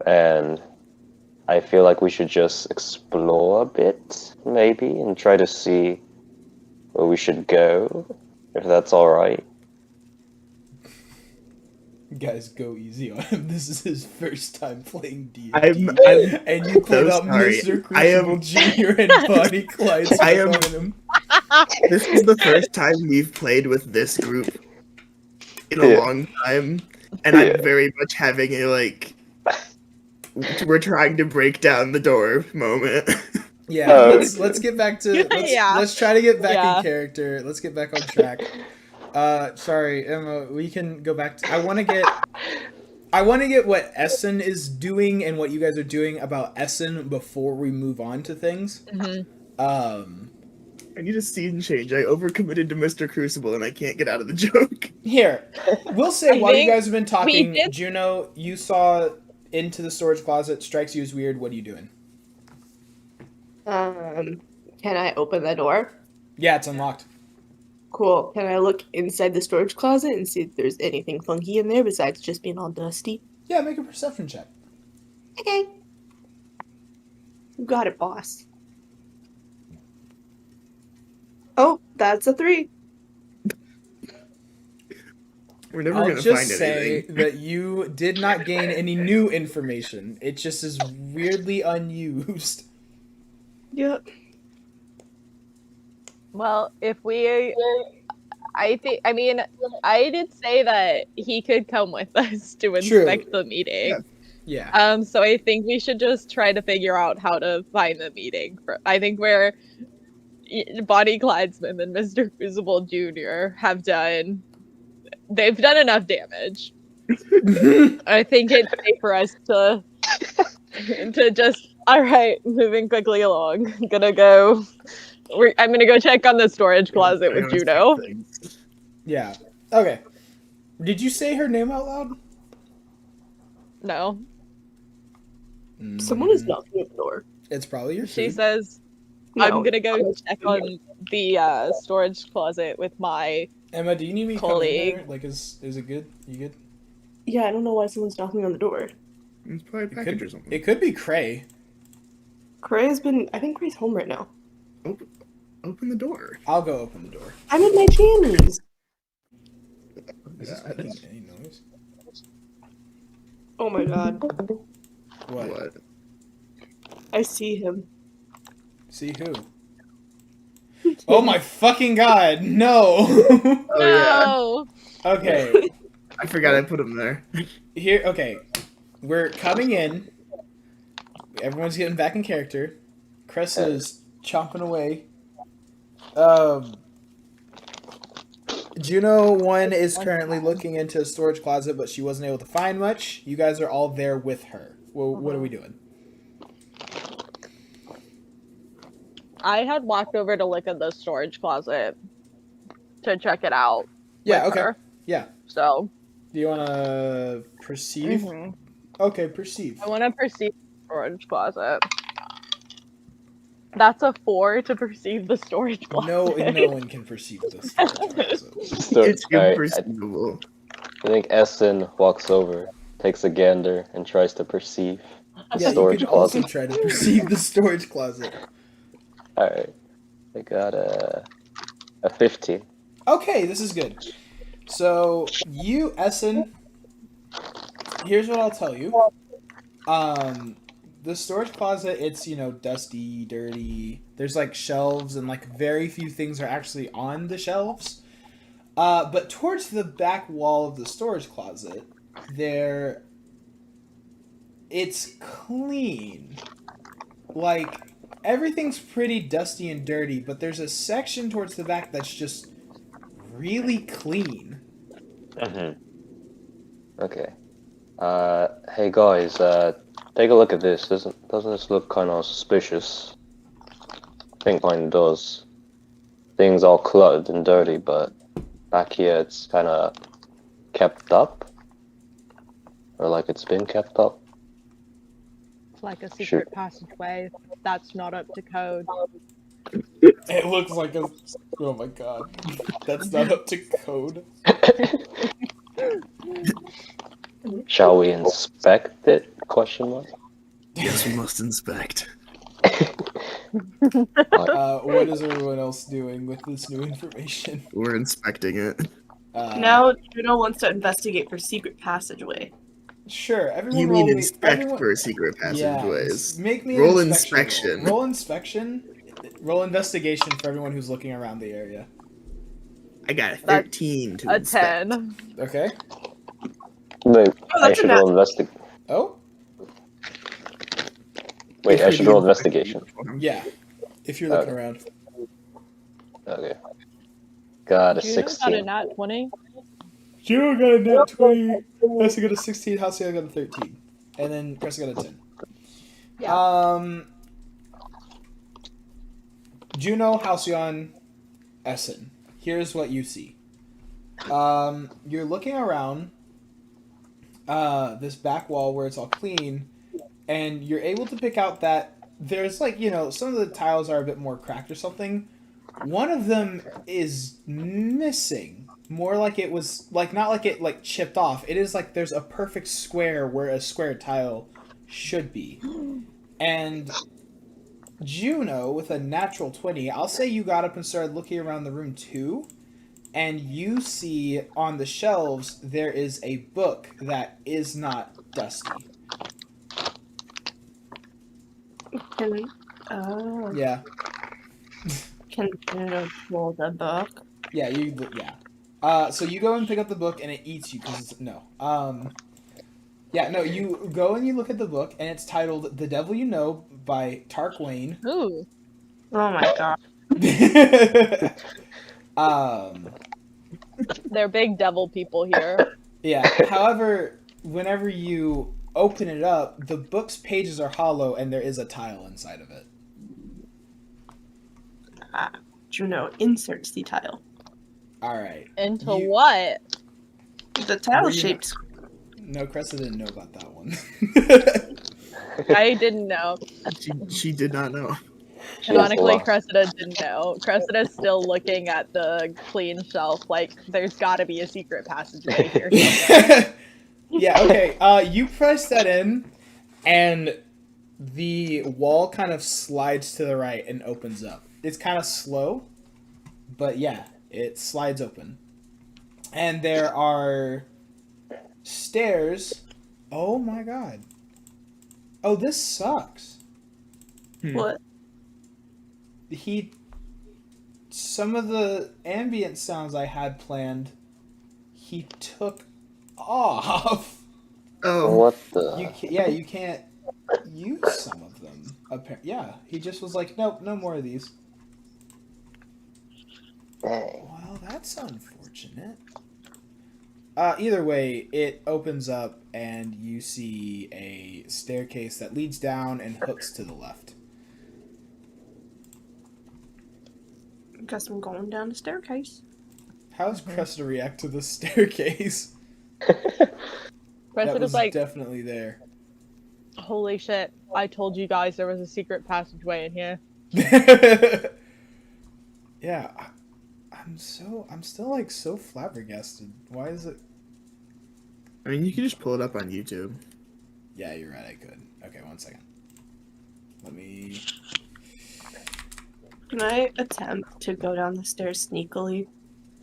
and I feel like we should just explore a bit, maybe, and try to see where we should go, if that's alright. Guys, go easy on him. This is his first time playing D&D. And you pulled so up sorry. Mr. Crucible Jr. and Bonnie Clyde on him. This is the first time we've played with this group in a long time, and I'm very much having a like we're trying to break down the door moment. Yeah, let's get back to Yeah. let's try to get back Yeah. in character. Let's get back on track. Sorry, Emma, we can go back to I want to get what Esen is doing and what you guys are doing about Esen before we move on to things. Mm-hmm. I need a scene change. I overcommitted to Mr. Crucible and I can't get out of the joke. Here, we'll say while you think guys have been talking, did- Juno, you saw into the storage closet, strikes you as weird. What are you doing? Can I open the door? Yeah, it's unlocked. Cool. Can I look inside the storage closet and see if there's anything funky in there besides just being all dusty? Yeah, make a perception check. Okay. You got it, boss. Oh, that's a 3. We're never I'll gonna just find say anything. that you did not gain any new information. It just is weirdly unused. Yep. Well, if we, I did say that he could come with us to inspect the meeting. Yeah. So I think we should just try to figure out how to find the meeting. I think where Bonnie Clydesman and Mr. Crucible Jr. they've done enough damage. I think it's safe for us to just, alright, moving quickly along. I'm gonna go check on the storage closet with Juno. Yeah. Okay. Did you say her name out loud? No. Someone is knocking at the door. It's probably your She food. says, No. I'm gonna go check on the storage closet with my Emma, do you need me to come in colleague. there? Like, is it good? You good? Yeah, I don't know why someone's knocking on the door. It's probably a package or something. It could be Cray. I think Gray's home right now. Open the door. I'll go open the door. I'm in my jammies. Is this making any noise? Oh my god. What? I see him. See who? Oh my fucking god, no! No! Okay, I forgot I put him there. okay. We're coming in. Everyone's getting back in character. Cressida's chomping away. Juno 1 is currently looking into a storage closet, but she wasn't able to find much. You guys are all there with her. Well, what are we doing? I had walked over to look at the storage closet to check it out. Yeah, with okay. her. Yeah. So. Do you want to perceive? Mhm. Okay, perceive. I want to perceive the storage closet. That's a 4 to perceive the storage closet. No one can perceive this. storage It's imperceivable. I think Esen walks over, takes a gander, and tries to perceive the Yeah, storage you can also closet. try to perceive the storage closet. Alright. I got a 15. Okay, this is good. So, you, Esen, here's what I'll tell you. The storage closet, it's, dusty, dirty. There's, like, shelves, and, like, very few things are actually on the shelves. But towards the back wall of the storage closet, it's clean. Like, everything's pretty dusty and dirty, but there's a section towards the back that's just really clean. Okay. Hey guys, take a look at this. Doesn't this look kind of suspicious? I think mine does. Things all cluttered and dirty, but back here it's kind of kept up, or like it's been kept up. It's like a secret passageway that's not up to code. It looks like a... Oh my god. That's not up to code. Shall we inspect it? Question mark. Yes, we must inspect. What is everyone else doing with this new information? We're inspecting it. Now Juno wants to investigate for secret passageway. Sure, everyone You roll mean me... inspect everyone... for secret passageways? Yeah, make me Roll an inspection. inspection. Roll inspection. Roll investigation for everyone who's looking around the area. I got a 13 to A inspect. 10. Okay. Wait, I that's should a roll investigation. Oh? Wait, I should roll investigation. Yeah. If you're looking around. Okay. Got a Juno got a 16. nat 20. Joe got a net 20. Hessa got a 16. Halcyon got a 13. And then Cressida got a 10. Yeah. Juno, Halcyon, Esen. Here's what you see. You're looking around this back wall where it's all clean, and you're able to pick out that there's, like, some of the tiles are a bit more cracked or something. One of them is missing. More like it was, like, not like it, like, chipped off. It is like there's a perfect square where a square tile should be. And Juno, with a natural 20, I'll say you got up and started looking around the room too, and you see on the shelves there is a book that is not dusty. Yeah. Can Juno pull the book? Yeah, so you go and pick up the book and it eats you because it's... No. You go and you look at the book and it's titled The Devil You Know by Tarquain. Ooh. Oh my god. They're big devil people here. Yeah. However, whenever you open it up, the book's pages are hollow and there is a tile inside of it. Juno inserts the tile. Alright. Into what? The tile shaped. No, Cressida didn't know about that one. I didn't know. She did not know. Canonically, Cressida didn't know. Cressida's still looking at the clean shelf like there's gotta be a secret passageway here. Yeah, okay. You press that in, and the wall kind of slides to the right and opens up. It's kind of slow, but yeah, it slides open. And there are stairs. Oh my god. Oh, this sucks. What? Some of the ambient sounds I had planned, he took off. Oh. What the? You can't use some of them. Yeah, he just was like, nope, no more of these. Dang. Well, that's unfortunate. Either way, it opens up and you see a staircase that leads down and hooks to the left. Guess I'm going down the staircase. How does Cressida react to the staircase? That Cressida's was like, definitely there. holy shit, I told you guys there was a secret passageway in here. Yeah, I'm still like so flabbergasted. Why is it? I mean, you can just pull it up on YouTube. Yeah, you're right, I could. Okay, 1 second. Let me... Can I attempt to go down the stairs sneakily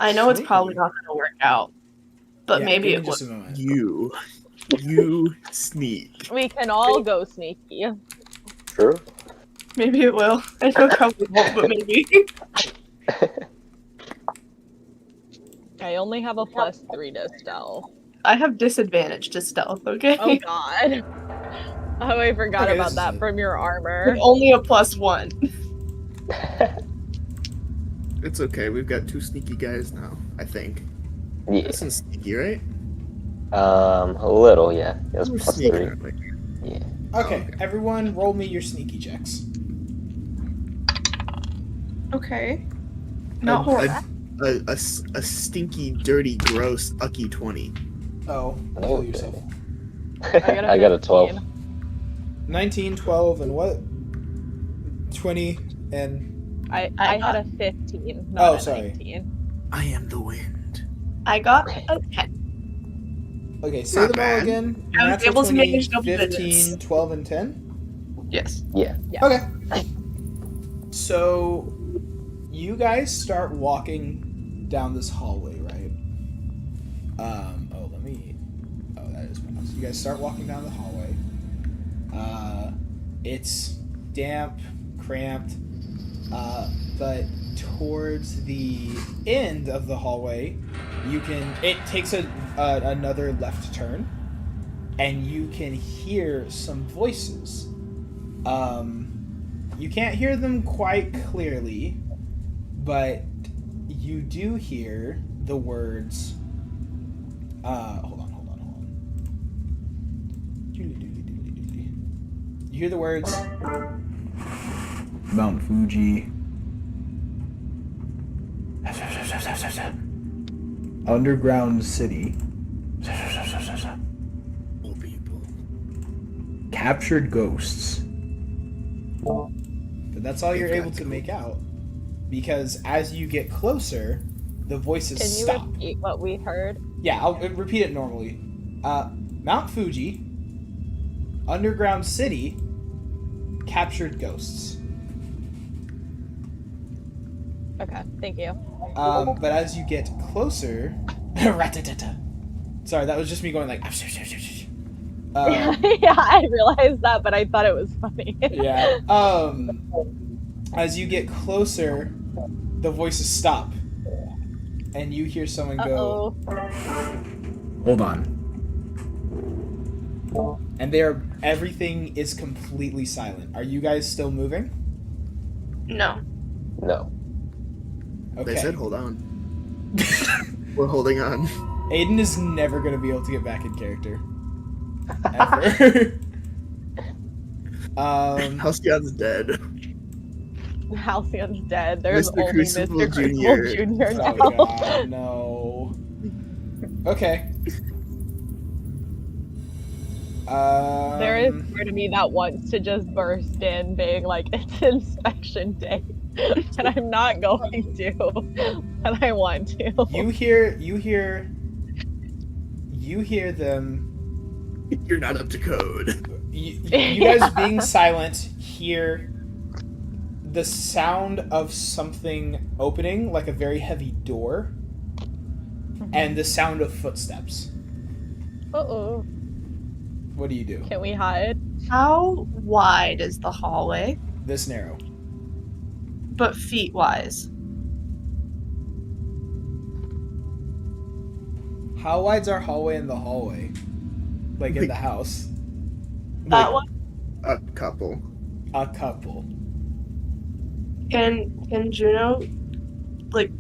I know it's Sneaky. probably not going to work out, but Yeah, maybe give it me just would. a moment. You sneak. We can all go sneaky. True. Maybe it will. I know it probably won't, but maybe. I only have a +3 to stealth. I have disadvantage to stealth, okay? Oh god. Oh, I forgot Okay, about this that is from your armor. With only a +1. It's okay. We've got 2 sneaky guys now, I think. Yeah. This is sneaky, right? A little, yeah. It was We're plus sneaky, 3. aren't we? Yeah. Okay, okay. everyone, roll me your sneaky checks. Okay. Not horrible. A stinky, dirty, gross, ucky 20. Oh, Oh, kill okay. yourself. I got a 12. 19, 12, and what? 20 and... I had a 15, Oh, not a sorry. 19. I am the wind. I got a 10. Okay, say Not them all bad. again. I was Natural able to 20, manage double 15, digits. 12, and 10? Yes. Yeah. Yeah. Okay. So, you guys start walking down this hallway, right? That is my house. You guys start walking down the hallway. It's damp, cramped, but towards the end of the hallway, it takes another left turn, and you can hear some voices. You can't hear them quite clearly, but you do hear the words. Hold on. You hear the words Mount Fuji, underground city, Oh, people. captured ghosts. But that's all you're able to make out, because as you get closer, the voices Can you stop. repeat what we heard? Yeah, I'll repeat it normally. Mount Fuji, underground city, captured ghosts. Okay, thank you. But as you get closer, ratatata. Sorry, that was just me going like. Yeah, I realized that, but I thought it was funny. Yeah. As you get closer, the voices stop, and you hear someone go, "Hold on." And everything is completely silent. Are you guys still moving? No. No. Okay. They said hold on. We're holding on. Aiden is never going to be able to get back in character. Ever. Halcyon's dead. Halcyon's dead. There's Mr. only Crucible Mr. Crucible Jr. Jr. now. Oh god, no. Okay. There is part of me that wants to just burst in, being like, "It's inspection day," and I'm not going to, but I want to. You hear them. You're not up to code. You guys being silent hear the sound of something opening, like a very heavy door, and the sound of footsteps. Uh-oh. What do you do? Can we hide? How wide is the hallway? This narrow. But feet-wise. How wide's our hallway in the hallway? Like in the house? That one? A couple. A couple. Can Juno, like,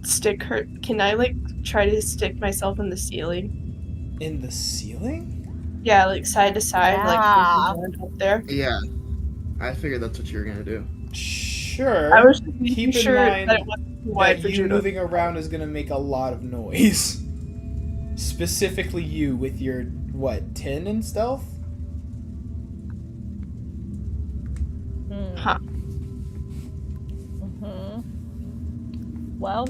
stick her... Can I, like, try to stick myself in the ceiling? In the ceiling? Yeah, like, side to side, Yeah. like, up there. Yeah. I figured that's what you were gonna do. Sure. I was just making Keep in sure mind that it wasn't too wide that for you Juno. moving around is gonna make a lot of noise. Specifically you with your, 10 in stealth? Huh. Well,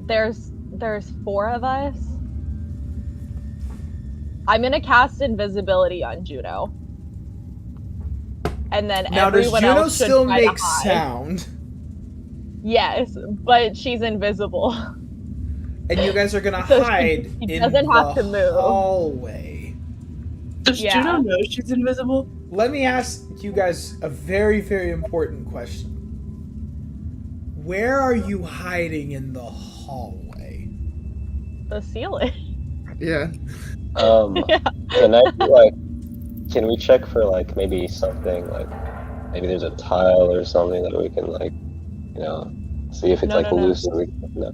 there's 4 of us. I'm gonna cast invisibility on Juno. and then Now, does everyone Juno else should still try to make hide. sound? Yes, but she's invisible. And you guys are gonna So hide she in doesn't the have to move. hallway. Does Yeah. Juno know she's invisible? Let me ask you guys a very, very important question. Where are you hiding in the hallway? The ceiling. Yeah. Can I do, like? Can we check for like maybe something like maybe there's a tile or something that we can like, see if it's No, like no, no. loose. Or no.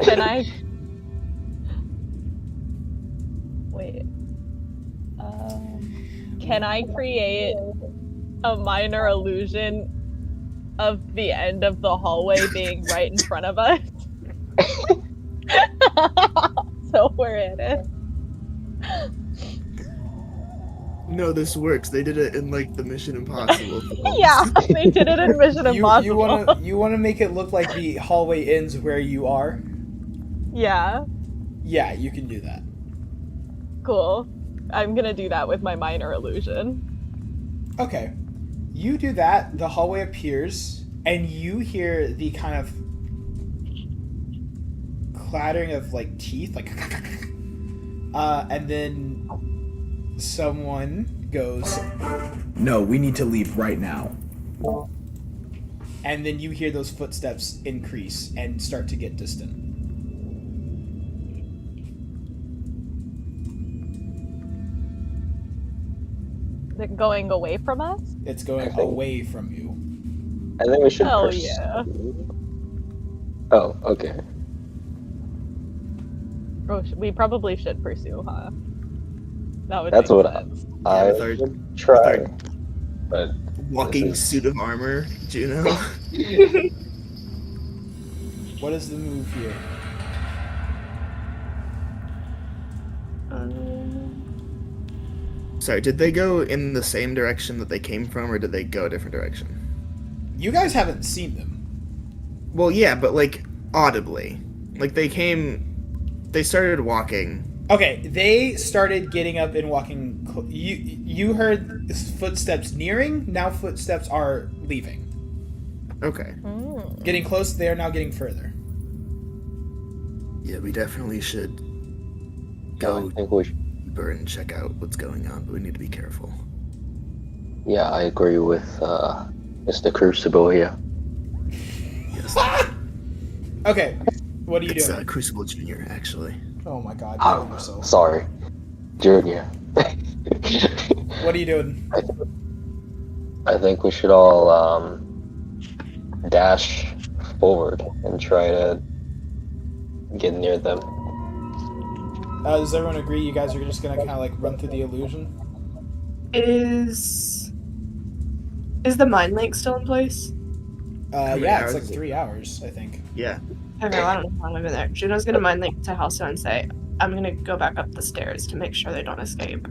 Can I? Wait. Can I create a minor illusion of the end of the hallway being right in front of us? So we're in it. No, this works. They did it in like the Mission Impossible films. Yeah, they did it in Mission Impossible. You wanna make it look like the hallway ends where you are? Yeah, Yeah, you can do that. cool. I'm gonna do that with my minor illusion. Okay. You do that, the hallway appears, and you hear the kind of clattering of like teeth, like and then someone goes, "No, we need to leave right now." And then you hear those footsteps increase and start to get distant. Is it going away from us? It's going I think- away from you. I think we should. Hell pursue- yeah. Oh, okay. Oh, we probably should pursue, huh? That would That's make what sense. I with our- would try, with but Walking This is- suit of armor, Juno. What is the move here? Sorry, did they go in the same direction that they came from, or did they go a different direction? You guys haven't seen them. Well, yeah, but like audibly. Like they started walking. Okay, they started getting up and walking. You heard footsteps nearing. Now footsteps are leaving. Okay. Getting close. They are now getting further. Yeah, we definitely should I go think we should. deeper and check out what's going on, but we need to be careful. Yeah, I agree with Mr. Crucible here. Yes. Okay, what are you It's doing? Crucible Jr., actually. Oh my God, Oh, kill yourself. sorry, Junior. What are you doing? I think we should all dash forward and try to get near them. Does everyone agree? You guys are just gonna kind of like run through the illusion? Is the mind link still in place? many Yeah, hours it's like is it? 3 hours, I think. Yeah. Okay, well, I don't know how long I've been there. Juno's gonna mind link to Halcyon and say, I'm gonna go back up the stairs to make sure they don't escape.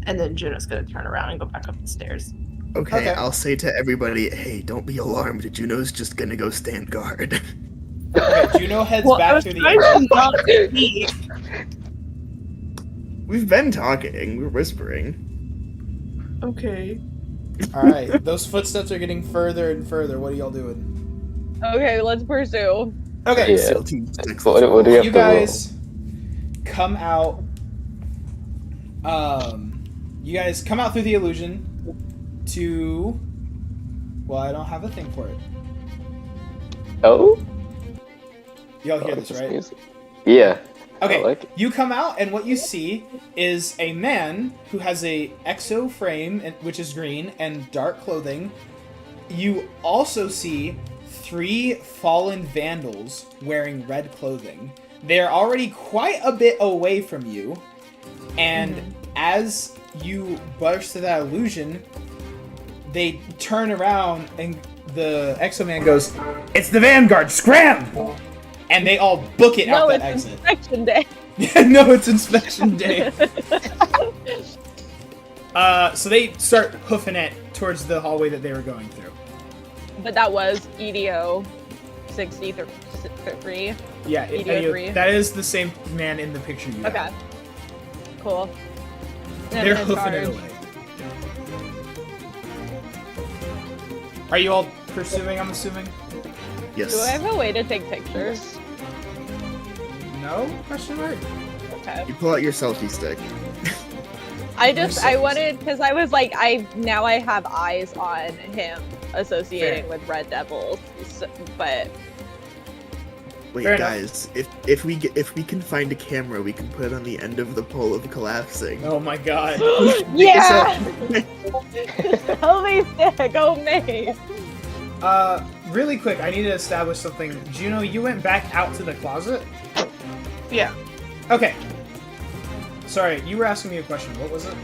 And then Juno's gonna turn around and go back up the stairs. Okay, Okay. I'll say to everybody, hey, don't be alarmed. Juno's just gonna go stand guard. Okay, Juno heads Well, I back was through the trying air. to not speak. We've been talking. We're whispering. Okay. Alright, those footsteps are getting further and further. What are y'all doing? Okay, let's pursue. Okay, Yeah. SEAL Team 6. What do you have you to roll? guys come out. You guys come out through the illusion to. Well, I don't have a thing for it. Oh? Y'all hear Oh, this, this right? music. Yeah. Okay, I like it. you come out, and what you see is a man who has a exo frame, which is green, and dark clothing. You also see 3 fallen vandals wearing red clothing. They're already quite a bit away from you, and as you burst through that illusion, they turn around, and the exo man goes, "It's the Vanguard, scram!" And they all book it out No, that it's exit. inspection day. No, it's inspection day. So they start hoofing it towards the hallway that they were going through. But that was EDO 63. Yeah, EDO 3. that is the same man in the picture you Okay. have. Cool. I'm They're gonna hoofing it charge. away. Are you all pursuing, I'm assuming? Yes. Do I have a way to take pictures? No? Question mark? Okay. You pull out your selfie stick. I wanted, because I was like, now I have eyes on him associating with Red Devils, but Wait, Fair guys, if we can find a camera, we can put it on the end of the pole of collapsing. Oh my god. yeah! Selfie stick, oh me! Really quick, I need to establish something. Juno, you went back out to the closet? Yeah. Okay. Sorry, you were asking me a question. What was it?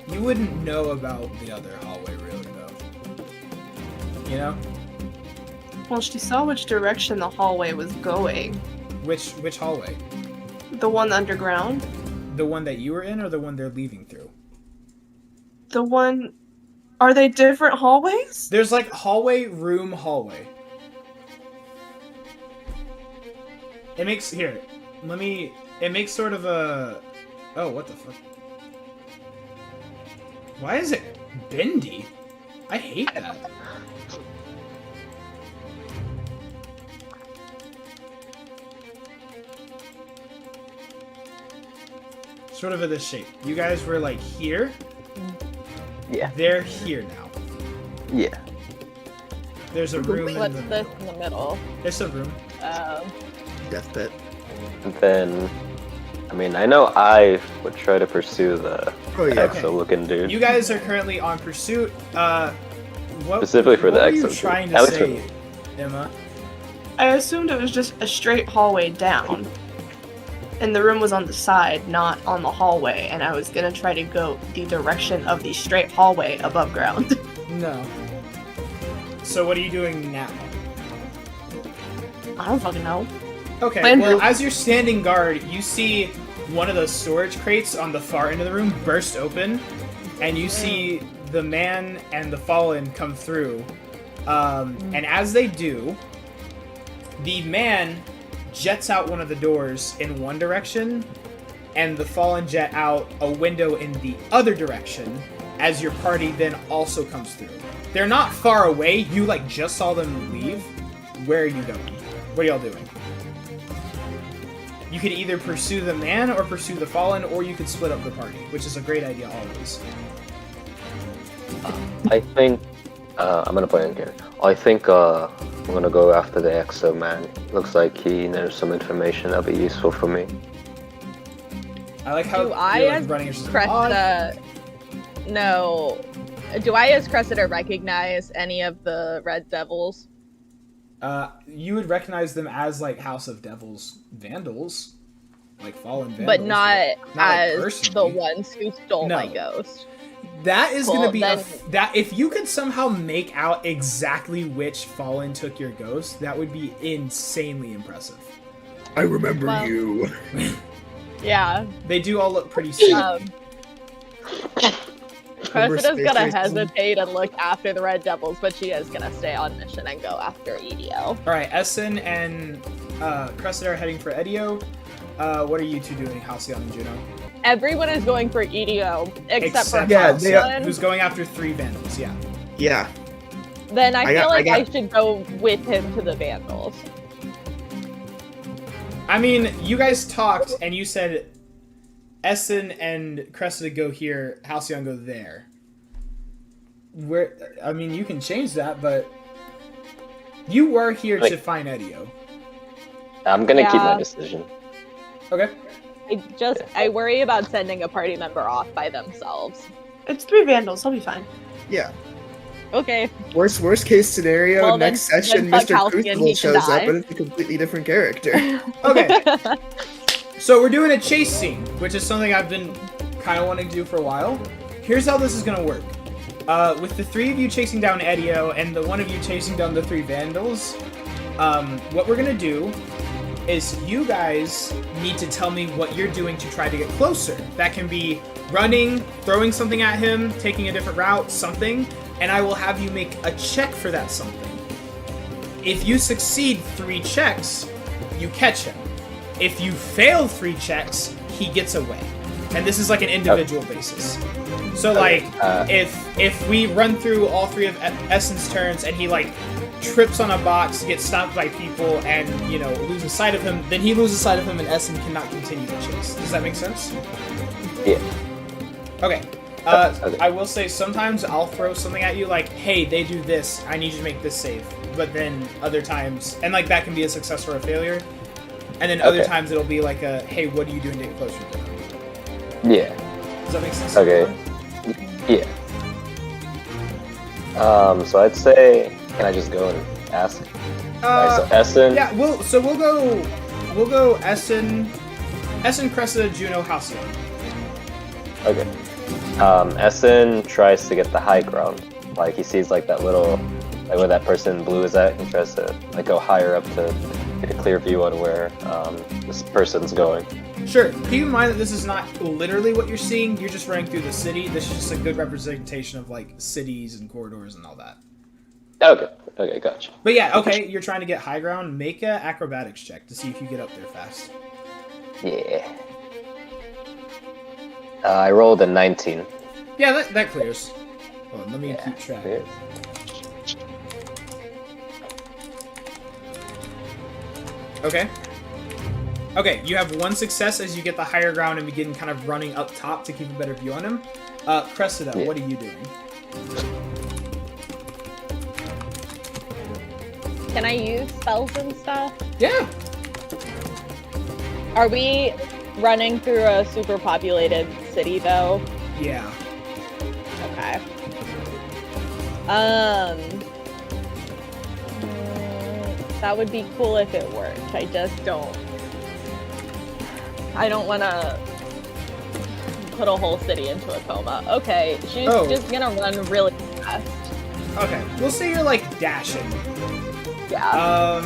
You wouldn't know about the other hallway, really, though. You know? Well, she saw which direction the hallway was going. Which hallway? The one underground? The one that you were in, or the one they're leaving through? The one... Are they different hallways? There's like hallway, room, hallway. It makes... Here. It makes sort of a... Oh, what the fuck? Why is it bendy? I hate that. Sort of of this shape. You guys were like here. Yeah. They're here now. Yeah. There's a room What's in the this middle. in the middle? There's a room. Death pit. And then, I mean, I know I would try to pursue the Oh yeah. Okay. exo-looking dude. You guys are currently on pursuit. What, Specifically for the what were you exo dude. trying to Alex say, would- Emma? I assumed it was just a straight hallway down. And the room was on the side, not on the hallway, and I was gonna try to go the direction of the straight hallway above ground. No. So what are you doing now? I don't fucking know. Okay, Plan well, B. as you're standing guard, you see one of the storage crates on the far end of the room burst open, and you see the man and the fallen come through. And as they do, the man jets out one of the doors in one direction, and the fallen jet out a window in the other direction, as your party then also comes through. They're not far away, you like just saw them leave. Where are you going? What are y'all doing? You could either pursue the man or pursue the fallen, or you could split up the party, which is a great idea always. I think I'm gonna play in here. I think I'm gonna go after the exo man. Looks like he knows some information that'll be useful for me. I like how Do I you're, like, as running is just Cressida... No. Do I as Cressida recognize any of the Red Devils? you would recognize them as like House of Devils vandals, like fallen vandals, But not not, like, as the personally. ones who stole my No. ghost. That is Cool, gonna be then- that if you could somehow make out exactly which fallen took your ghost, that would be insanely impressive. I remember Well- you. Yeah. They do all look pretty sick. Remember Cressida's Space gonna Racing? hesitate and look after the Red Devils, but she is gonna stay on mission and go after EDO. All right, Esen and Cressida are heading for Edio. What are you two doing, Halcyon and Juno? Everyone is going for EDO except for Yeah, Halcyon. they are- Who's going after 3 vandals? Yeah. Yeah. Then I feel like I got- should go with him to the Vandals. I mean, you guys talked and you said Esen and Cressida go here, Halcyon go there. Where? I mean, you can change that, but you were here to Like- find Edio. I'm gonna keep my Yeah. decision. Okay. I worry about sending a party member off by themselves. It's 3 vandals, I'll be fine. Yeah. Okay. Worst case scenario, Well, then- next session then fuck Mr. Halcyon, Crucible he can shows die. up and it's a completely different character. Okay. So we're doing a chase scene, which is something I've been kind of wanting to do for a while. Here's how this is gonna work. With the 3 of you chasing down Edio and the 1 of you chasing down the 3 vandals, what we're gonna do is you guys need to tell me what you're doing to try to get closer. That can be running, throwing something at him, taking a different route, something, and I will have you make a check for that something. If you succeed 3 checks, you catch him. If you fail 3 checks, he gets away. And this is like an individual basis. So like, if we run through all 3 of Esen's turns and he like trips on a box, gets stopped by people, and loses sight of him, then he loses sight of him, and Esen cannot continue the chase. Does that make sense? Yeah. Okay. Okay. I will say sometimes I'll throw something at you like, hey, they do this, I need you to make this save. But then other times, and like that can be a success or a failure. And then other times it'll be like a, hey, what are you doing to get closer to them? Yeah. Does that make sense? Okay. Yeah. So I'd say, can I just go and ask? Alright, so Esen. Yeah, we'll go Esen, Cressida, Juno, Halcyon. Okay. Esen tries to get the high ground. Like he sees like that little, like where that person in blue is at. He tries to like go higher up to get a clear view on where this person's going. Sure. Keep in mind that this is not literally what you're seeing. You're just running through the city. This is just a good representation of like cities and corridors and all that. Okay, gotcha. But yeah, okay, you're trying to get high ground. Make a acrobatics check to see if you get up there fast. Yeah. I rolled a 19. Yeah, that clears. Hold on, let me keep track. Clears. Okay. Okay, you have 1 success as you get the higher ground and begin kind of running up top to keep a better view on him. Cressida, what are you doing? Can I use spells and stuff? Yeah. Are we running through a super populated city though? Yeah. Okay. That would be cool if it worked. I just don't. I don't want to put a whole city into a coma. Okay, she's just gonna run really fast. Okay, we'll say you're like dashing. Yeah.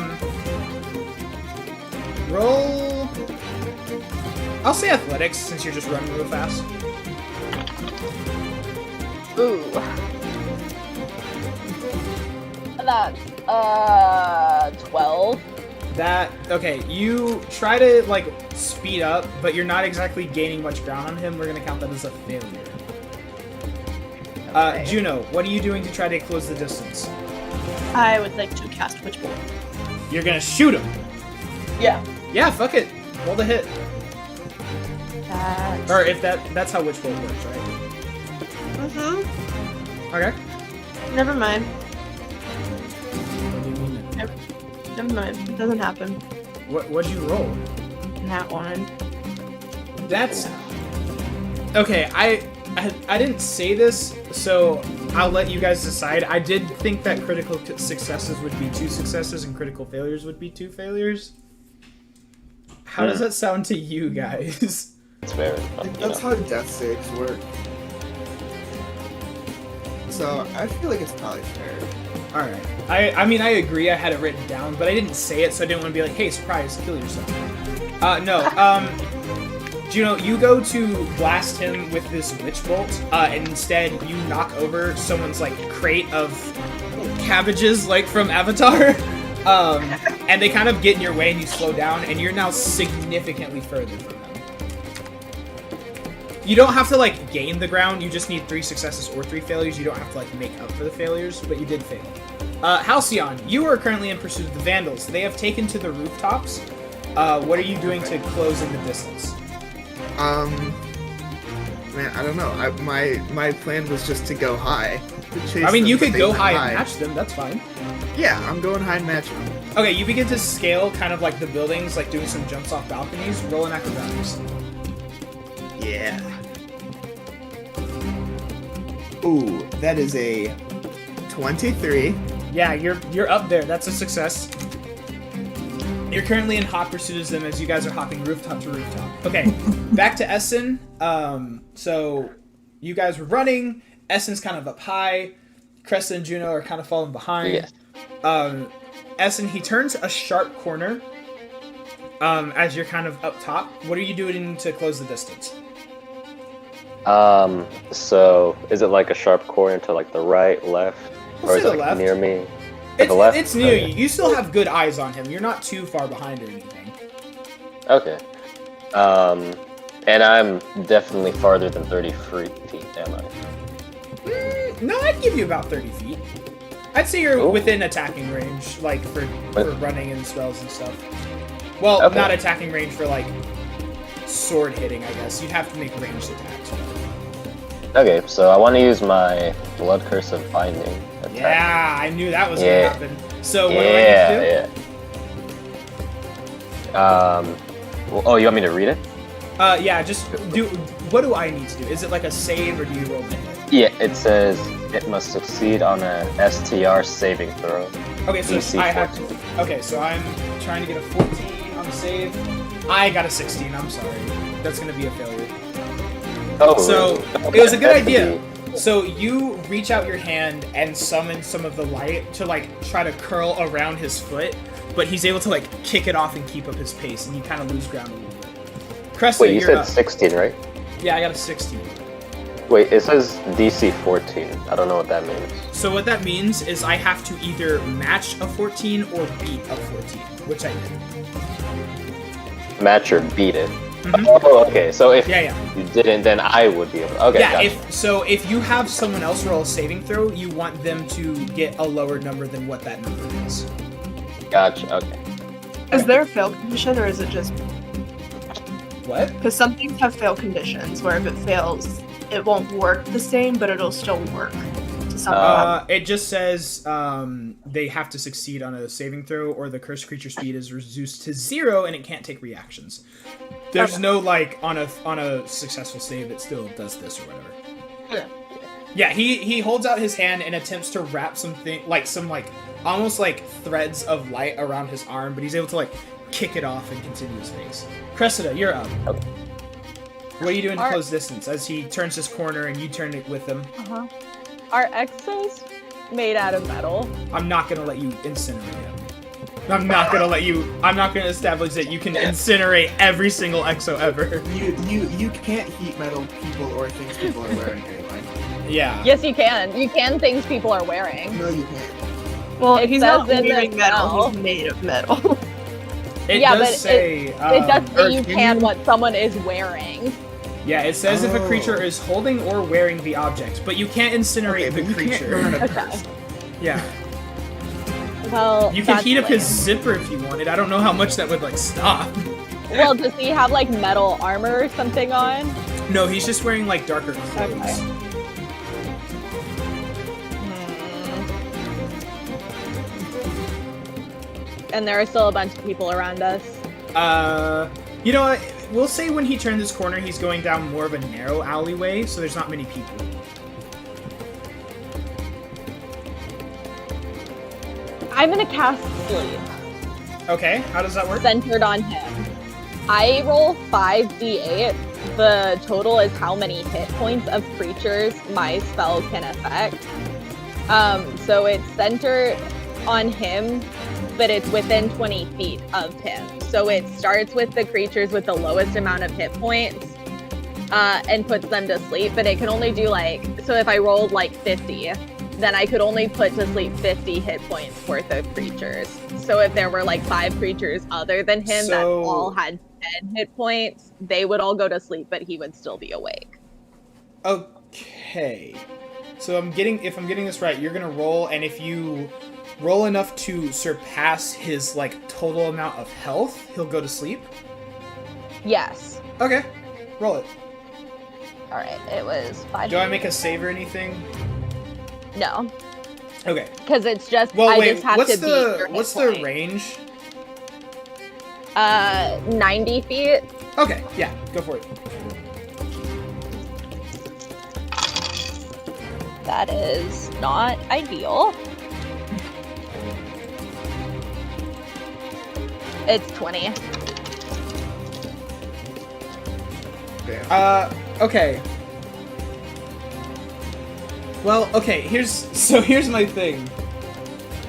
Roll. I'll say athletics since you're just running real fast. Ooh. That's 12. Okay, you try to like speed up, but you're not exactly gaining much ground on him. We're gonna count that as a failure. Okay. Juno, what are you doing to try to close the distance? I would like to cast Witch Bolt. You're gonna shoot him. Yeah. Yeah, fuck it. Roll the hit. That's... Or if that's how Witch Bolt works, right? Mm-hmm. Okay. Never mind. What do you mean? Never mind. It doesn't happen. What'd you roll? Nat 1. That's okay. I didn't say this, so I'll let you guys decide. I did think that critical successes would be 2 successes and critical failures would be 2 failures. How does that sound to you guys? It's very fun. That's how death saves work. So I feel like it's probably fair. All right. I mean, I agree. I had it written down, but I didn't say it, so I didn't want to be like, "Hey, surprise, kill yourself." No. Juno, you go to blast him with this witch bolt, and instead you knock over someone's like crate of cabbages, like from Avatar. And they kind of get in your way, and you slow down, and you're now significantly further from them. You don't have to like gain the ground. You just need 3 successes or 3 failures. You don't have to like make up for the failures, but you did fail. Halcyon, you are currently in pursuit of the Vandals. They have taken to the rooftops. What are you doing to close in the distance? Man, I don't know. My plan was just to go high. To chase I mean, them, you but could they go went high and match them. That's fine. Yeah, I'm going high and match them. Okay, you begin to scale kind of like the buildings, like doing some jumps off balconies. Roll an acrobatics. Yeah. Ooh, that is a 23. Yeah, you're up there. That's a success. You're currently in hot pursuit of them as you guys are hopping rooftop to rooftop. Okay, back to Esen. So you guys were running. Essen's kind of up high. Cressida and Juno are kind of falling behind. Yes. Esen, he turns a sharp corner as you're kind of up top. What are you doing to close the distance? So is it like a sharp corner to like the right, left, or is it like left. near me? the left? It's near you. You still have good eyes on him. You're not too far behind or anything. Okay. And I'm definitely farther than 30 feet, am I? No, I'd give you about 30 feet. I'd say you're within attacking range, like for running and spells and stuff. Well, Okay. not attacking range for like sword hitting, I guess. You'd have to make ranged attacks. Okay, so I want to use my Blood Curse of Binding attack. Yeah, I knew that was Yeah. gonna happen. So what do I need to do? Oh, you want me to read it? Yeah, just do. What do I need to do? Is it like a save or do you roll the hit? Yeah, it says it must succeed on a STR saving throw. Okay, so DC I have 14. to. Okay, so I'm trying to get a 14 on the save. I got a 16. I'm sorry. That's gonna be a failure. Oh, So really? it was a good That could idea. be- So you reach out your hand and summon some of the light to like try to curl around his foot, but he's able to like kick it off and keep up his pace, and you kind of lose ground a little bit. Cressida, Wait, you you're said up. 16, right? Yeah, I got a 16. Wait, it says DC 14. I don't know what that means. So what that means is I have to either match a 14 or beat a 14, which I did. Match or beat it. Mhm. Oh, okay. So if Yeah. you didn't, then I would be able to. Okay, Yeah, gotcha. if you have someone else roll a saving throw, you want them to get a lower number than what that number is. Gotcha, okay. Is there a fail condition or is it just What? because some things have fail conditions where if it fails, it won't work the same, but it'll still work to some level. It just says they have to succeed on a saving throw, or the cursed creature speed is reduced to 0, and it can't take reactions. There's no like on a successful save it still does this or whatever. Yeah, he holds out his hand and attempts to wrap something like almost like threads of light around his arm, but he's able to like kick it off and continue his pace. Cressida, you're up. Okay. What are you doing to Alright. close distance as he turns his corner and you turn it with him? Are exos made out of metal? I'm not gonna let you incinerate him. I'm not gonna establish that you can incinerate every single exo ever. You can't heat metal people or things people are wearing anyway. Yeah. Yes, you can. You can things people are wearing. No, you can't. Well, It he's says not in the wearing metal. spell. He's made of metal. It Yeah, does but say. It does or say you can what someone is wearing. Yeah, it says if a Oh. creature is holding or wearing the object, but you can't incinerate Okay, the but you can't creature. burn a Okay. person. Yeah. Well, You can that's heat up his lame. zipper if you wanted. I don't know how much that would like stop. Well, does he have like metal armor or something on? No, he's just wearing like darker clothes. Okay. And there are still a bunch of people around us. You know what? We'll say when he turns his corner, he's going down more of a narrow alleyway, so there's not many people. I'm gonna cast sleep, Okay, how does that work? centered on him. I roll 5d8. The total is how many hit points of creatures my spell can affect. So it's centered on him, but it's within 20 feet of him. So it starts with the creatures with the lowest amount of hit points and puts them to sleep, but it can only do like, so if I rolled like 50, then I could only put to sleep 50 hit points worth of creatures. So if there were like 5 creatures other than him that So- all had 10 hit points, they would all go to sleep, but he would still be awake. Okay. So if I'm getting this right, you're gonna roll, and if you roll enough to surpass his like total amount of health, he'll go to sleep. Yes. Okay, roll it. All right. It was 5. Do I make a save or anything? No, Okay. because it's just Well, I wait. just have What's to beat your hit what's the point. range? 90 feet. Okay, yeah, go for it. That is not ideal. It's 20. Okay. Well, okay, here's my thing.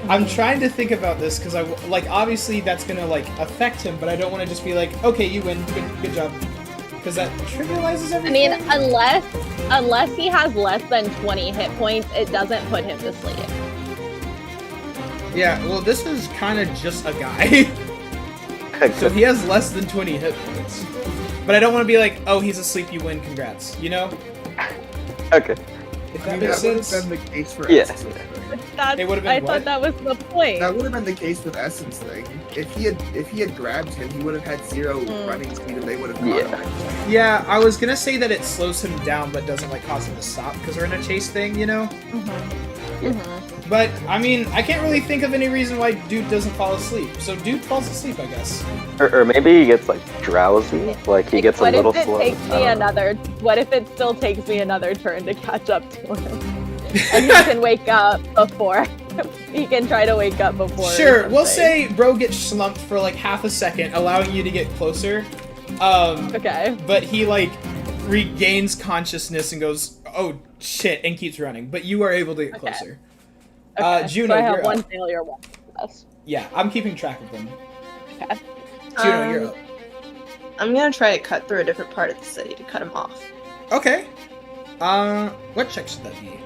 I'm trying to think about this because obviously that's gonna like affect him, but I don't want to just be like, okay, you win, good job, because that trivializes I everything. mean, unless he has less than 20 hit points, it doesn't put him to sleep. Yeah, well, this is kind of just a guy. So he has less than 20 hit points. But I don't want to be like, oh, he's asleep, you win, congrats. You know? Okay. If I that mean, makes that would have sense. been the case for Yeah. Essen's thing. It would've been I what? thought that was the point. That would have been the case with Essen's thing. If he had grabbed him, he would have had 0 running speed, and they would have Yeah. caught him. Yeah, I was gonna say that it slows him down, but doesn't like cause him to stop because we're in a chase thing, you know. But I mean, I can't really think of any reason why dude doesn't fall asleep. So dude falls asleep, I guess. Or maybe he gets like drowsy, like he gets a What little if it slow. takes me another? What if it still takes me another turn to catch up to him? And he can wake up before. He can try to wake up before. Sure, we'll something. say bro gets slumped for like half a second, allowing you to get closer. Okay. But he like regains consciousness and goes, "Oh shit," and keeps running. But you are able to get closer. Okay. Juno, so I have you're one up. failure, one success. Yeah, I'm keeping track of them. Okay. Juno, you're up. I'm gonna try to cut through a different part of the city to cut him off. Okay. What check should that be?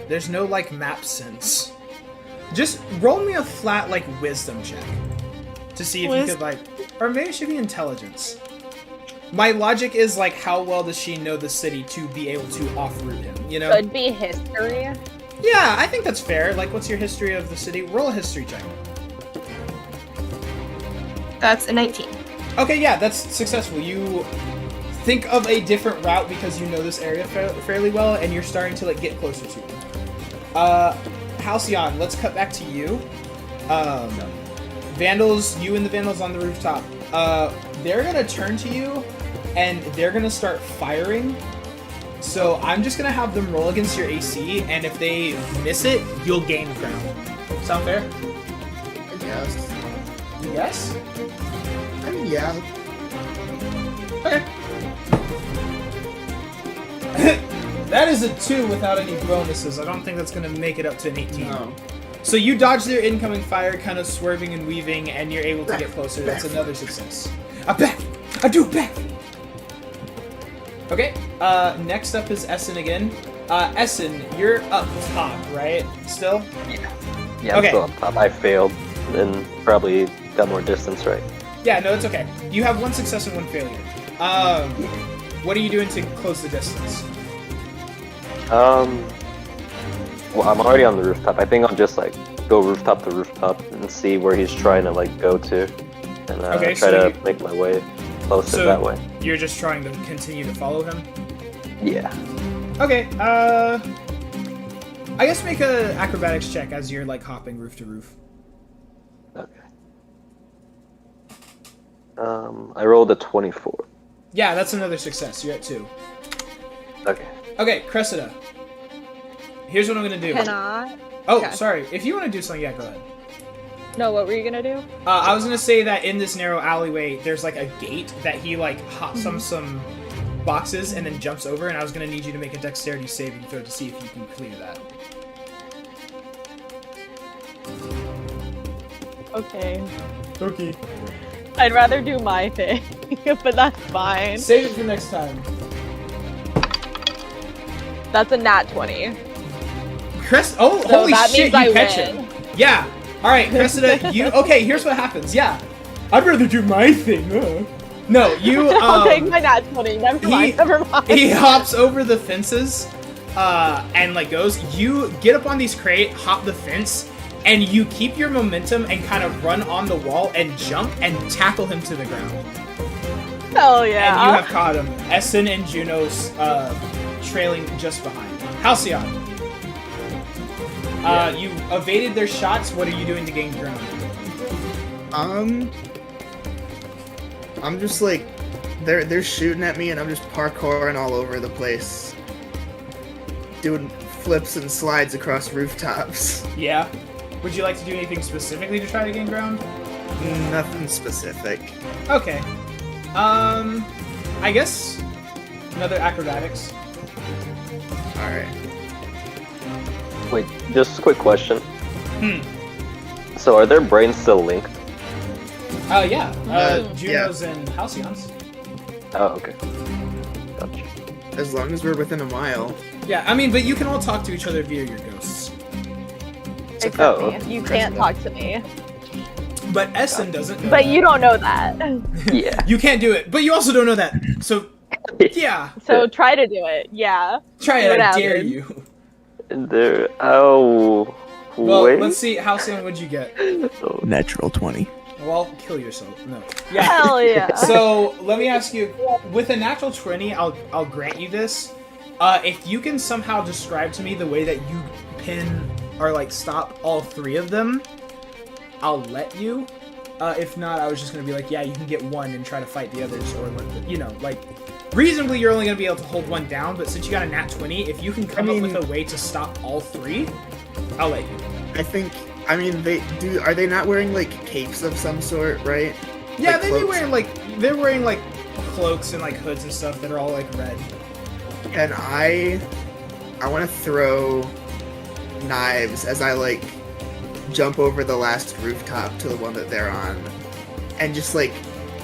There's no like map sense. Just roll me a flat like wisdom check to see if you could like, or maybe it should be intelligence. My logic is like, how well does she know the city to be able to off-route him? You know? Could be history. Yeah, I think that's fair. Like, what's your history of the city? Roll a history check. That's a 19. Okay, yeah, that's successful. You think of a different route because you know this area fairly well, and you're starting to like get closer to it. Halcyon, let's cut back to you. Vandals, you and the Vandals on the rooftop. They're gonna turn to you, and they're gonna start firing. So I'm just gonna have them roll against your AC, and if they miss it, you'll gain ground. Sound fair? I guess. Yes? I mean, yeah. Okay. That is a 2 without any bonuses. I don't think that's gonna make it up to an 18. No. So you dodge their incoming fire, kind of swerving and weaving, and you're able to get closer. That's another success. A back! I do back! Okay, next up is Esen again. Esen, you're up top, right? Still? Yeah, I'm Okay. still up top. I failed and probably got more distance, right? Yeah, no, it's okay. You have 1 success and 1 failure. What are you doing to close the distance? Well, I'm already on the rooftop. I think I'll just like go rooftop to rooftop and see where he's trying to like go to, and Okay, try so to make my way closer that way. You're just trying to continue to follow him? Yeah. Okay, I guess make a acrobatics check as you're like hopping roof to roof. Okay. I rolled a 24. Yeah, that's another success. You're at 2. Okay. Okay, Cressida. Here's what I'm gonna do. Can I? Oh, Okay. sorry. If you want to do something, yeah, go ahead. No, what were you gonna do? I was gonna say that in this narrow alleyway, there's like a gate that he like hops on some boxes and then jumps over, and I was gonna need you to make a dexterity saving throw to see if you can clear that. Okay. Okay. I'd rather do my thing, but that's fine. Save it for next time. That's a nat 20. Oh, So holy that shit! means You I catch win. him. Yeah. All right, Cressida. You okay? Here's what happens. Yeah. I'd rather do my thing. No, you. I'll take my nat 20. Never mind. Never mind. He hops over the fences, and like goes. You get up on these crate, hop the fence, and you keep your momentum and kind of run on the wall and jump and tackle him to the ground. Hell yeah. And you have caught him. Esen and Juno's trailing just behind. Halcyon. You evaded their shots. What are you doing to gain ground? I'm just like, they're shooting at me, and I'm just parkouring all over the place, doing flips and slides across rooftops. Yeah. Would you like to do anything specifically to try to gain ground? Nothing specific. Okay. I guess another acrobatics. All right. Wait, just a quick question. Hmm. So are their brains still linked? Yeah. Juno's and Halcyon's. Oh, okay. Gotcha. As long as we're within a mile. Yeah, I mean, but you can all talk to each other via your ghosts. Except Oh. me. You can't talk to me. But Esen doesn't know But that. you don't know that. Yeah. You can't do it, but you also don't know that. So, yeah. So try to do it. Yeah. Try See it, what I dare happens. you. There. Oh. Well, wait. let's see. Halcyon, what'd you get? Oh, Natural 20. Well, kill yourself. No. Yeah. Hell yeah. So let me ask you, with a natural 20, I'll grant you this. If you can somehow describe to me the way that you pin or like stop all three of them, I'll let you. If not, I was just gonna be like, yeah, you can get one and try to fight the others, or like, reasonably you're only gonna be able to hold one down. But since you got a nat 20, if you can come up with a way to stop all three, I'll let you. I think. I mean, are they not wearing like capes of some sort, right? Yeah, Like they'd be cloaks? they're wearing like cloaks and like hoods and stuff that are all like red. And I want to throw knives as I like jump over the last rooftop to the one that they're on, and just like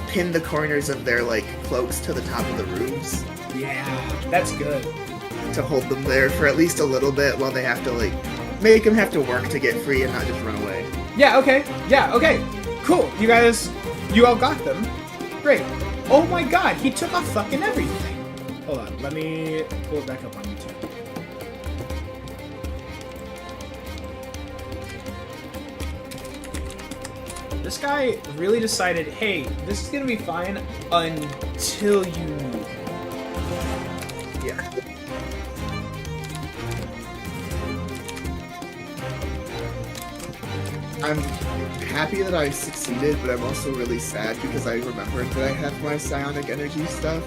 pin the corners of their like cloaks to the top of the roofs Yeah, that's good. to hold them there for at least a little bit while they have to like make them have to work to get free and not just run away. Yeah, okay. Yeah, okay. Cool. You all got them. Great. Oh my god, he took off fucking everything. Hold on, let me pull it back up on YouTube. This guy really decided, hey, this is gonna be fine until you move. Yeah. I'm happy that I succeeded, but I'm also really sad because I remembered that I had my psionic energy stuff.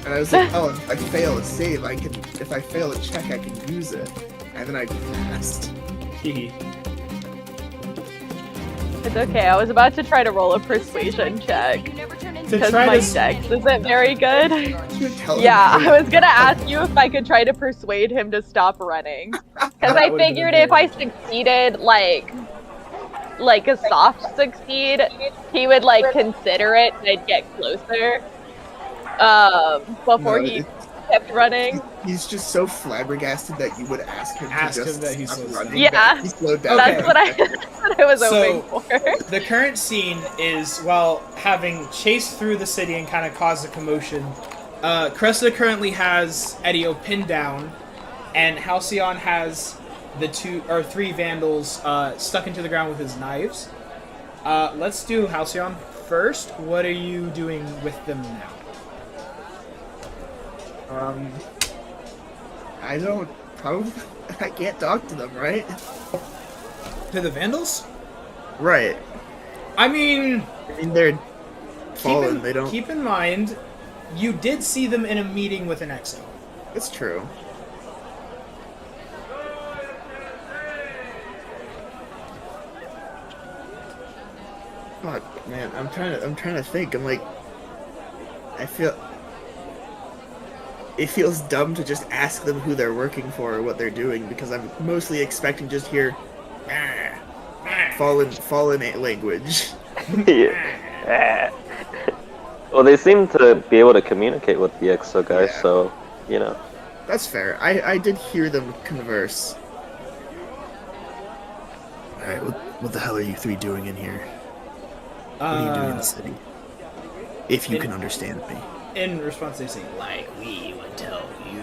And I was like, oh, if I fail a save, if I fail a check, I can use it. And then I passed. Hehe. It's okay. I was about to try to roll a persuasion check To because try my to dex isn't very good. Tell him Yeah, how I was gonna ask you if I could try to persuade him to stop running, because That I would've been figured very if I good. succeeded, like a soft succeed, he would like consider it and I'd get closer. Before No, he kept running. He's just so flabbergasted that you would ask him Ask to him just that he stop slows running. down. Yeah. that he slowed down. Okay. That's what I was So- hoping for. The current scene is, well, having chased through the city and kind of caused a commotion, Cressida currently has Edio pinned down, and Halcyon has the three vandals stuck into the ground with his knives. Let's do Halcyon first. What are you doing with them now? I can't talk to them, right? To the vandals? Right. I mean, They're fallen. They don't. keep in mind, you did see them in a meeting with an exo. It's true. Fuck, man. I'm trying to think. It feels dumb to just ask them who they're working for or what they're doing because I'm mostly expecting just hear fallen language. Yeah. Well, they seem to be able to communicate with the EXO guys, Yeah. so, you know. That's fair. I did hear them converse. Alright, what the hell are you three doing in here? What are you doing in the city? If you can understand me. In response, they say, like we would tell you.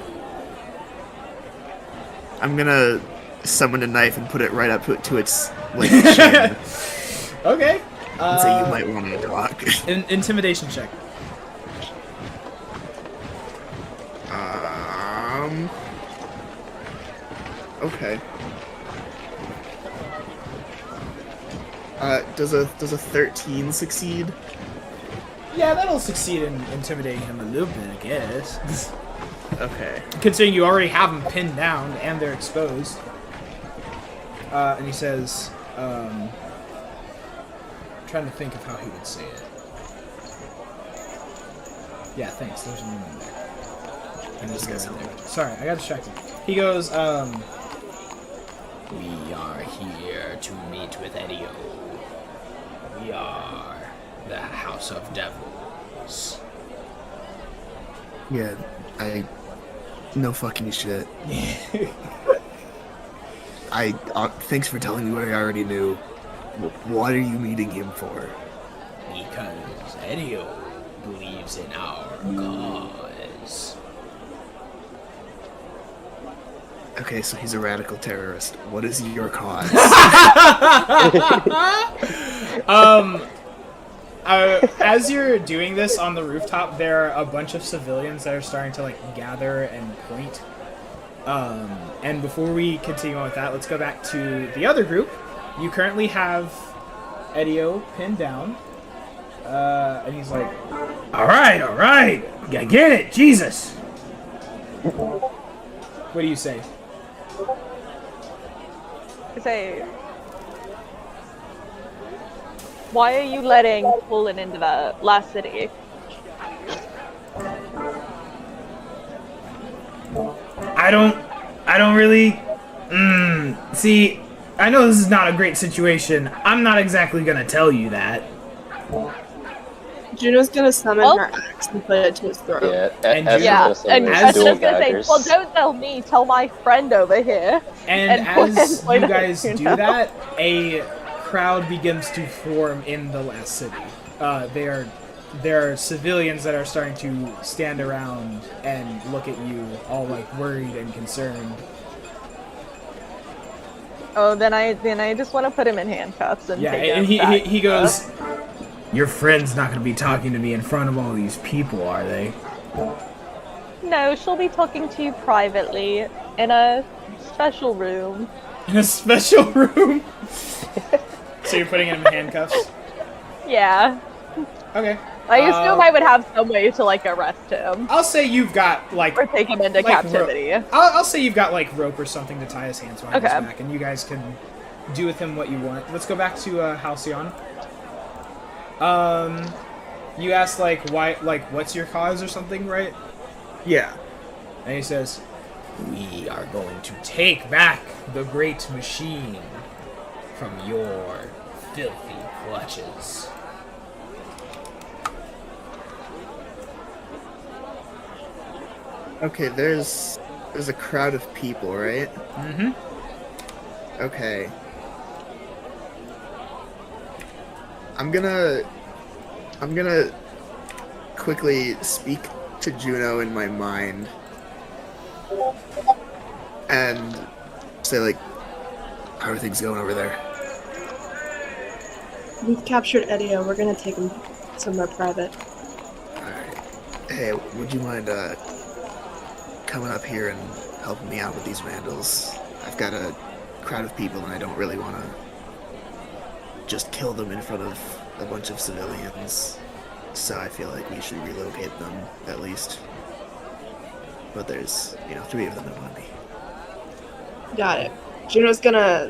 I'm gonna summon a knife and put it right up to its like chin Okay. and say you might want to talk. Intimidation check. Okay. Does a 13 succeed? Yeah, that'll succeed in intimidating him a little bit, I guess. Okay. Considering you already have them pinned down and they're exposed. And he says, I'm trying to think of how he would say it. Yeah, thanks. There's a woman there. And this guy's there. Sorry, I got distracted. He goes, we are here to meet with Edio. We are the House of Devils. Yeah, I... No fucking shit. Thanks for telling me what I already knew. What are you meeting him for? Because Edio believes in our cause. Okay, so he's a radical terrorist. What is your cause? As you're doing this on the rooftop, there are a bunch of civilians that are starting to like gather and point. And before we continue on with that, let's go back to the other group. You currently have Edio pinned down, and he's like, All right, I get it, Jesus. "What do you say?" Say, why are you letting Woolen into the last city? I don't really. See, I know this is not a great situation. I'm not exactly gonna tell you that. Juno's gonna summon Well- her axe and put it to his throat. Yeah, And Esen's Yeah, gonna summon and his I was dual just gonna say, daggers. well, don't tell me, tell my friend over here. And And as point you at guys Juno. do that, a crowd begins to form in the last city. There are civilians that are starting to stand around and look at you, all like worried and concerned. Oh, then I just want to put him in handcuffs and Yeah, take and him back. he goes, Your friend's not gonna be talking to me in front of all these people, are they? No, she'll be talking to you privately in a special room. in a special room. So you're putting him in handcuffs? Yeah, Okay. I assume I would have some way to like arrest him I'll say you've got like or take him into like captivity. I'll say you've got like rope or something to tie his hands behind Okay. his back, and you guys can do with him what you want. Let's go back to Halcyon. You asked like why, like what's your cause or something, right? Yeah. And he says, "We are going to take back the great machine from your filthy clutches." Okay, there's a crowd of people, right? Mm-hmm. Okay. I'm gonna quickly speak to Juno in my mind and say like, How are things going over there? We've captured Edio. We're gonna take him somewhere private. Alright. Hey, would you mind coming up here and helping me out with these vandals? I've got a crowd of people and I don't really want to just kill them in front of a bunch of civilians. So I feel like we should relocate them, at least. But there's, 3 of them in one of me. Got it. Juno's gonna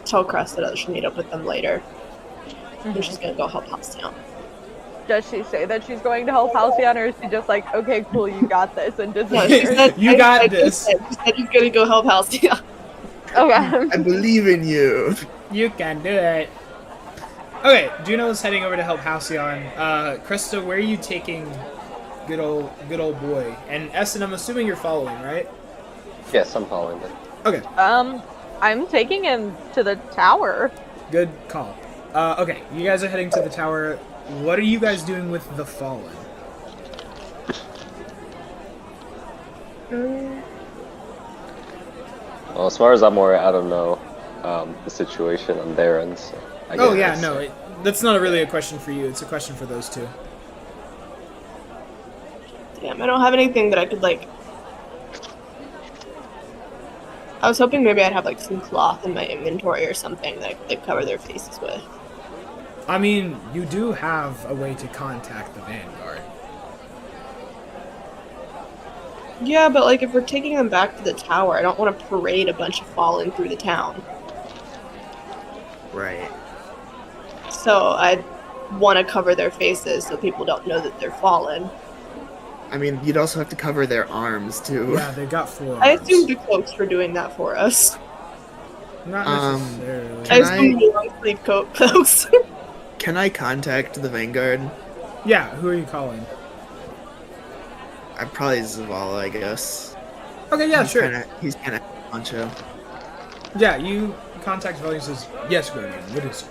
tell Cressida that she'll meet up with them later. And she's gonna go help Halcyon. Does she say that she's going to help Halcyon, or is she just like, okay, cool, you got this, and No, disappears? she said, You got this. She said she's gonna go help Halcyon. Okay. I believe in you. You can do it. Okay, Juno's heading over to help Halcyon. Cressida, where are you taking good old boy? And Esen, I'm assuming you're following, right? Yes, I'm following them. Okay, I'm taking him to the tower. good call. Okay, you guys are heading to the tower. What are you guys doing with the Fallen? Well, as far as I'm aware, I don't know the situation on their end. So I Oh guess- yeah, no, that's not really a question for you. It's a question for those two. Damn, I don't have anything that I could like. I was hoping maybe I'd have like some cloth in my inventory or something that I could like cover their faces with. I mean, you do have a way to contact the Vanguard. Yeah, but like if we're taking them back to the tower, I don't want to parade a bunch of fallen through the town. Right. So I want to cover their faces so people don't know that they're fallen. I mean, you'd also have to cover their arms too. Yeah, they got 4 I arms. assume the cloaks were doing that for us. Not Um, necessarily. I Can assume the long sleeve coat cloaks. Can I contact the Vanguard? Yeah, who are you calling? Probably Zavala, I guess. Okay, yeah, sure. He's kind of honcho. Yeah, you contact Valley and says, yes, Guardian, what is it?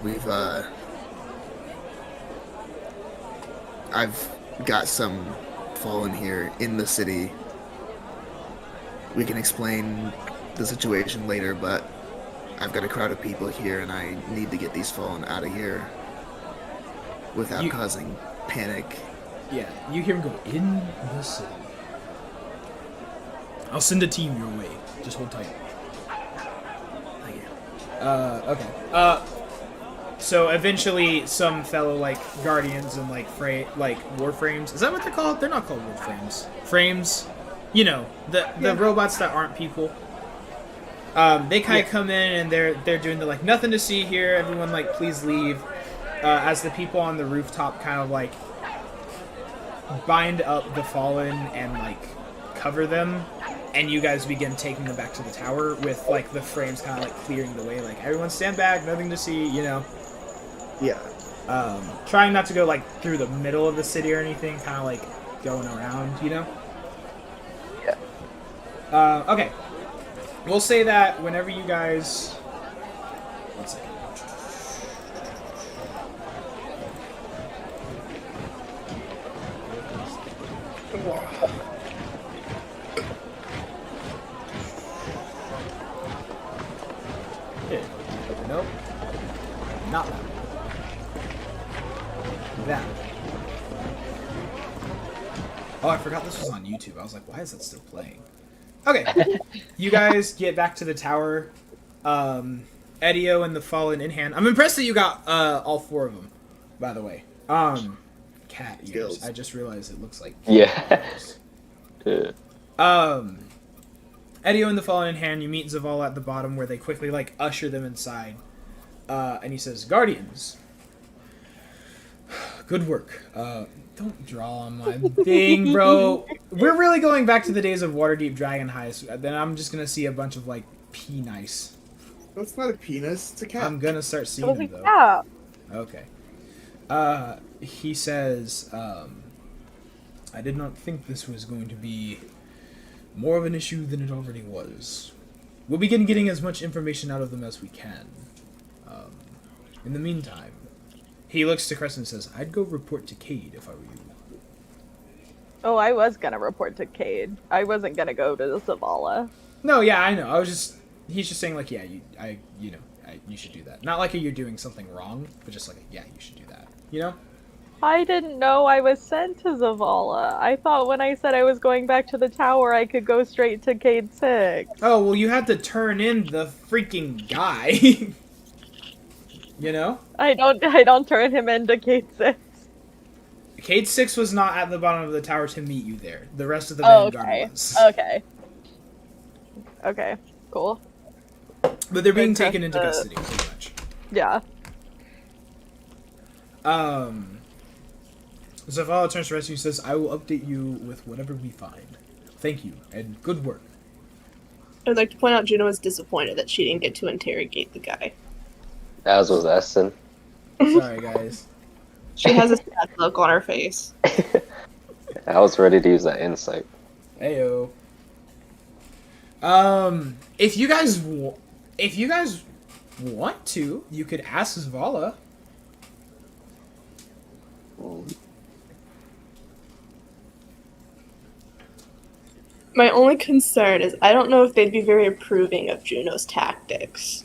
We've, I've got some fallen here in the city. We can explain the situation later, but I've got a crowd of people here and I need to get these fallen out of here without causing panic. Yeah, you hear him go, in the city. I'll send a team your way. Just hold tight. Thank you. Okay. So eventually some fellow, like, guardians and, like, warframes. Is that what they're called? They're not called warframes. Frames. You know, the robots that aren't people. They kind of come in and they're doing the, like, nothing to see here. Everyone, like, please leave. As the people on the rooftop kind of, like, bind up the fallen and, like, cover them. And you guys begin taking them back to the tower with, like, the frames kind of, like, clearing the way. Like, everyone stand back, nothing to see, you know. Yeah. Trying not to go, like, through the middle of the city or anything. Kind of, like, going around, you know. Yeah. Okay. We'll say that whenever you guys... One second. Nope. Not that. That. Oh, I forgot this was on YouTube. I was like, why is that still playing? Okay. You guys get back to the tower. Edio and the Fallen in hand. I'm impressed that you got all 4 of them, by the way. Cat ears. Skills. I just realized it looks like Yeah. ears. Edio and the Fallen in hand, you meet Zavala at the bottom where they quickly, like, usher them inside. And he says, Guardians, good work. Don't draw on my thing, bro. We're really going back to the days of Waterdeep Dragon Heist. Then I'm just gonna see a bunch of, like, penis. That's not a penis, it's a cat. I'm gonna start seeing them, though. Yeah. Okay. He says, I did not think this was going to be more of an issue than it already was. We'll begin getting as much information out of them as we can. In the meantime, he looks to Cressida and says, I'd go report to Cade if I were you. Oh, I was gonna report to Cade. I wasn't gonna go to the Zavala. No, yeah, I know. He's just saying, like, yeah, you should do that. Not like you're doing something wrong, but just like, yeah, you should do that. You know? I didn't know I was sent to Zavala. I thought when I said I was going back to the tower, I could go straight to Cade 6. Oh, well, you had to turn in the freaking guy. You know? I don't turn him into Cade 6. Cade 6 was not at the bottom of the tower to meet you there. The rest of the Vanguard was. Okay. Cool. But they're being taken into custody, pretty much. Yeah. Zavala turns to rescue and says, I will update you with whatever we find. Thank you, and good work. I'd like to point out Juno was disappointed that she didn't get to interrogate the guy. As was Esen. Sorry, guys. She has a sad look on her face. I was ready to use that insight. Heyo. If you guys want to, you could ask Zavala. My only concern is I don't know if they'd be very approving of Juno's tactics.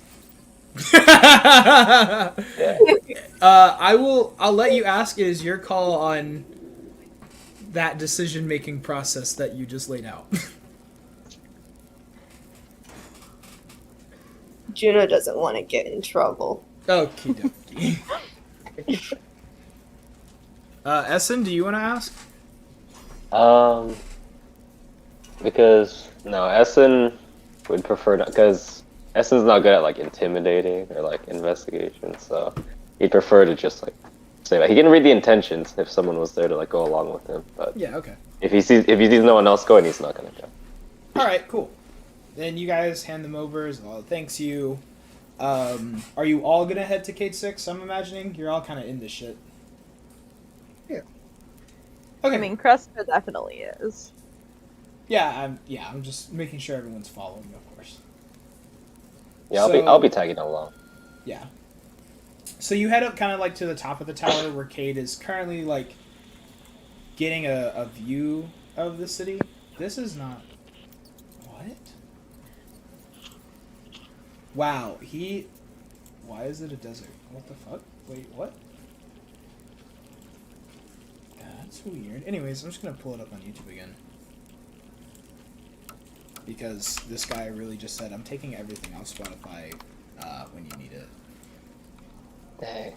I'll let you ask. It is your call on that decision-making process that you just laid out. Juno doesn't want to get in trouble. Okie dokie. Esen, do you want to ask? Because no, Esen would prefer not, because Essen's not good at like intimidating or like investigation, so he'd prefer to just like say that he can read the intentions if someone was there to like go along with him. But Yeah, okay. if he sees no one else going, he's not gonna go. All right, cool. Then you guys hand them over. As well. Thanks you. Are you all gonna head to Cade 6? I'm imagining you're all kind of in this shit. Yeah. Okay. I mean, Cressida definitely is. Yeah, I'm just making sure everyone's following, of course. Yeah, I'll be tagging along. Yeah. So you head up kind of like to the top of the tower where Cade is currently like getting a view of the city. This is not... What? Wow, why is it a desert? What the fuck? Wait, what? That's weird. Anyways, I'm just gonna pull it up on YouTube again. Because this guy really just said, I'm taking everything off Spotify when you need it. Dang.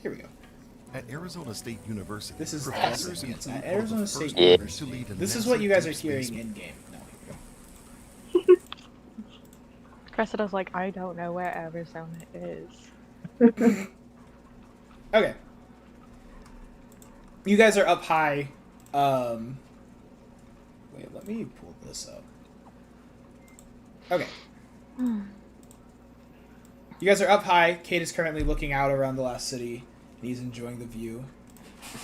Here we go. At Arizona State University, This is professors awesome. include At all Arizona the State first University. to lead a This is NASA what you guys are deep hearing space in game. No, here we go. Cressida's like, I don't know where Arizona is. Okay. You guys are up high. Wait, let me pull this up. Okay. You guys are up high. Cade is currently looking out around the last city. And he's enjoying the view.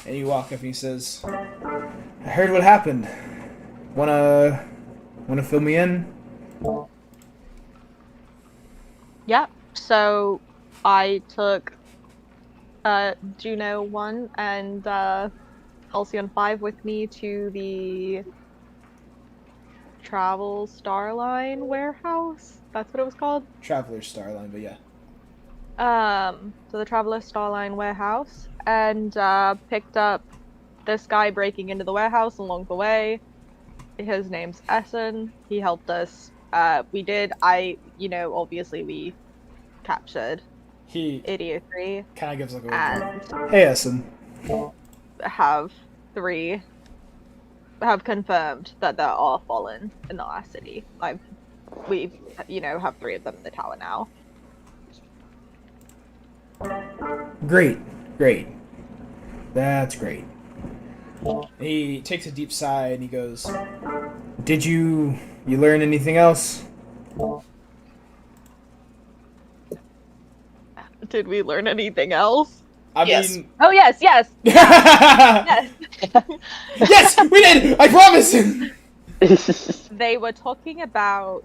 And you walk up and he says, I heard what happened. Wanna fill me in? Yeah, so I took Juno 1 and Halcyon 5 with me to the Travel Starline warehouse. That's what it was called. Traveler Starline, but yeah. To the Traveler Starline warehouse and picked up this guy breaking into the warehouse along the way. His name's Esen. He helped us. Obviously we captured Idiot 3. Kind of gives like a And hey, Esen. have confirmed that there are fallen in the last city. We have 3 of them in the tower now. Great. That's great. He takes a deep sigh and he goes, Did you learn anything else? Did we learn anything else? I yes. mean... Oh, yes. Yes, we did! I promise! They were talking about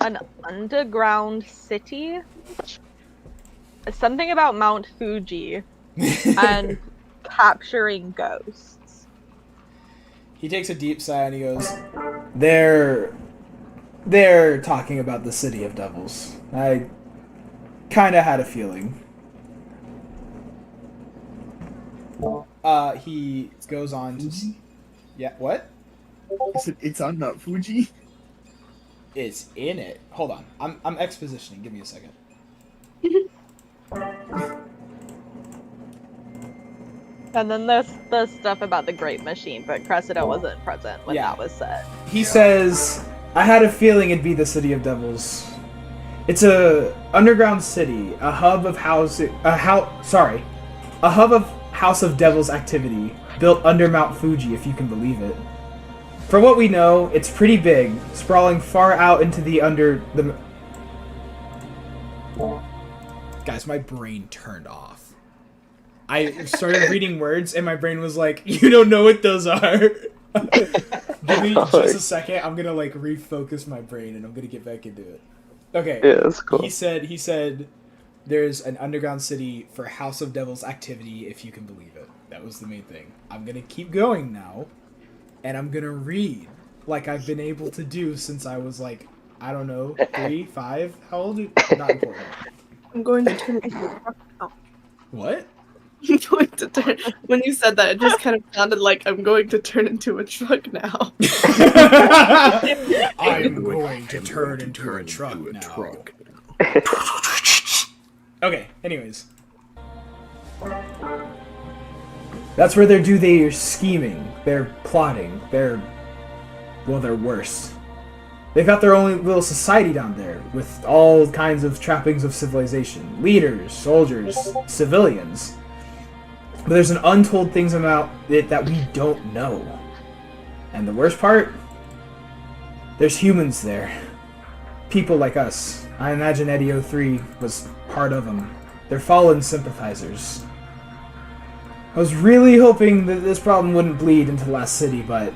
an underground city. Something about Mount Fuji. And capturing ghosts. He takes a deep sigh and he goes, They're talking about the City of Devils. I kinda had a feeling. He goes on to... Yeah, what? It's on Mount Fuji? It's in it. Hold on. I'm expositioning. Give me a second. And then there's the stuff about the Great Machine, but Cressida wasn't present when that was said. He says, I had a feeling it'd be the City of Devils. It's a underground city, a hub of House of Devils activity, built under Mount Fuji, if you can believe it. For what we know, it's pretty big, sprawling far out into the Guys, my brain turned off. I started reading words and my brain was like, you don't know what those are. Give me just a second. I'm gonna refocus my brain and I'm gonna get back into it. Okay. Yeah, that's cool. He said there's an underground city for House of Devils activity, if you can believe it. That was the main thing. I'm gonna keep going now, and I'm gonna read like I've been able to do since I was I don't know, 3, 5. How old? Not important. I'm going to turn into a truck now. What? I'm going to turn. When you said that, it just kind of sounded like I'm going to turn into a truck now. I'm going to turn into a truck now. Okay, anyways. That's where they're scheming. They're plotting. They're worse. They've got their own little society down there with all kinds of trappings of civilization. Leaders, soldiers, civilians. But there's an untold things about it that we don't know. And the worst part? There's humans there. People like us. I imagine Eddie 03 was part of them. They're fallen sympathizers. I was really hoping that this problem wouldn't bleed into the last city, but...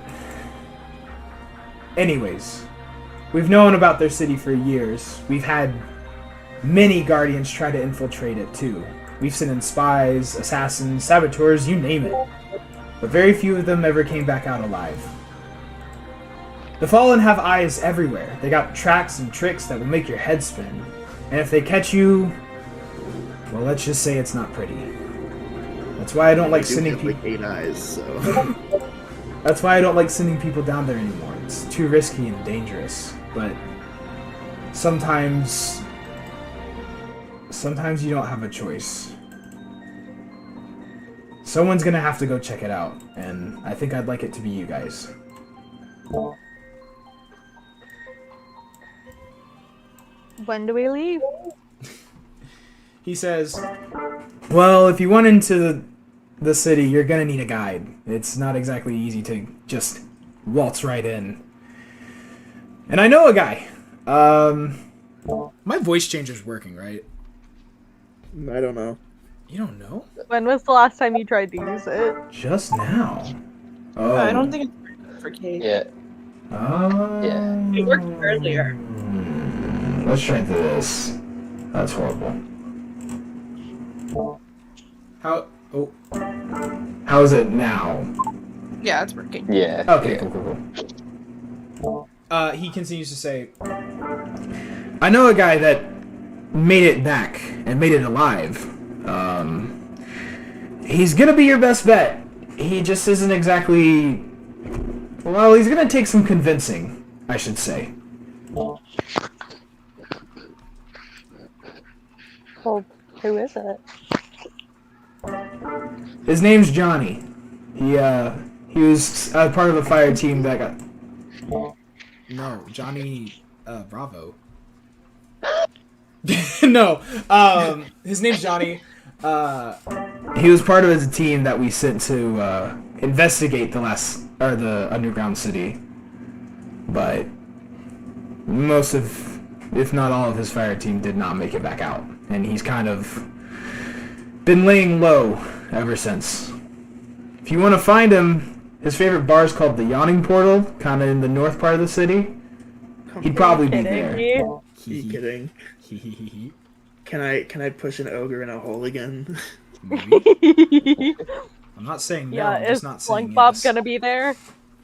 Anyways, we've known about their city for years. We've had many Guardians try to infiltrate it, too. We've sent in spies, assassins, saboteurs, you name it. But very few of them ever came back out alive. The Fallen have eyes everywhere. They got tracks and tricks that will make your head spin. And if they catch you... well, let's just say it's not pretty. That's why I don't like sending people... like 8 eyes, so... That's why I don't like sending people down there anymore. It's too risky and dangerous. But... sometimes you don't have a choice. Someone's gonna have to go check it out, and I think I'd like it to be you guys. When do we leave? He says, well, if you want into the city, you're gonna need a guide. It's not exactly easy to just waltz right in. And I know a guy. My voice changer's working, right? I don't know. You don't know? When was the last time you tried to use it? Just now. Oh. I don't think it's for Kate. Yeah. Yeah. It worked earlier. Let's try this. That's horrible. How is it now? Yeah, it's working. Yeah. Okay, yeah. cool. He continues to say, I know a guy that made it back and made it alive. He's gonna be your best bet. He just isn't exactly... well, he's gonna take some convincing, I should say. Well, who is it? His name's Johnny. He was part of a fire team that got... No, Johnny, Bravo. No, his name's Johnny. He was part of a team that we sent to investigate the underground city, but most of, if not all of his fire team did not make it back out, and he's kind of been laying low ever since. If you want to find him, his favorite bar is called the Yawning Portal, kind of in the north part of the city. He'd probably be there. Are you kidding? Can I push an ogre in a hole again? Maybe. I'm not saying no. Yeah, I'm just not saying Bob yes. gonna be there?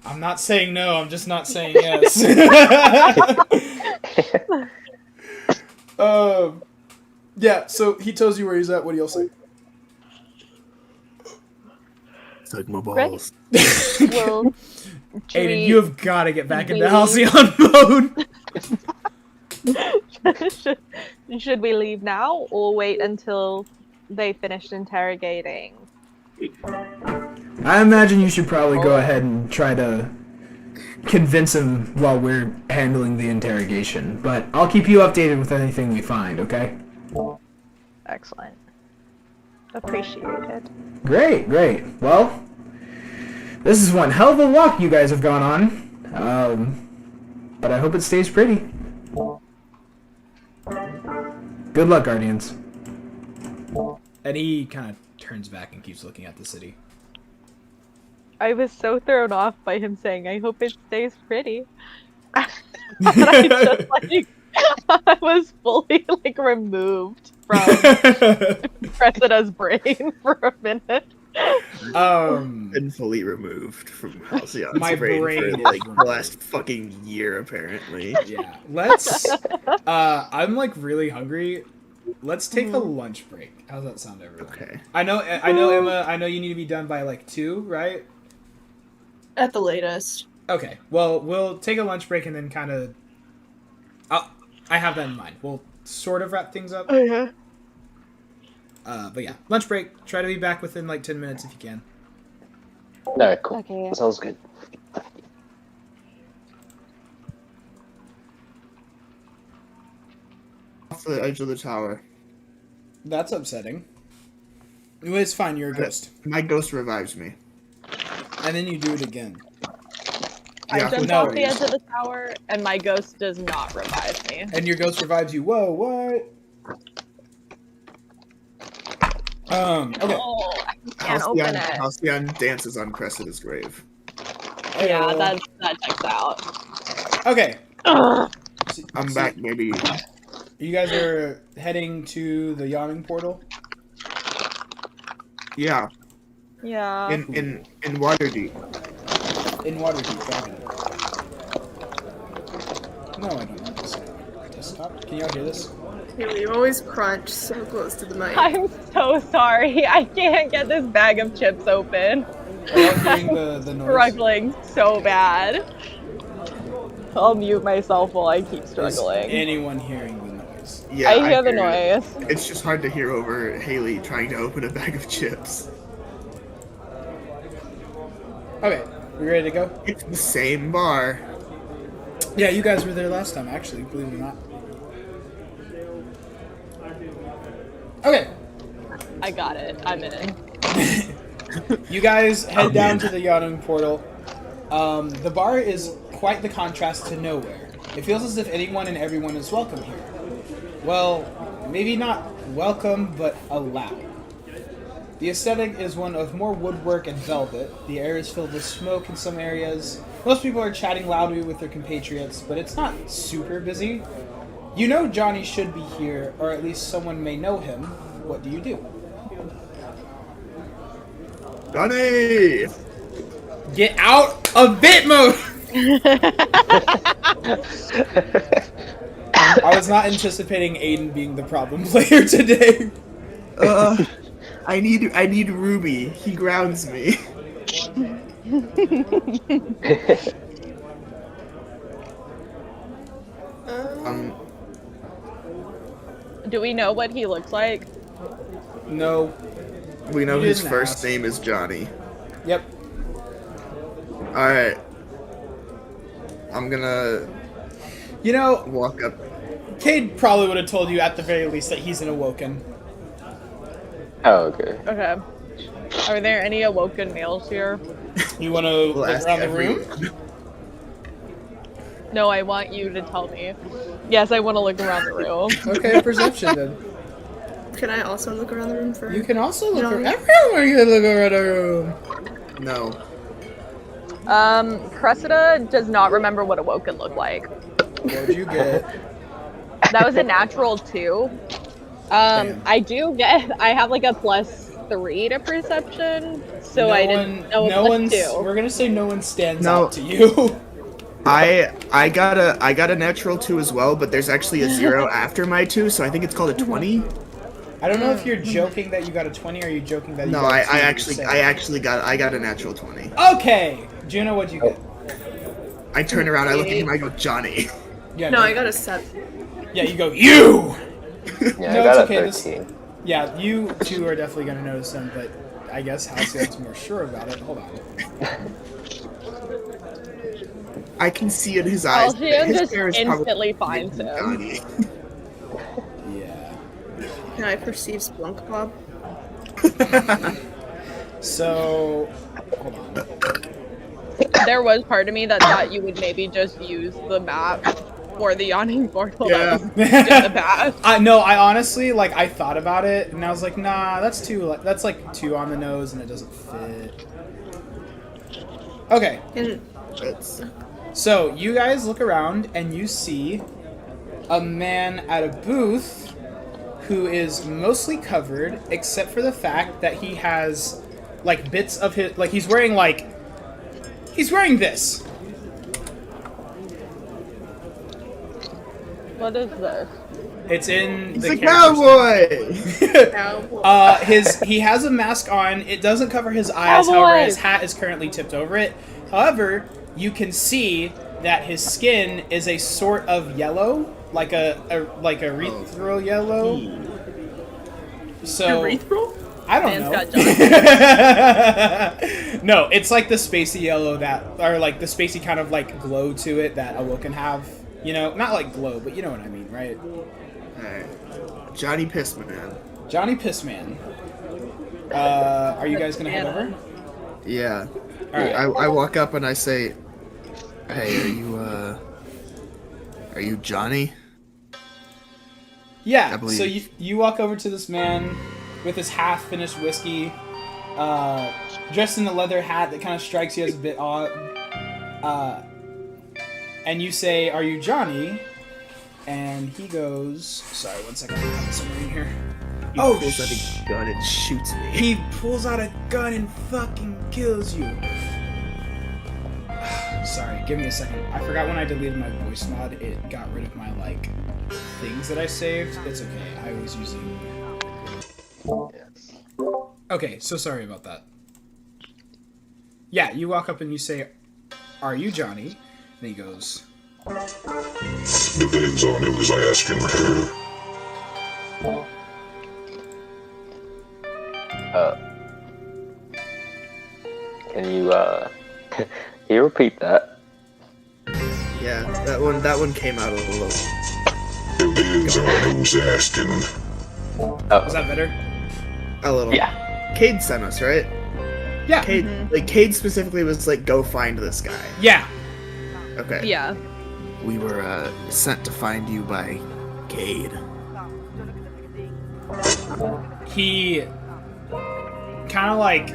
I'm not saying no. I'm just not saying yes. Yeah. So he tells you where he's at. What do y'all say? Suck my balls. Well, Aiden, you have got to get back into Halcyon mode. Should we leave now or wait until they finished interrogating? I imagine you should probably go ahead and try to convince him while we're handling the interrogation. But I'll keep you updated with anything we find, okay? Excellent. Appreciated. Great. Well, this is one hell of a walk you guys have gone on. But I hope it stays pretty. Good luck, Guardians. And he kind of turns back and keeps looking at the city. I was so thrown off by him saying, I hope it stays pretty. I was fully, removed from Cressida's brain for a minute. Been fully removed from Halcyon's My brain for, is the last fucking year, apparently. Yeah. Let's... I'm, really hungry. Let's take a lunch break. How's that sound, everyone? Okay. I know, Emma, I know you need to be done by, 2, right? At the latest. Okay. Well, we'll take a lunch break and then kind of... I have that in mind. We'll sort of wrap things up. Oh, yeah. But yeah, lunch break. Try to be back within 10 minutes if you can. Alright, cool. Okay. That sounds good. Off the edge of the tower. That's upsetting. It's fine, you're a ghost. My ghost revives me. And then you do it again. I Yeah, jumped no. off the edge of the tower, and my ghost does not revive me. And your ghost revives you. Whoa, what? Okay. Oh, I can't open it. Halcyon dances on Cressida's grave. Yeah, that checks out. Okay. I'm back, maybe. You guys are heading to the yawning portal? Yeah. Yeah. In Waterdeep. In Waterdeep, got it. No, I don't want this desktop. Can y'all hear this? You always crunch so close to the mic. I'm so sorry. I can't get this bag of chips open. Are y'all hearing the noise? Struggling so bad. I'll mute myself while I keep struggling. Is anyone hearing the noise? Yeah, I hear the noise. It's just hard to hear over Haley trying to open a bag of chips. Okay, we ready to go? It's the same bar. Yeah, you guys were there last time, actually, believe it or not. Okay. I got it. I'm in. You guys head down to the yawning portal. The bar is quite the contrast to nowhere. It feels as if anyone and everyone is welcome here. Well, maybe not welcome, but allowed. The aesthetic is one of more woodwork and velvet. The air is filled with smoke in some areas. Most people are chatting loudly with their compatriots, but it's not super busy. You know Johnny should be here, or at least someone may know him. What do you do? Johnny! Get out of bit mode! I was not anticipating Aiden being the problem player today. I need Ruby. He grounds me. Do we know what he looks like? No. We know You his didn't first ask. name is Johnny. Yep. Alright. I'm gonna You know, walk up. Cade probably would have told you at the very least that he's an awoken. Oh, okay. Okay. Are there any awoken males here? You want to look ask around the room? everyone. No, I want you to tell me. Yes, I want to look around the room. Okay, perception then. Can I also look around the room for? You can also look around. Johnny? Everyone can look around the room. No. Cressida does not remember what awoken looked like. What'd you get? That was a natural 2. Damn. I have like a +3 to perception, so I didn't know no a one's. +2. We're gonna say no one stands No. out to you. I got a natural 2 as well, but there's actually a 0 after my 2, so I think it's called a 20. I don't know if you're joking that you got a 20 or you joking that you No, got a I 2 actually got a natural 20. Okay! Juno, what'd you get? I turn around, I look at him, I go, Johnny. Yeah, No, I got a 7. Yeah, you go, you! Yeah, No, I got it's okay, a this- 13. Yeah, you two are definitely gonna notice him, but I guess Halcyon's more sure about it. Hold on. I can see in his eyes. Halcyon his just hair is probably instantly finds him. Johnny. Yeah. Can I perceive Splunk Bob? So, hold on. There was part of me that thought you would maybe just use the map for the yawning portal. Yeah. That was in the past. No, I honestly, like, I thought about it, and I was like, nah, that's like 2 on the nose, and it doesn't fit. Okay, It's, so you guys look around, and you see a man at a booth who is mostly covered, except for the fact that he has, like, bits of his, like, he's wearing this. What is this? It's in he's the a character cowboy! He has a mask on. It doesn't cover his eyes, however, Cowboy! his hat is currently tipped over it. However, you can see that his skin is a sort of yellow, like a erythral yellow. So Urethral? I don't Man's know. got No, it's like the spacey yellow that, or like the spacey kind of like glow to it that Awoken have. You know, not like glow, but you know what I mean, right? Alright. Johnny Pissman. Johnny Pissman. Are you guys gonna head over? Yeah. Alright. I walk up and I say, "Hey, are you Johnny?" I Yeah, believe. so you walk over to this man. with his half-finished whiskey, dressed in a leather hat that kind of strikes you as a bit odd. And you say, "Are you Johnny?" And he goes, "Sorry, one second, I have it somewhere in here." He pulls out a gun and shoots me. He pulls out a gun and fucking kills you. Sorry, give me a second. I forgot when I deleted my voice mod, it got rid of my, like, things that I saved. It's okay, I was using... Okay, so sorry about that. Yeah, you walk up and you say, "Are you Johnny?" And he goes... Depends on who was asking her. Can you, can you repeat that? Yeah, that one came out a little. Depends on who's asking. Oh. Is that better? A little. Yeah. Cade sent us, right? Yeah. Cade specifically was like, "Go find this guy." Yeah. Okay. Yeah. We were sent to find you by Cade. He kind of like...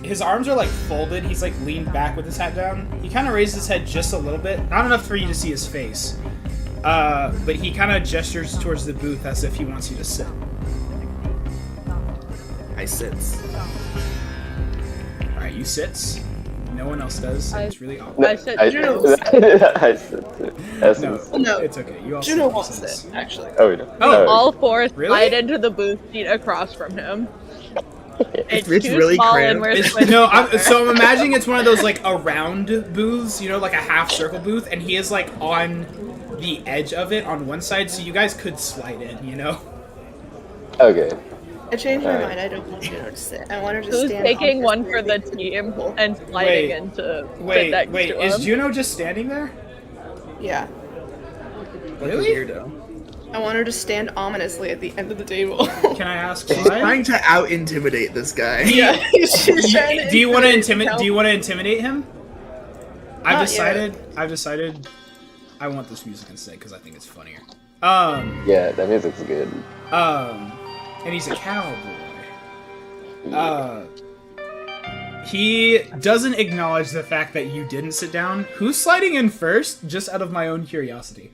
His arms are like folded. He's like leaned back with his hat down. He kind of raises his head just a little bit. Not enough for you to see his face. But he kind of gestures towards the booth as if he wants you to sit. I sit. Alright, you sits. No one else does. It's really awkward. I said Juno. I said it. No, it's okay. You all Juno sit. wants it, actually. Oh, we don't. Oh, all four really? slide into the booth seat across from him. It's It's too really small cramped. and we're It's, squished no, together. so I'm imagining it's one of those like a round booths, you know, like a half circle booth, and he is like on the edge of it on one side, so you guys could slide in, you know? Okay. I changed my Alright. mind. I don't want Juno to sit. I want her to Who's stand. taking on one this for the weird team table. and sliding Wait, in to sit Wait, next wait, to is him? Juno just standing there? Yeah. Really? Weirdo. I want her to stand ominously at the end of the table. Can I ask She's why? trying to out intimidate this guy. yeah. She's trying to Do you want to intimidate intimidate? Do you want to intimidate him? I've Not decided. I want this music instead because I think it's funnier. Yeah, that music's good. And he's a cowboy. He doesn't acknowledge the fact that you didn't sit down. Who's sliding in first? Just out of my own curiosity.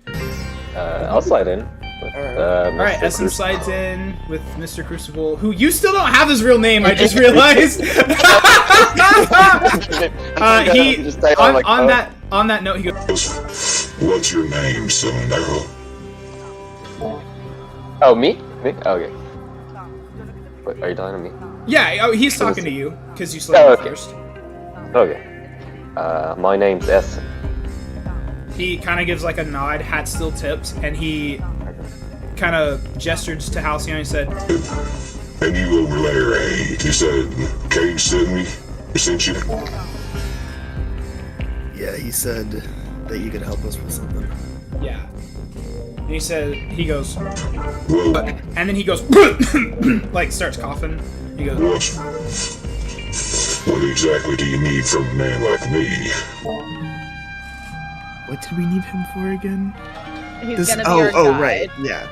I'll slide in. With, Alright, Esen slides in with Mr. Crucible, who you still don't have his real name, I just realized. On that note, he goes, What's your name, son? Oh, me? Me? Oh, okay. Wait, are you talking to me? yeah, oh, he's talking to you, because you slid in okay. first. Okay. My name's Esen. He kind of gives like a nod, hat still tipped, and he kind of gestures to Halcyon and said, And you over there, eh? You said Cade sent me? He sent you? Yeah, he said that you could help us with something. yeah. And he goes, Well, and then he goes, like starts coughing. He goes, what exactly do you need from a man like me? What did we need him for again? He's gonna be our guide. Right, yeah.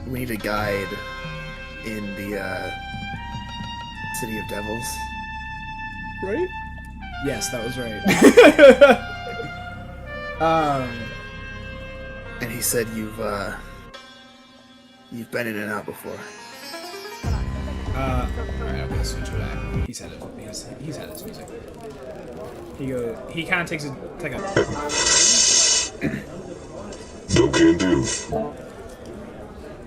We need a guide in the City of Devils. Right? yes, that was right. And he said you've been in and out before. Alright, I'm gonna switch it back. He's had his music. He kind of takes a No can do.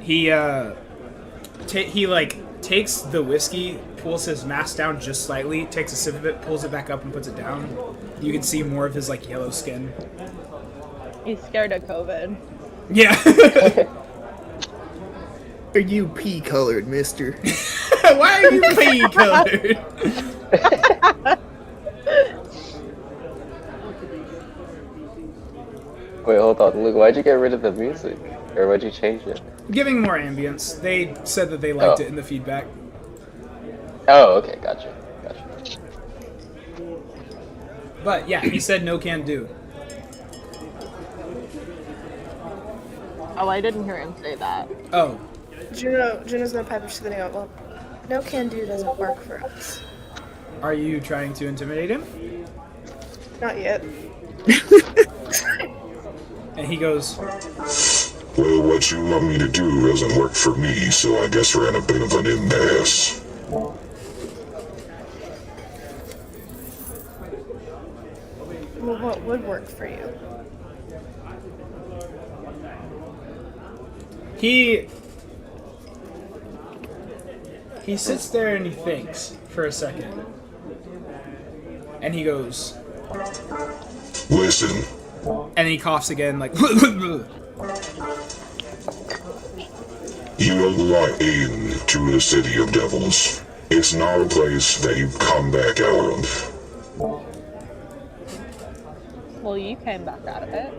he like takes the whiskey, pulls his mask down just slightly, takes a sip of it, pulls it back up and puts it down. You can see more of his like yellow skin. He's scared of COVID. Yeah. Are you pea-colored, mister? Why are you pea colored? Wait, hold on. Luke, why'd you get rid of the music? Or why'd you change it? Giving more ambience. They said that they liked Oh. it in the feedback. Oh, okay, gotcha. But yeah, he said no can do. Oh, I didn't hear him say that. Oh, Juno's gonna pipe up to the go, well, no can do doesn't work for us. are you trying to intimidate him? Not yet. And he goes, Well, what you want me to do doesn't work for me, so I guess we're in a bit of an impasse. Well, what would work for you? he sits there and he thinks for a second. And he goes, Listen, and he coughs again, like, you are into the City of Devils. It's not a place that you come back out of. Well, you came back out of it.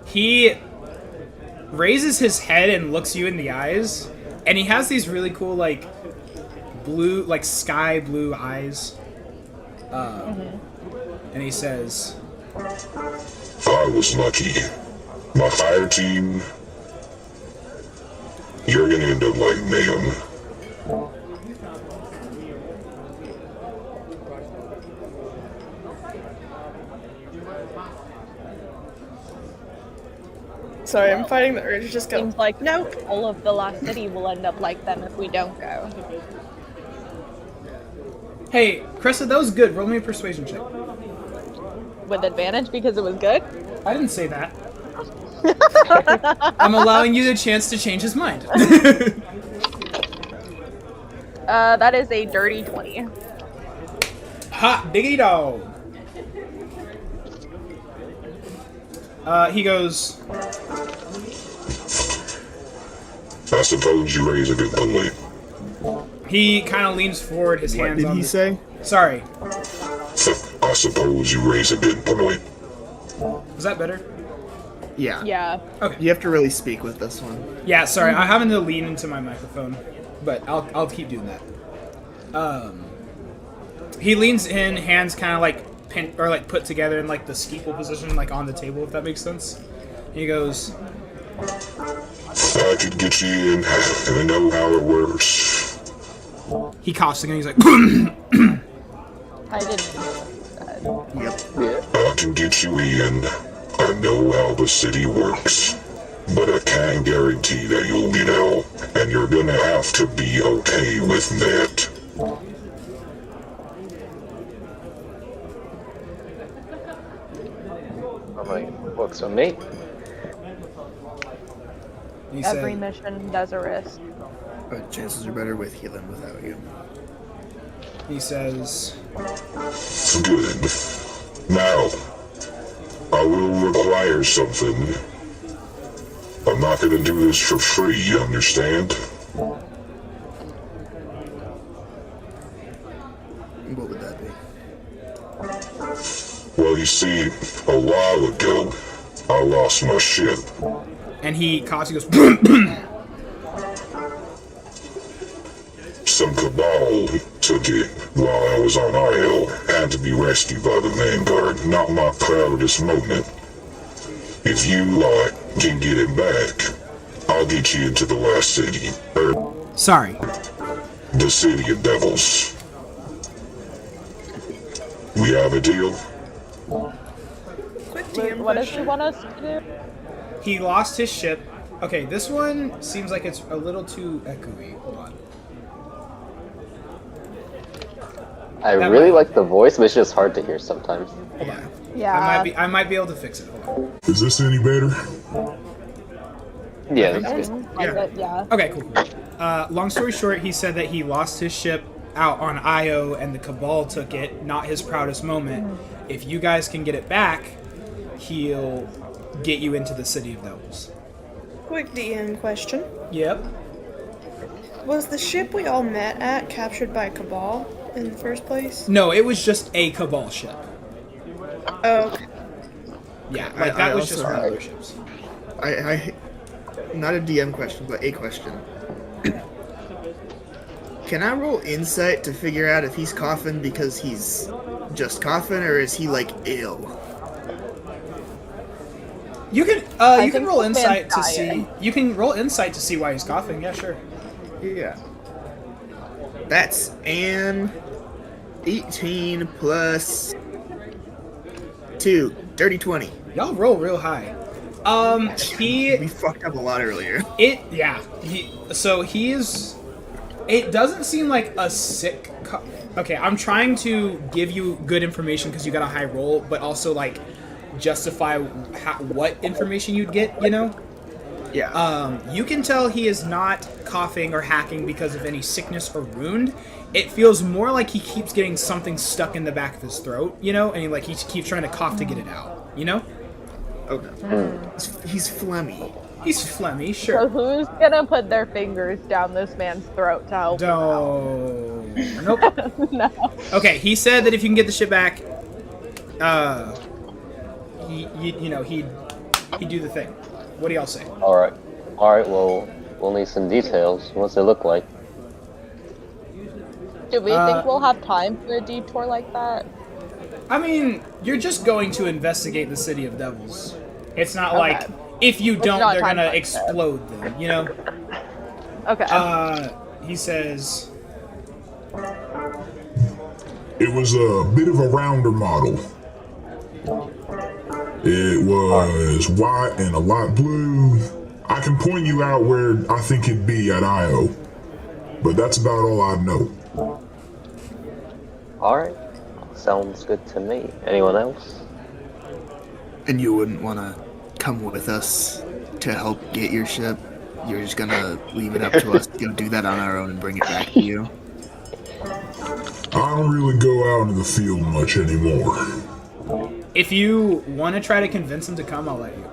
he raises his head and looks you in the eyes, and he has these really cool, like, blue, like, sky blue eyes. And he says, I was lucky. My fire team, you're gonna end up like them. Sorry, I'm fighting the urge to just go. Seems like No. all of the last city will end up like them if we don't go. hey, Cressida, that was good. Roll me a persuasion check. With advantage because it was good? I didn't say that. I'm allowing you the chance to change his mind. That is a dirty 20. Hot diggity dog. He goes, I suppose you raise a good point. he kind of leans forward, his What hands did on he the- say? Sorry. I suppose you raise a good point. Was that better? Yeah. Yeah. You have to really speak with this one. Yeah, sorry. I'm having to lean into my microphone, but I'll keep doing that. He leans in, hands kind of like pin or like put together in like the steeple position, like on the table, if that makes sense. He goes, I could get you in, and I know how it works. he coughs again. He's like, I didn't hear what you said. Yep. I can get you in. I know how the city works. But I can't guarantee that you'll get out, and you're gonna have to be okay with that. I'm like, works for me. he Every said, mission does a risk. But chances are better with you than without you. he says, Good. Now, I will require something. I'm not gonna do this for free, you understand? What would that be? Well, you see, a while ago, I lost my ship. and he coughs. He goes, Some cabal took it while I was on Io. Had to be rescued by the Vanguard. Not my proudest moment. If you, can get it back, I'll get you into the last city. sorry. The City of Devils. We have a deal? Quick DM What does he question. want us to do? He lost his ship. Okay, this one seems like it's a little too echoey. Hold on. I That really might- like the voice, but it's just hard to hear sometimes. Hold on. Yeah. I might be able to fix it. Hold on. Is this any better? Yeah, that's good. Like it, yeah. Okay, cool. Long story short, he said that he lost his ship out on Io and the Cabal took it, not his proudest moment. If you guys can get it back, he'll get you into the City of Devils. Quick DM question. Yep. Was the ship we all met at captured by Cabal in the first place? No, it was just a Cabal ship. Oh, okay. Yeah, I- like that I was also just one of have- their ships. I not a DM question, but a question. Can I roll insight to figure out if he's coughing because he's just coughing, or is he like ill? You can you can roll this insight man's to see. dying. You can roll insight to see why he's coughing. Yeah, sure. Yeah. That's an 18 plus 2. Dirty 20. Y'all roll real high. We fucked up a lot earlier. It doesn't seem like a sick. Okay, I'm trying to give you good information because you got a high roll, but also like justify what information you'd get. You know. Yeah. You can tell he is not coughing or hacking because of any sickness or wound. It feels more like he keeps getting something stuck in the back of his throat, you know, and he keeps trying to cough to get it out, you know. Okay. He's phlegmy. He's phlegmy, So sure. who's gonna put their fingers down this man's throat to help him Nope. out? No. Okay, he said that if you can get the shit back, he'd do the thing. What do y'all say? All right. Well, we'll need some details. What's it look like? Do we think we'll have time for a detour like that? I mean, you're just going to investigate the City of Devils. It's not Okay. like if you don't, not they're time gonna for it. explode them, you know. Okay. He says, It was a bit of a rounder model. It was white and a light blue. I can point you out where I think it'd be at IO, but that's about all I know. All right. Sounds good to me. Anyone else? And you wouldn't want to come with us to help get your ship? You're just gonna leave it up to us to go do that on our own and bring it back to you? I don't really go out into the field much anymore. if you want to try to convince him to come, I'll let you.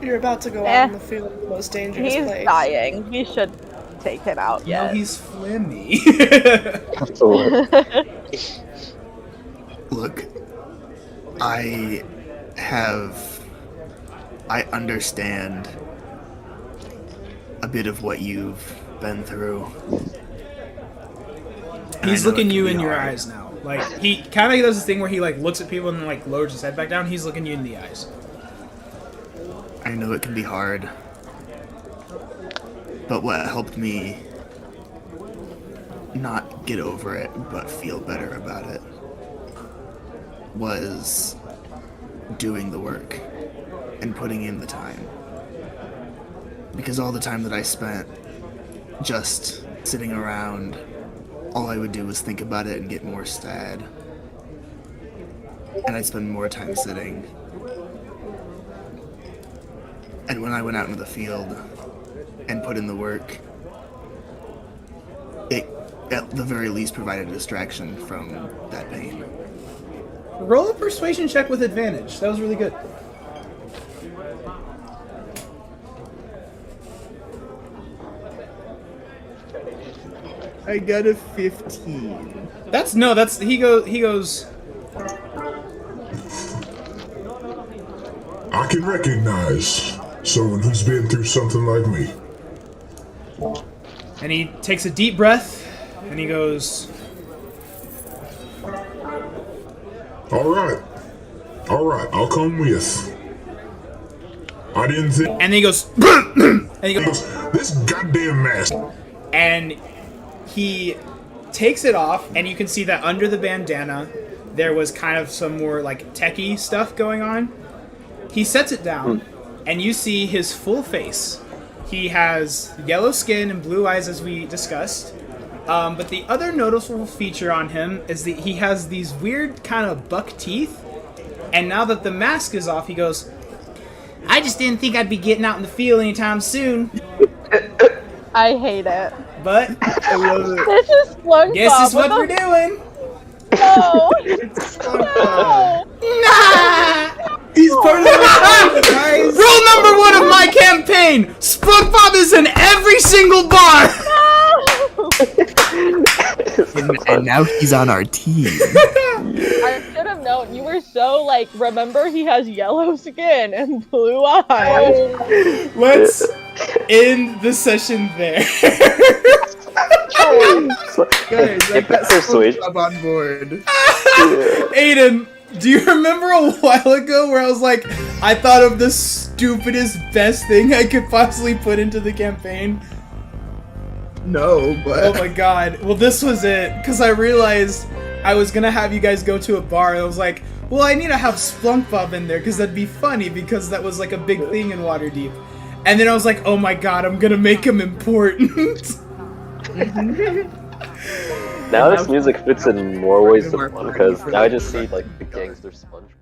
You're about to go out in the field, the most dangerous He's place. dying. He should take him out. No, he's phlegmy. Look, I understand a bit of what you've been through. And He's I know looking it you can in be your hard. eyes now. Like, he kind of does this thing where he, like, looks at people and then, like, lowers his head back down. He's looking you in the eyes. I know it can be hard. But what helped me not get over it, but feel better about it, was doing the work and putting in the time. Because all the time that I spent just sitting around, all I would do was think about it and get more sad. And I'd spend more time sitting. And when I went out into the field and put in the work, it at the very least provided a distraction from that pain. Roll a persuasion check with advantage. That was really good. I got a 15. He goes, I can recognize someone who's been through something like me. and he takes a deep breath, and he goes, Alright, I'll come with. I didn't think. and then he goes, and he goes, This goddamn mask. and he takes it off, and you can see that under the bandana, there was kind of some more, like, techie stuff going on. He sets it down, and you see his full face. He has yellow skin and blue eyes, as we discussed. But the other noticeable feature on him is that he has these weird kind of buck teeth. And now that the mask is off, he goes, I just didn't think I'd be getting out in the field anytime soon. I hate it. But I love it. This is SpongeBob. Guess this is what we're doing. No. No. Nah. He's part of the guys. Rule number 1 of my campaign: SpongeBob is in every single bar. And now he's on our team. I should have known. You were so like. Remember, he has yellow skin and blue eyes. Let's end the session there. Guys, I got persuasion. SpongeBob on board. Aiden, do you remember a while ago where I was like, I thought of the stupidest, best thing I could possibly put into the campaign. No, but Oh my god. Well, this was it, because I realized I was gonna have you guys go to a bar, and I was like, well, I need to have Splunk Bob in there, because that'd be funny, because that was like a big thing in Waterdeep. And then I was like, oh my god, I'm gonna make him important. Now this music fits in more ways than one, because now I just see like the gangster SpongeBob.